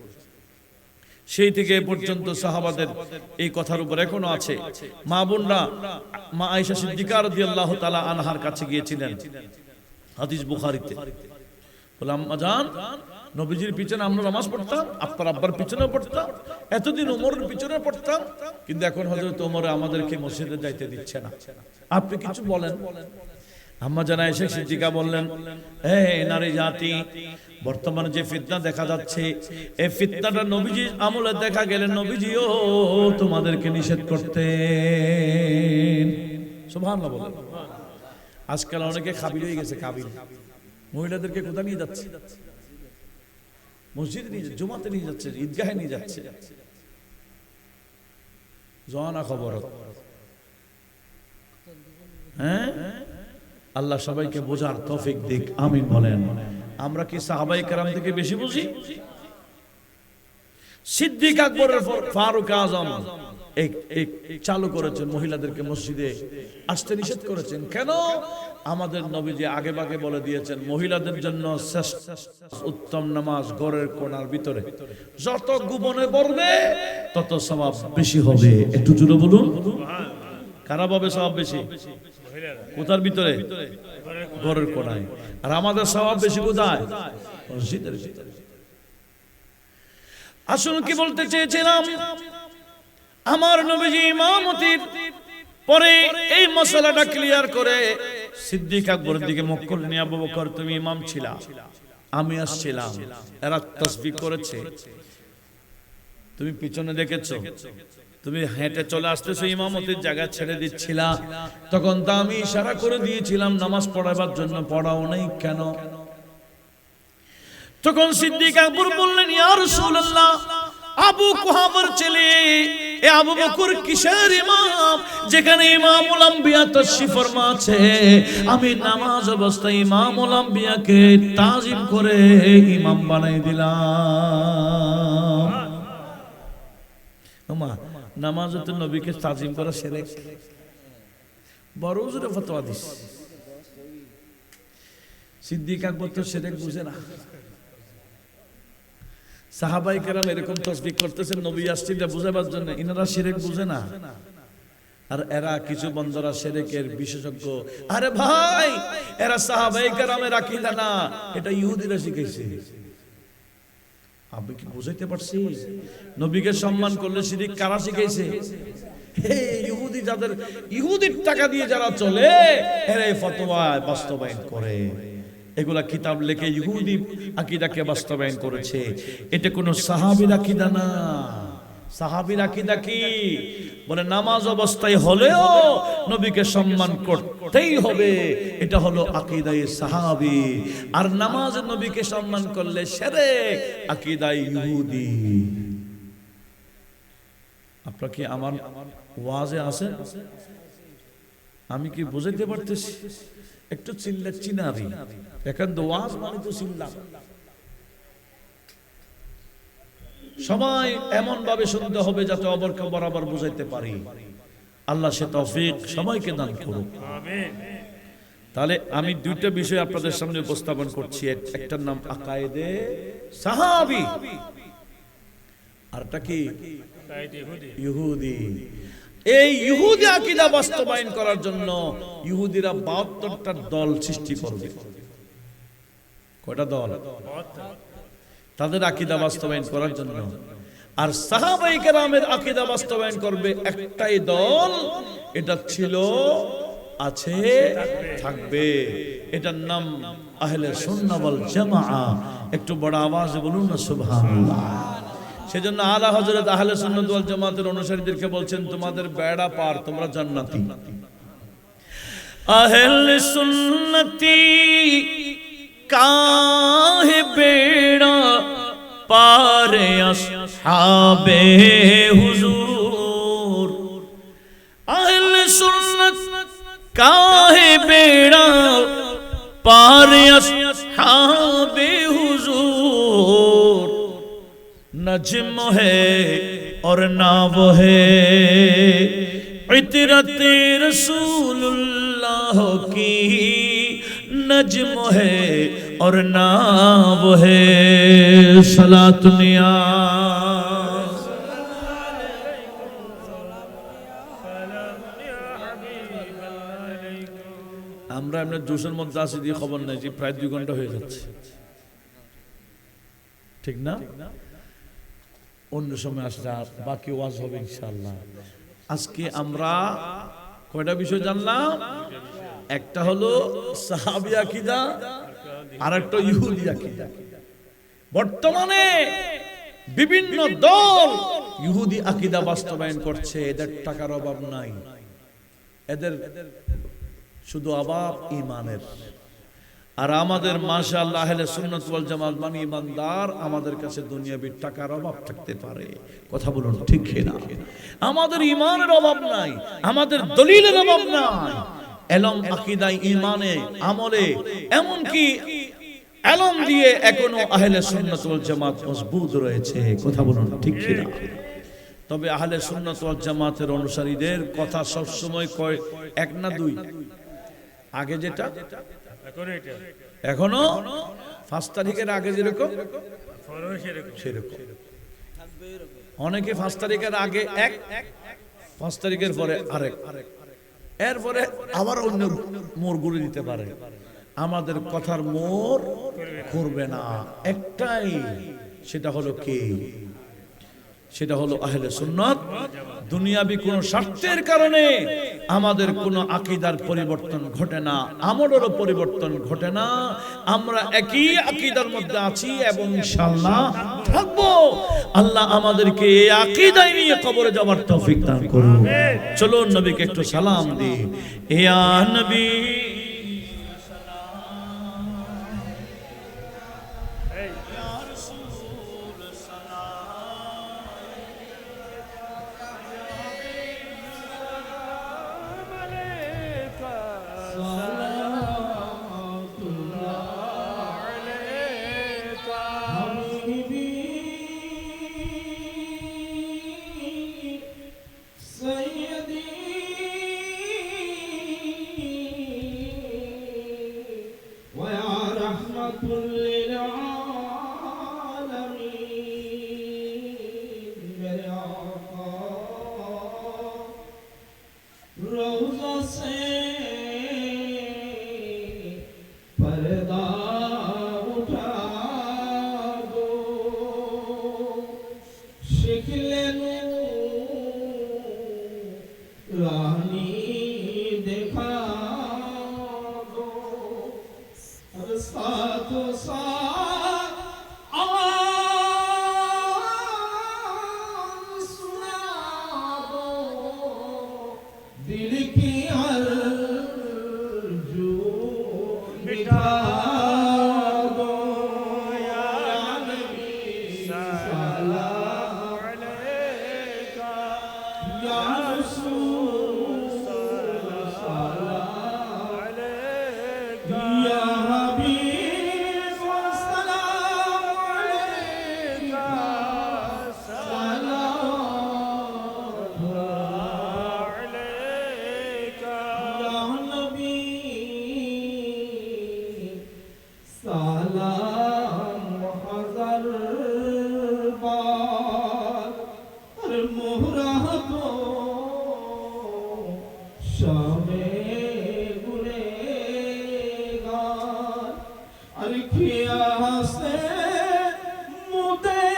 সেই থেকে এ পর্যন্ত সাহাবাদের এই কথার উপর এখনো আছে। মা বোনরা মা আয়েশা সিদ্দিকা রাদিয়াল্লাহু তাআলা আনহার কাছে গিয়েছিলেন, হাদিস বুখারীতে। বলে আম্মা জান, নবীজির পিছনে আমরা নামাজ পড়তাম, আপনার আব্বার পিছনে পড়তাম, এতদিন ওমরের পিছনে পড়তাম, কিন্তু এখন হযরত ওমর আমাদেরকে মসজিদে যাইতে দিচ্ছে না, আপনি কিছু বলেন। আম্মা জান আয়েশা সিদ্দিকা বললেন, হে নারী জাতি, বর্তমানে যে ফিতনা দেখা যাচ্ছে, এই ফিতনাটা নবীজি আমলে দেখা গেলে নবীজিও তোমাদেরকে নিষেধ করতেন। সুবহানাল্লাহ বলেন। আজকাল অনেকে কাবিল হয়ে গেছে। কাবিল মহিলাদেরকে কোথায় নিয়ে যাচ্ছে? মসজিদে নিয়ে যাচ্ছে, জুমাতে নিয়ে যাচ্ছে, ঈদগাহে নিয়ে যাচ্ছে। জানা খবর। হ্যাঁ, আল্লাহ সবাইকে বোঝার তৌফিক দিক, আমিন বলেন। আমরা কি সাহাবায়ে কেরাম থেকে বেশি বুঝি? সিদ্দিক আকবর ফারুক আজম চালু করেছেন, মহিলাদেরকে মসজিদে আসতে নিষেধ করেছেন। কেন? আমাদের নবীজি আগে ভাগে বলে দিয়েছেন মহিলাদের জন্য শ্রেষ্ঠ উত্তম নামাজ ঘরের কোণার ভিতরে। যত গোপনে পড়বে তত সওয়াব বেশি হবে। একটু জোরে বলুন। কারা পাবে সওয়াব বেশি? কোথার ভিতরে? ঘরের কোণায়। আর আমাদের সওয়াব বেশি কোথায়? মসজিদের ভিতরে। আসুন কি বলতে চেয়েছিলাম, আমার নবীজি ইমামতির পরে এই মশলাটা ক্লিয়ার করে সিদ্দিক আকবরের দিকে মুখ করে নিয়ে, আবু বকর তুমি ইমাম ছিলা, আমি আসছিলাম, এরা তাসবিহ করেছে, তুমি পিছনে দেখেছো, তুমি হেঁটে চলে আসতেছো, ইমামতির জায়গা ছেড়ে দিচ্ছিলা, তখন তো আমি ইশারা করে দিয়েছিলাম নামাজ পড়াবার জন্য, পড়াও নাই কেন? তখন সিদ্দিক আকবর বললেন, ইয়া রাসূলুল্লাহ, আবু কুহাফার ছেলে এ আবু বকর কিসের ইমাম, যেখানে ইমামুল আম্বিয়া তাশরীফ ফরমা আছে, আমি নামাজ অবস্থায় ইমামুল আম্বিয়াকে তাজিম করে ইমাম বানাই দিলাম। ওমা নামাজে নবীকে তাজিম করা শিরক, বড় হুজুরে ফতোয়া দিস। সিদ্দিক আকবর তো শিরক বুঝে না। সাহাবাই কেরাম এরকম তাসবিহ করতেছেন নবী আসছেন বুঝাবার জন্য, ইনারা শিরক বুঝে না। আর এরা কিছু বন্ধুরা শিরকের বিশেষজ্ঞ। আরে ভাই, এরা সাহাবাই কেরামের আকীদা না, এটা ইহুদিরা শিখাইছে। আপনি কি বুঝাইতে পারছি? নবীকে সম্মান করলে শিরক কারা শিখাইছে? হে ইহুদি, যাদের ইহুদির টাকা দিয়ে যারা চলে, এরা এই ফতোয়া বাস্তবায়ন করে। এগুলা কিতাব লিখে ইহুদি আকীদাকে বাস্তবায়ন করেছে। এটা কোনো সাহাবীর আকীদা না। সাহাবীর আকীদা কি? বলে নামাজ অবস্থায় হলেও নবীকে সম্মান করতেই হবে, এটা হলো আকীদায়ে সাহাবী। আর নামাজে নবীকে সম্মান করলে শিরক, আকীদায়ে ইহুদি। আপনারা কি আমার ওয়াজে আছেন? আমি কি বুঝাইতে পারতেছি? একটু চিল্লা চিনারি, এখন তো ওয়াজ মানে তো চিল্লা। সবাই এমন ভাবে শুনতে হবে যাতে অবরকে বরাবর বুঝাইতে পারি। আল্লাহ সে তৌফিক সবাইকে দান করুক। আমিন। তাহলে আমি দুইটা বিষয় আপনাদের সামনে উপস্থাপন করছি। একটার নাম আকায়েদে সাহাবী, আরটা কি ইহুদি। এই ইহুদি আকীদা বাস্তবায়ন করার জন্য ইহুদিরা ৭২টা দল সৃষ্টি করবে। কয়টা দল? তাদের আকীদা বাস্তবায়ন করার জন্য। আর সাহাবায়ে কেরামের আকীদা বাস্তবায়ন করবে একটাই দল। এটা ছিল, আছে, থাকবে। এটার নাম আহলে সুন্নাহ ওয়াল জামাআহ। একটু বড় আওয়াজে বলুন না সুবহানাল্লাহ। সেজন্য আলা হযরত আহলে সুন্নাত ওয়াল জামাতের অনুসারীদেরকে বলছেন, তোমাদের বেড়া পার, তোমরা জান্নাতি। আহলে সুন্নতি কাহে বেড়া পার আসহাবে হুজুর। আহলে সুন্নাত কাহে বেড়া পার আসহাবে হুজুর। नज्म है और ना वो है इतरत रसूलुल्लाह की, नज्म है और ना वो है सलात नियाज़। আমরা এমনি জোশের মধ্যে আছি দিয়ে খবর নাই যে প্রায় 2 ঘন্টা হয়ে যাচ্ছে, ঠিক না? অন্য সময় আসলে বাকি ওয়াজ হবে ইনশাআল্লাহ। আজকে আমরা কয়টা বিষয় জানলাম? একটা হলো সাহাবী আকীদা, আর একটা ইহুদি আকীদা। বর্তমানে বিভিন্ন দল ইহুদি আকীদা বাস্তবায়ন করছে। এদের টাকার অভাব নাই, এদের শুধু অভাব ঈমানের। আর আমাদের মাশাআল্লাহ আহলে সুন্নাত ওয়াল জামাত মানে ইমানদার, আমাদের কাছে দুনিয়াবি টাকার অভাব থাকতে পারে, কথা বলুন ঠিক না? আমাদের ঈমানের অভাব নাই, আমাদের দলিলের অভাব নাই। ইলম, আকীদায়, ঈমানে, আমলে, এমন কি ইলম দিয়ে এখনো আহলে সুন্নাত ওয়াল জামাত মজবুত রয়েছে, কথা বলুন ঠিক না? তবে আহলে সুন্নাত ওয়াল জামাতের অনুসারীদের কথা সব সময় কয় এক না দুই। আগে যেটা এখনো 5 তারিখের আগে যেরকম সেরকম। অনেকে 5 তারিখের আগে এক, 5 তারিখের পরে আরেক, এরপরে আবার অন্য মোড় ঘুরে দিতে পারে। আমাদের কথার মোড় করবে না, একটাই, সেটা হলো কি? সেটা হলো আহলে সুন্নাত। দুনিয়াবি কোন স্বার্থের কারণে আমাদের কোন আকীদার পরিবর্তন ঘটে না, আমলেরও পরিবর্তন ঘটে না। আমরা একই আকীদার মধ্যে আছি এবং ইনশাআল্লাহ থাকবো। আল্লাহ আমাদেরকে এই আকীদায় নিয়ে কবরে যাওয়ার তৌফিক দান করুন। চলুন নবীকে একটু সালাম দিই। ইয়া নবী लिल आलमीन मेरे आका रोज़ा से पर्दा उठा दो शिकले रानी देखा दो और साथों साथ आवाज़ सुना दो दिल की अर्ज़ू मिटा दो या नबी सल्लल्लाहु अलैका या रसूल सल्लल्लाहु अलैका या हबीब सल्लल्लाहु अलैका सल्लल्लाहु अलैका या नबी सलाम हज़र बार और मोहरा दो शामे गुनेगार और किया से मुदेर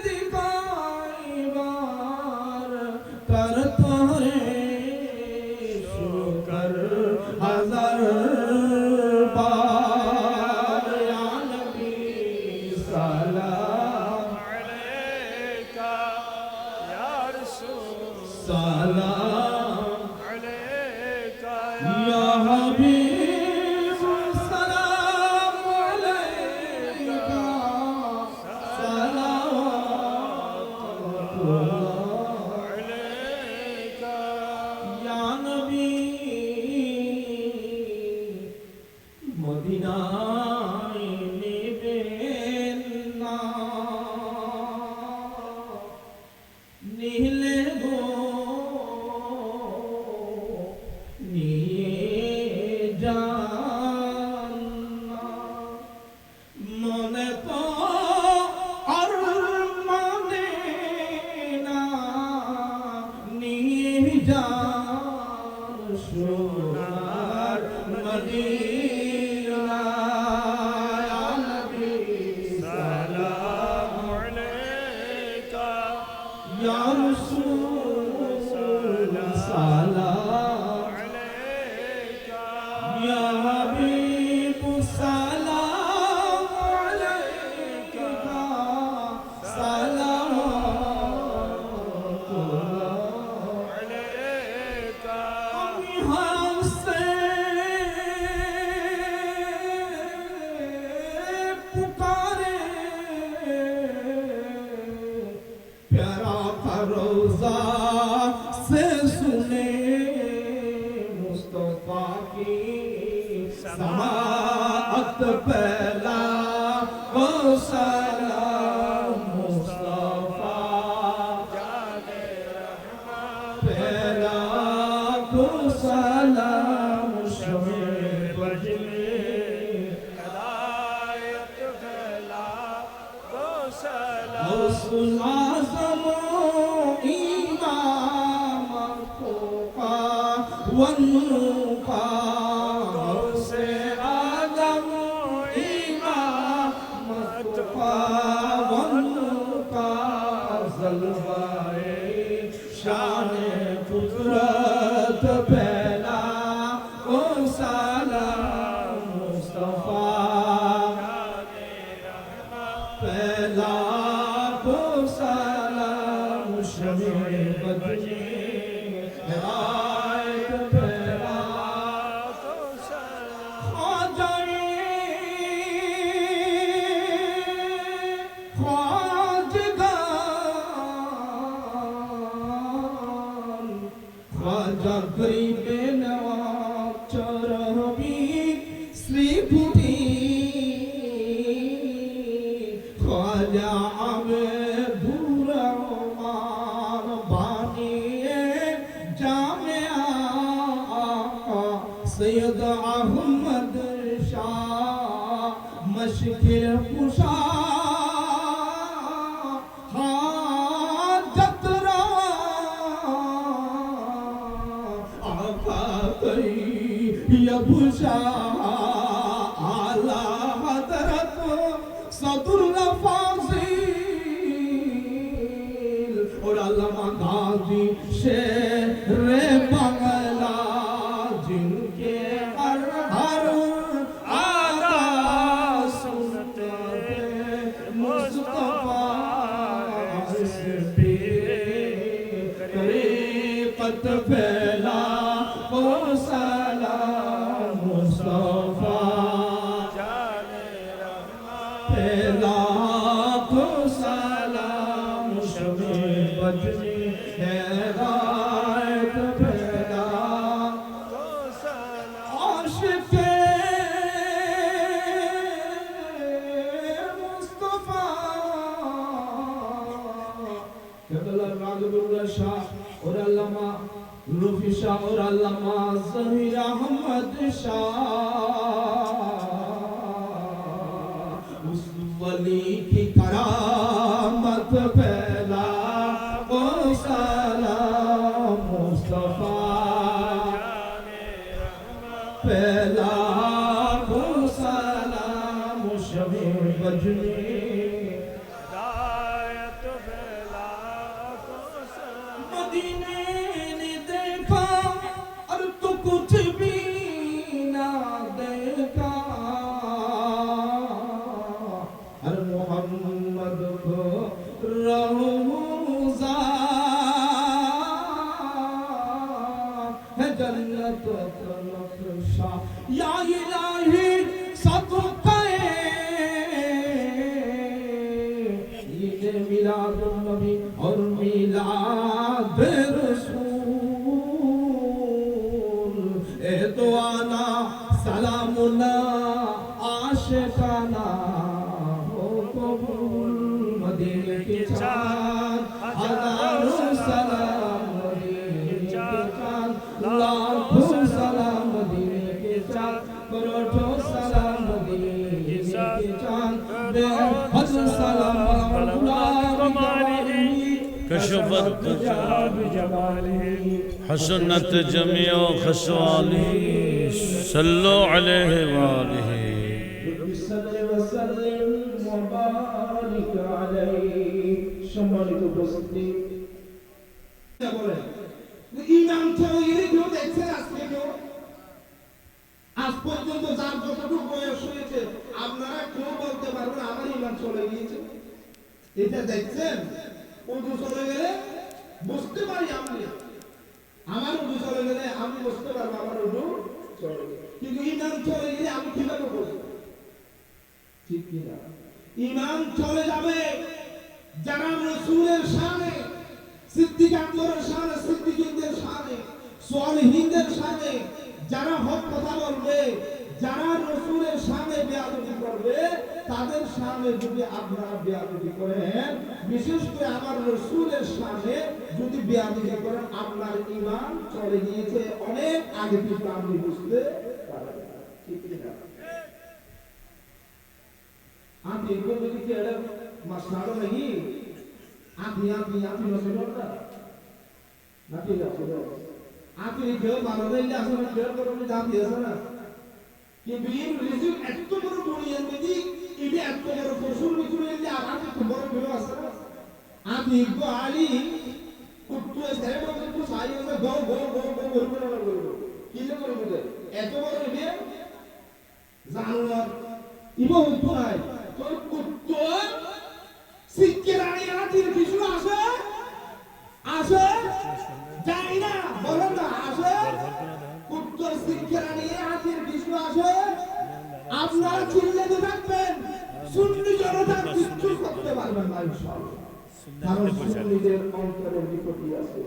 दिखाई बार करता रे शुक्र हज़र बार या नबी सलाम अलैका या रसूल सलाम अलैका या हबीब सलाम अलैका सलावतुल्लाह अलैका या नबी मदीनाय नेবেন না নীলে গো নিয়ে যান না মনে তো আর মানে না নিয়ে যান সোনার মদিনা ইয়া নবী সালাম अलैका ইয়া রাসূল সালাম अलैका या हबीब सलाम अलैका सलावतुल्लाह अलैका अमी हमसे पुकारे प्यारा का रोज़ा से सुने मुस्तफा की समाअत पहला वो सलाम मुस्तफा पहला वो सलाम शमे बजने हिदायत फैला दो सलाम गौसुल आज़म इमाम का वन्नू का गौसे आज़म इमाम का वन्नू का जलवाए शान कुदरत पहला ओ सलाम मुस्तफा पहला वो सलाम शमे बजने हिदायत पहला दो सलाम ख्वाजाए ख्वाजगान ख्वाजा गरीबे नवाब चरबी श्रीपुटी ख्वाजा आवे भूरा मान बानिए जामे आका सैयद अहमद कशा मशकिल कुशा हाजत आका तैयबुशा आला हजरत सदुल फाजिल और अल्लामा गाजी शेरे बांग्ला जिनके हर हर आदा सुनते मुस्तफा से तरीक़त फैला ओ सलाम मुस्तफा फैला तो सलाम शमे बजनी है गायत फैला आशिक़े मुस्तफा केवल राजगुरु शाह और अल्लामा रूफी शाह और अल्लामा ज़हीर अहमद शाह उस वली की करामत फैला ओ सलाम मुस्तफा फैला ओ सलाम शमी बजनी मदीने ने देखा और तो कुछ भी ना देखा हर मोहम्मद को रौज़ा है जन्नत तरफ शाह या इलाही सदक़े ये मिलाद नबी और मिलाद रसूल ए तो आना सलामुना आशिकाना हो कबूल मदीने के चाँद हज़ारों सलाम मदीने के चाँद लाखों सलाम मदीने के चाँद करोड़ों सलाम मदीने के चाँद बेहद सलाम कशफत हसनत जमियो खसवाली सल्लो अलैहि वालिहि সম্মানিত উপস্থিতি বলেন ইমাম চৌধুরী কেউ দেখছেন আজকে কেউ আজ পর্যন্ত যার যতটুকু বয়স হয়েছে আপনারা কেউ বলতে পারবেন আমার ইমাম চলে গিয়েছে এটা দেখছেন উর্দু চলে গেলে বুঝতে পারি আমি আমার উর্দু চলে গেলে আমি বুঝতে পারবো আমার উর্দু চলে গেলে কিন্তু ইমাম চলে গেলে আমি কিভাবে বুঝবো ঠিক কি না ইমাম চলে যাবে যারা রাসূলের শানে সিদ্দিক আকবরের শানে সিদ্দিকীনদের শানে সালেহীনদের শানে যারা হক কথা বলবে যারা রাসূলের শানে বেয়াদবি করবে তাদের শানে যদি আপনারা বেয়াদবি করেন বিশেষ করে আমার রাসূলের শানে যদি বেয়াদবি করেন আপনার ঈমান চলে গিয়েছে অনেক আগে থেকে আপনি বুঝতে পারবেন ঠিক না आप देखो तो कि अलग मसला नहीं आप न सुनो ना ठीक है आप ये जो मालूम है आप समझ गए तो मुझे आप ये सुना कि बीम रिजिक एत्तो बड़ो दुनिया में दी इधे एत्तो बड़ो फसुल निकले ले आप तो बड़ो बिलो असर आप देखो आली कुत्ते से बड़ो कुछ आई है गो गो गो गो गो किले करो मुझे एत्तो बड़ो इधे जानवर इबो हुतो है তোর কুত্তর সিক্কেরানি আতির কিছু আছে আছে যাই না বলো না আছে কুত্তর সিক্কেরানি আতির কিছু আছে আপনারা চিল্লাতে থাকবেন সুন্নি জনতা কিছু করতে পারবেন না ইনশাআল্লাহ কারণ সুন্নিদের অন্তরের নিকটই আছে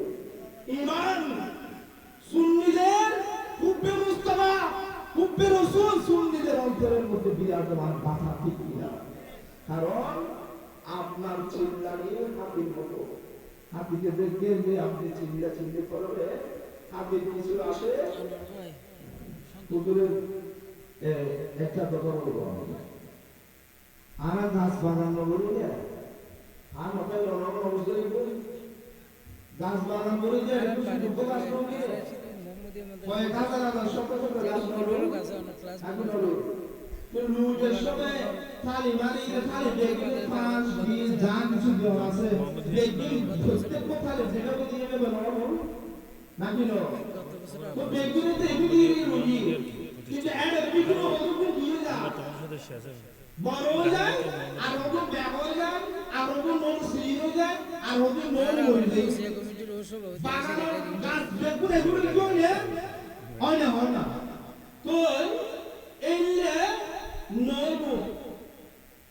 ঈমান সুন্নিদের হুব্বে মুস্তাফা হুব্বে রাসূল সুন্নিদের অন্তরের মধ্যে বিরাজমান কথা ঠিক কিনা কারণ আপনার চিল্লানি হাতির মতো হাতিকে দেখবেন যে আপনি চিল্লা করবে হাতির কিছু আসে হুজুরের একটা কথা বলবো আমার গাছ বাগান বলি আর মতো রঙ অবশ্যই গাছ বাগান বলি যে দুঃখ গাছ নবী কয়েক হাজার হাজার শত শত গাছ নবী এখন হলো তো লুজের সময় থালি মারি থালি দেখি 5 20 জান কিছু দেওয়া আছে দেখি প্রত্যেক থালি যেটা দিয়ে নেবে বানাবো নাকি না তো দেখি তো এগুলি রুজি কিন্তু এর ভিতরে কতক্ষণ দিয়ে যা বড় হয়ে যায় আর ওকে ব্যাগ হয়ে যায় আর ওকে মন সিল হয়ে যায় আর ওকে মন মরে যায় বাগানের গাছ দেখুন এগুলো কি করে হয় না তো এইলে নয়বো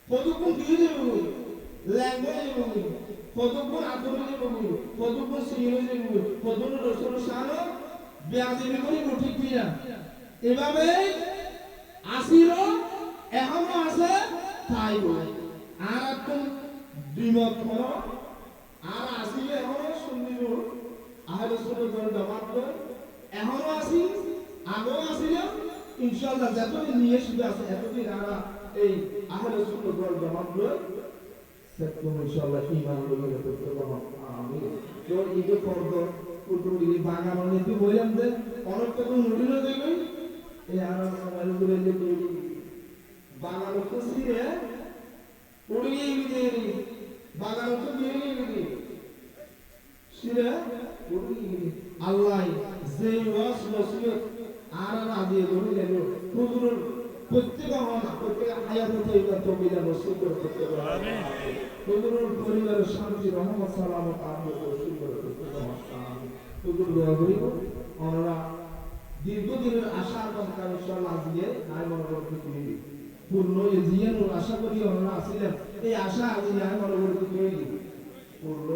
কতক্ষণ দিয়ে দেবো ল্যাঙ্গুয়েজ দেবো কতক্ষণ আদরে দেবো কতক্ষণ সিল দেবো কতক্ষণ রসুন সানো ব্যাগের করে ঠিক কিনা এভাবে আসিল এখনো আছে তাই বলে আর এখন দ্বিমত হলো আর আসিলে এখনো শুনিল আহলে সুন্নাত জামাত এখনো আসি আগেও আসিল ইনশাআল্লাহ যতদিন নিয়ে শুধু আছে এতদিন আমরা এই আহলে সুন্নাত জামাত সেরকম ইনশাআল্লাহ ঈমান লইলে করতে পারবো আমি তো এই যে ফরদ কুতুবি বাগান নিতে বললাম যে অনেক তো নদীও দেখবে এই আর সময় করে যে বাগান তো সিরে উড়িয়ে গিয়ে বাগান তো দিয়ে গিয়ে সিরে উড়িয়ে গিয়ে আল্লাহ যে ওয়াস নসিহত আর দিয়ে ধরে গেল হুজুর প্রত্যেক হায়াত তৈবা তবিলা নসিব করতে পারে আমিন হুজুর পরিবারের শান্তি রহমত সালামত আমিন নসিব করতে পারে আমিন হুজুর দোয়া করি আমরা দীর্ঘদিনের আশা কথা ইনশাআল্লাহ আজকে নাই মনে করতে পারি পূর্ণ জিয়ানুল আশা করি আমরা আসিলেন এই আশা আজ নাই মনে করতে পারি পূর্ণ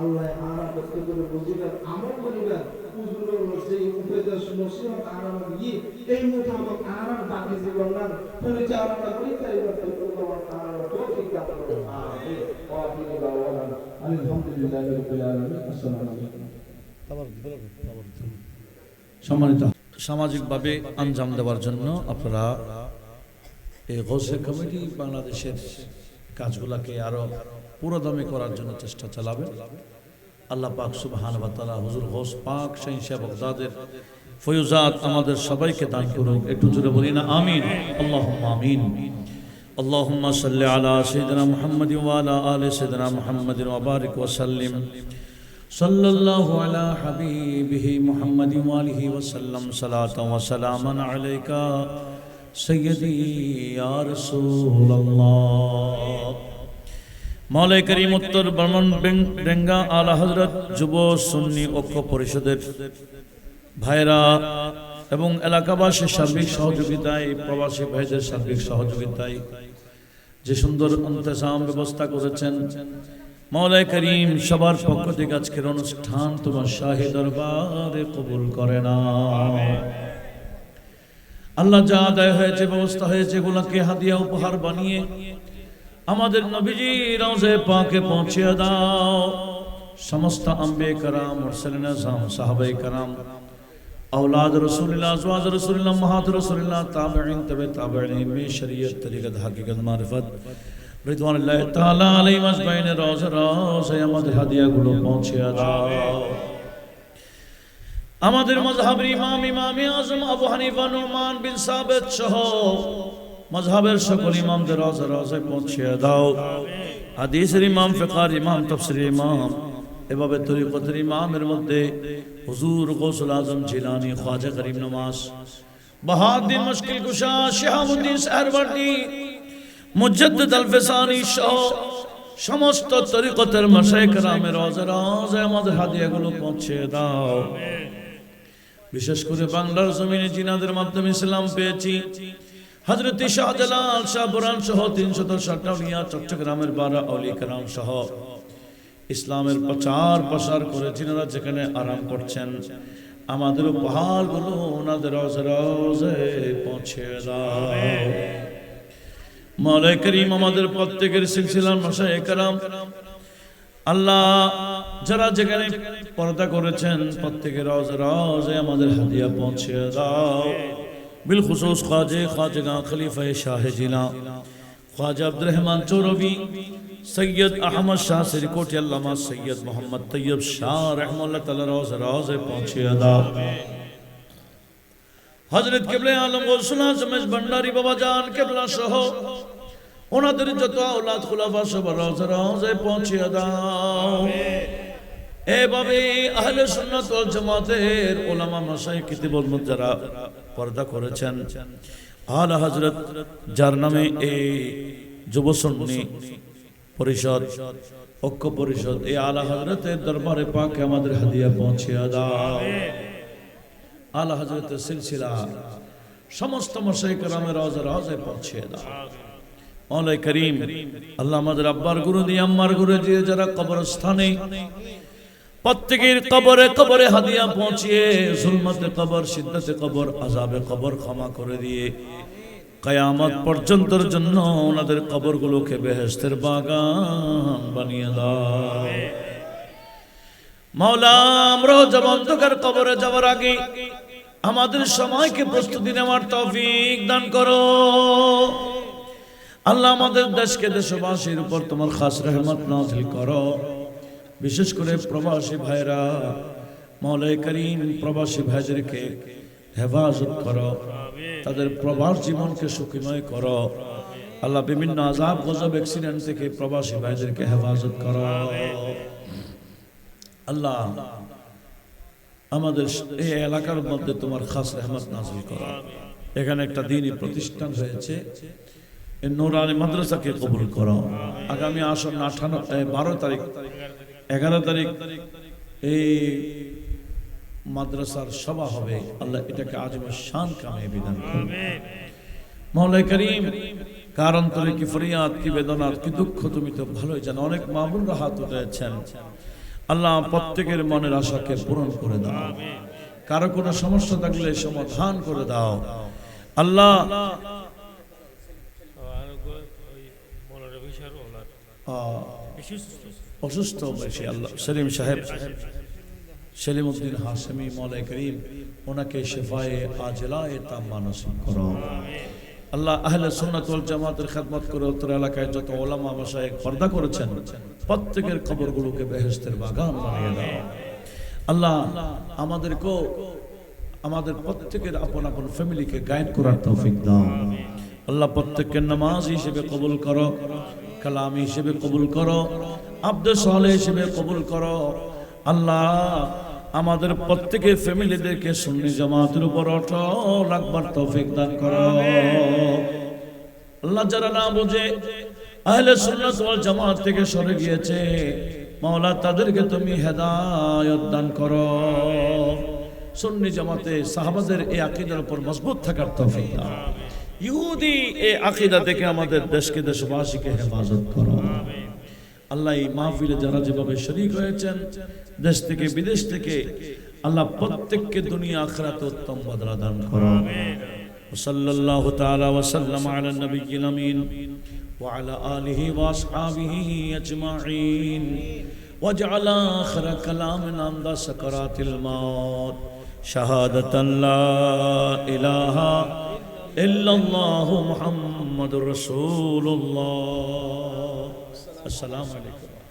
আল্লাহ আমরা প্রত্যেকের বুঝিবার আমল করিবার হুজুরের সেই উপদেশ নসিহত আরাম দিয়ে এই মোতাবেক আরাম বাকি জীবন পরিচালনা করি তাই বর্তমান আরাম তৌফিক দান করুন আমিন ওয়া আখিরু দাওয়ানা আলহামদুলিল্লাহি রাব্বিল আলামিন আসসালামু আলাইকুম সম্মানিত সামাজিকভাবে আঞ্জাম দেওয়ার জন্য আপনারা এই গৌসে কমিটি বাংলাদেশের কাজগুলোকে আরো পুরোদমে করার জন্য চেষ্টা চালাবেন আল্লাহ পাক সুবহানাহু ওয়া তাআলা হুজুর গৌস পাক শাহ বাগদাদের ফয়ুজাত আমাদের সবাইকে দান করুন একটু জোরে বলি না আমিন আল্লাহুম্মা আমিন আল্লাহুম্মা সাল্লি আলা সাইয়্যিদিনা মুহাম্মাদিন ওয়া আলা আলি সাইয়্যিদিনা মুহাম্মাদিন ওয়া বারিক ওয়া সাল্লিম সাল্লাল্লাহু আলা হাবিবিহি মুহাম্মাদিন ওয়া আলিহি ওয়া সাল্লাম সালাতান ওয়া সালামান আলাইকা সাইয়্যিদি ইয়া রাসূলুল্লাহ মাওলাই করিম উত্তর বর্মন বেঙ্গা আলা হযরত যুব সুন্নি ঐক্য পরিষদের ভাইরা এবং এলাকাবাসীর সার্বিক সহযোগিতায় প্রবাসী ভাইদের সার্বিক সহযোগিতায় যে সুন্দর ইন্তজাম ব্যবস্থা করেছেন মাওলাই করিম সবার পক্ষ থেকে আজকের অনুষ্ঠান তোমার শাহী দরবারে কবুল করে না আল্লাহ যা আদায় হয়েছে ব্যবস্থা হয়েছে এগুলোকে হাদিয়া উপহার বানিয়ে আমাদের নবীজি রওজে পাকে পৌঁছে দাও সমস্ত আম্বে کرام মুরসালিন আযম সাহাবায়ে کرام औलाद रसूलुल्लाह अज़वाज रसूलुल्लाह महत रसूलुल्लाह ताबिईन तबे ताबिईन में शरीयत तरीक़त हकीकत मारिफत रिदवानुल्लाह ताला अलैहिम अजमाइन रोज़ আমাদের হাদিয়াগুলো পৌঁছে দাও আমাদের মাযহাবের ইমামে আযম আবু হানিফা নুমান বিন সাবিত সহ মাযহাবের সকল ইমামদের রওজায় পৌঁছে দাও হাদিসের ইমাম ফিকহের ইমাম তাফসীরের ইমাম এভাবে তরিকতের ইমামের মধ্যে হুজুর গৌসুল আজম জিলানী খ্বাজা করিম নওয়াজ বাহাউদ্দিন মুশকিল কুশা শিহাবুদ্দিন সাহরওয়ার্দী মুজাদ্দিদ আল-ফিসানি সহ সমস্ত তরিকতের মাশায়েখ কেরামের রওজায় আমাদের হাদিয়াগুলো পৌঁছে দাও বিশেষ করে বাংলার জমিনে জিনাদের মাধ্যমে ইসলাম পেয়েছি হযরত শাহজালাল শাহ বুরহান সহ 360 আউলিয়া চট্টগ্রামের 12 আউলিয়া کرام সহ ইসলামের প্রচার করে যিনারা যেখানে আরাম করছেন আমাদের উপহারগুলো ওনাদের রওজায় পৌঁছে দাও মাওলাই করিম আমাদের প্রত্যেকের সিলসিলার মাশায়েখ کرام আল্লাহ যারা যেখানে পর্দা করেছেন প্রত্যেকের রওজায় আমাদের হাদিয়া পৌঁছে দাও बिलखुसूस ख्वाजा खलीफा शाह जिला ख्वाजा अब्दुर्रहमान चौरवी, सैयद अहमद शाह सिरकोटी, अल्लामा सैयद मोहम्मद तैयब शाह रहमतुल्लाह तआला रोज़े पहुंचे अदा। हजरत किबले आलम गौसुल आज़म भंडारी बाबा जान किबला सह ওনাদের যত আওলাদ খুলাফা সব রোজে পৌঁছে দাও। এভাবে আহলে সুন্নাত ওয়াল জামাতের উলামা মাশায়েখ কিতাবুল যারা পর্দা করেছেন, আলা হযরত যার নামে এই যুব সুন্নি পরিষদ ঐক্য পরিষদ, এই আলা হযরতের দরবারে পাকে আমাদের হাদিয়া পৌঁছে দাও। আলা হযরতের সিলসিলা সমস্ত মাশায়েখ কেরামের রোজে পৌঁছে দাও। মৌলাই করিম আল্লাহ আমাদের আব্বার গুরু দিয়ে আম্মার গুরু দিয়ে যারা কবরস্থানে প্রত্যেকের কবরে কবরে হাদিয়া পৌঁছিয়ে জুলমতে কবর, সিদ্দতে কবর, আযাবে কবর ক্ষমা করে দিয়ে কিয়ামত পর্যন্তর জন্য ওনাদের কবরগুলোকে বেহেশতের বাগান বানিয়ে দাও। মাওলা আমরা জবান্তকার কবরে যাওয়ার আগে আমাদের সময়কে প্রস্তুতি নেওয়ার তৌফিক দান করো। আল্লাহ আমাদের দেশকে দেশবাসীর উপর তোমার খাস রহমত নাযিল করো। বিশেষ করে প্রবাসী ভাইরা, মৌলাই করিম প্রবাসী ভাইদেরকে হেফাজত করো, তাদের প্রবাস জীবনকে সুখময় করো। আল্লাহ বিভিন্ন আযাব গজব অ্যাক্সিডেন্ট থেকে প্রবাসী ভাইদেরকে হেফাজত করো। আল্লাহ আমাদের এই এলাকার মধ্যে তোমার খাস রহমত নাযিল করো। এখানে একটা দ্বীনি প্রতিষ্ঠান হয়েছে, নূরানি মাদ্রাসাকে কবুল করো। আগামী আসন্ন 12 তারিখ 11 তারিখ এই মাদ্রাসার সভা হবে। আল্লাহ এটাকে আজীবন শান কামে বিধান করো। মৌলাই করিম কার অন্তরে কি ফরিয়াদ, কি বেদনা, কি দুঃখ তুমি তো ভালোই জানো। অনেক মামুনরা হাত উঠেছেন, আল্লাহ প্রত্যেকের মনের আশাকে পূরণ করে দাও। কারো কোনো সমস্যা থাকলে সমাধান করে দাও। আল্লাহ অসুস্থ বেশি, আল্লাহ সেলিম সাহেব, সেলিম উদ্দিন হাশেমি, মৌলাই করিম ওনাকে শেফায়ে আজলায়ে তাম্মা নসিব করো। আল্লাহ আহলে সুন্নাত ওয়াল জামাতের খেদমত করে উত্তর এলাকায় যত ওলামা মাশায়েখ পর্দা করেছেন প্রত্যেকের কবরগুলোকে বেহেশতের বাগান বানিয়ে দাও। আল্লাহ আমাদেরকেও আমাদের প্রত্যেকের আপন আপন ফ্যামিলিকে গাইড করার তৌফিক দাও। আল্লাহ প্রত্যেককে নামাজ হিসেবে কবুল করো, কালাম হিসেবে কবুল করো, আব্দে সালেহ হিসেবে কবুল করো। আল্লাহ আমাদের প্রত্যেকের ফ্যামিলিদেরকে সুন্নি জামাতের উপর অটল রাখবার তৌফিক দান করো। আল্লাহ যারা না বুঝে আহলে সুন্নাত ওয়াল জামাত থেকে সরে গিয়েছে, মাওলা তাদেরকে তুমি হেদায়েত দান করো। সুন্নি জামাতে সাহাবাদের এই আকীদার উপর মজবুত থাকার তৌফিক দাও। ইহুদি এই আকীদা থেকে আমাদের দেশকে দেশবাসীকে হেফাজত করো। আল্লাহ এই মাহফিলে যারা যেভাবে শরীক হয়েছেন দেশ থেকে বিদেশ থেকে, আল্লাহ প্রত্যেককে দুনিয়া আখিরাতে উত্তম বদলা দান করো। সাল্লাল্লাহু তাআলা ওয়া সাল্লাম আলা নবিয়্যিল আমিন ওয়া আলা আলিহি ওয়া আসহাবিহি আজমাইন ওয়াজআল আখির কালামিনা ইনদা সাকারাতিল মাউত শাহাদাতান লা ইলাহা ইল্লাল্লাহু মুহাম্মাদুর রাসূলুল্লাহ। আসসালামু আলাইকুম।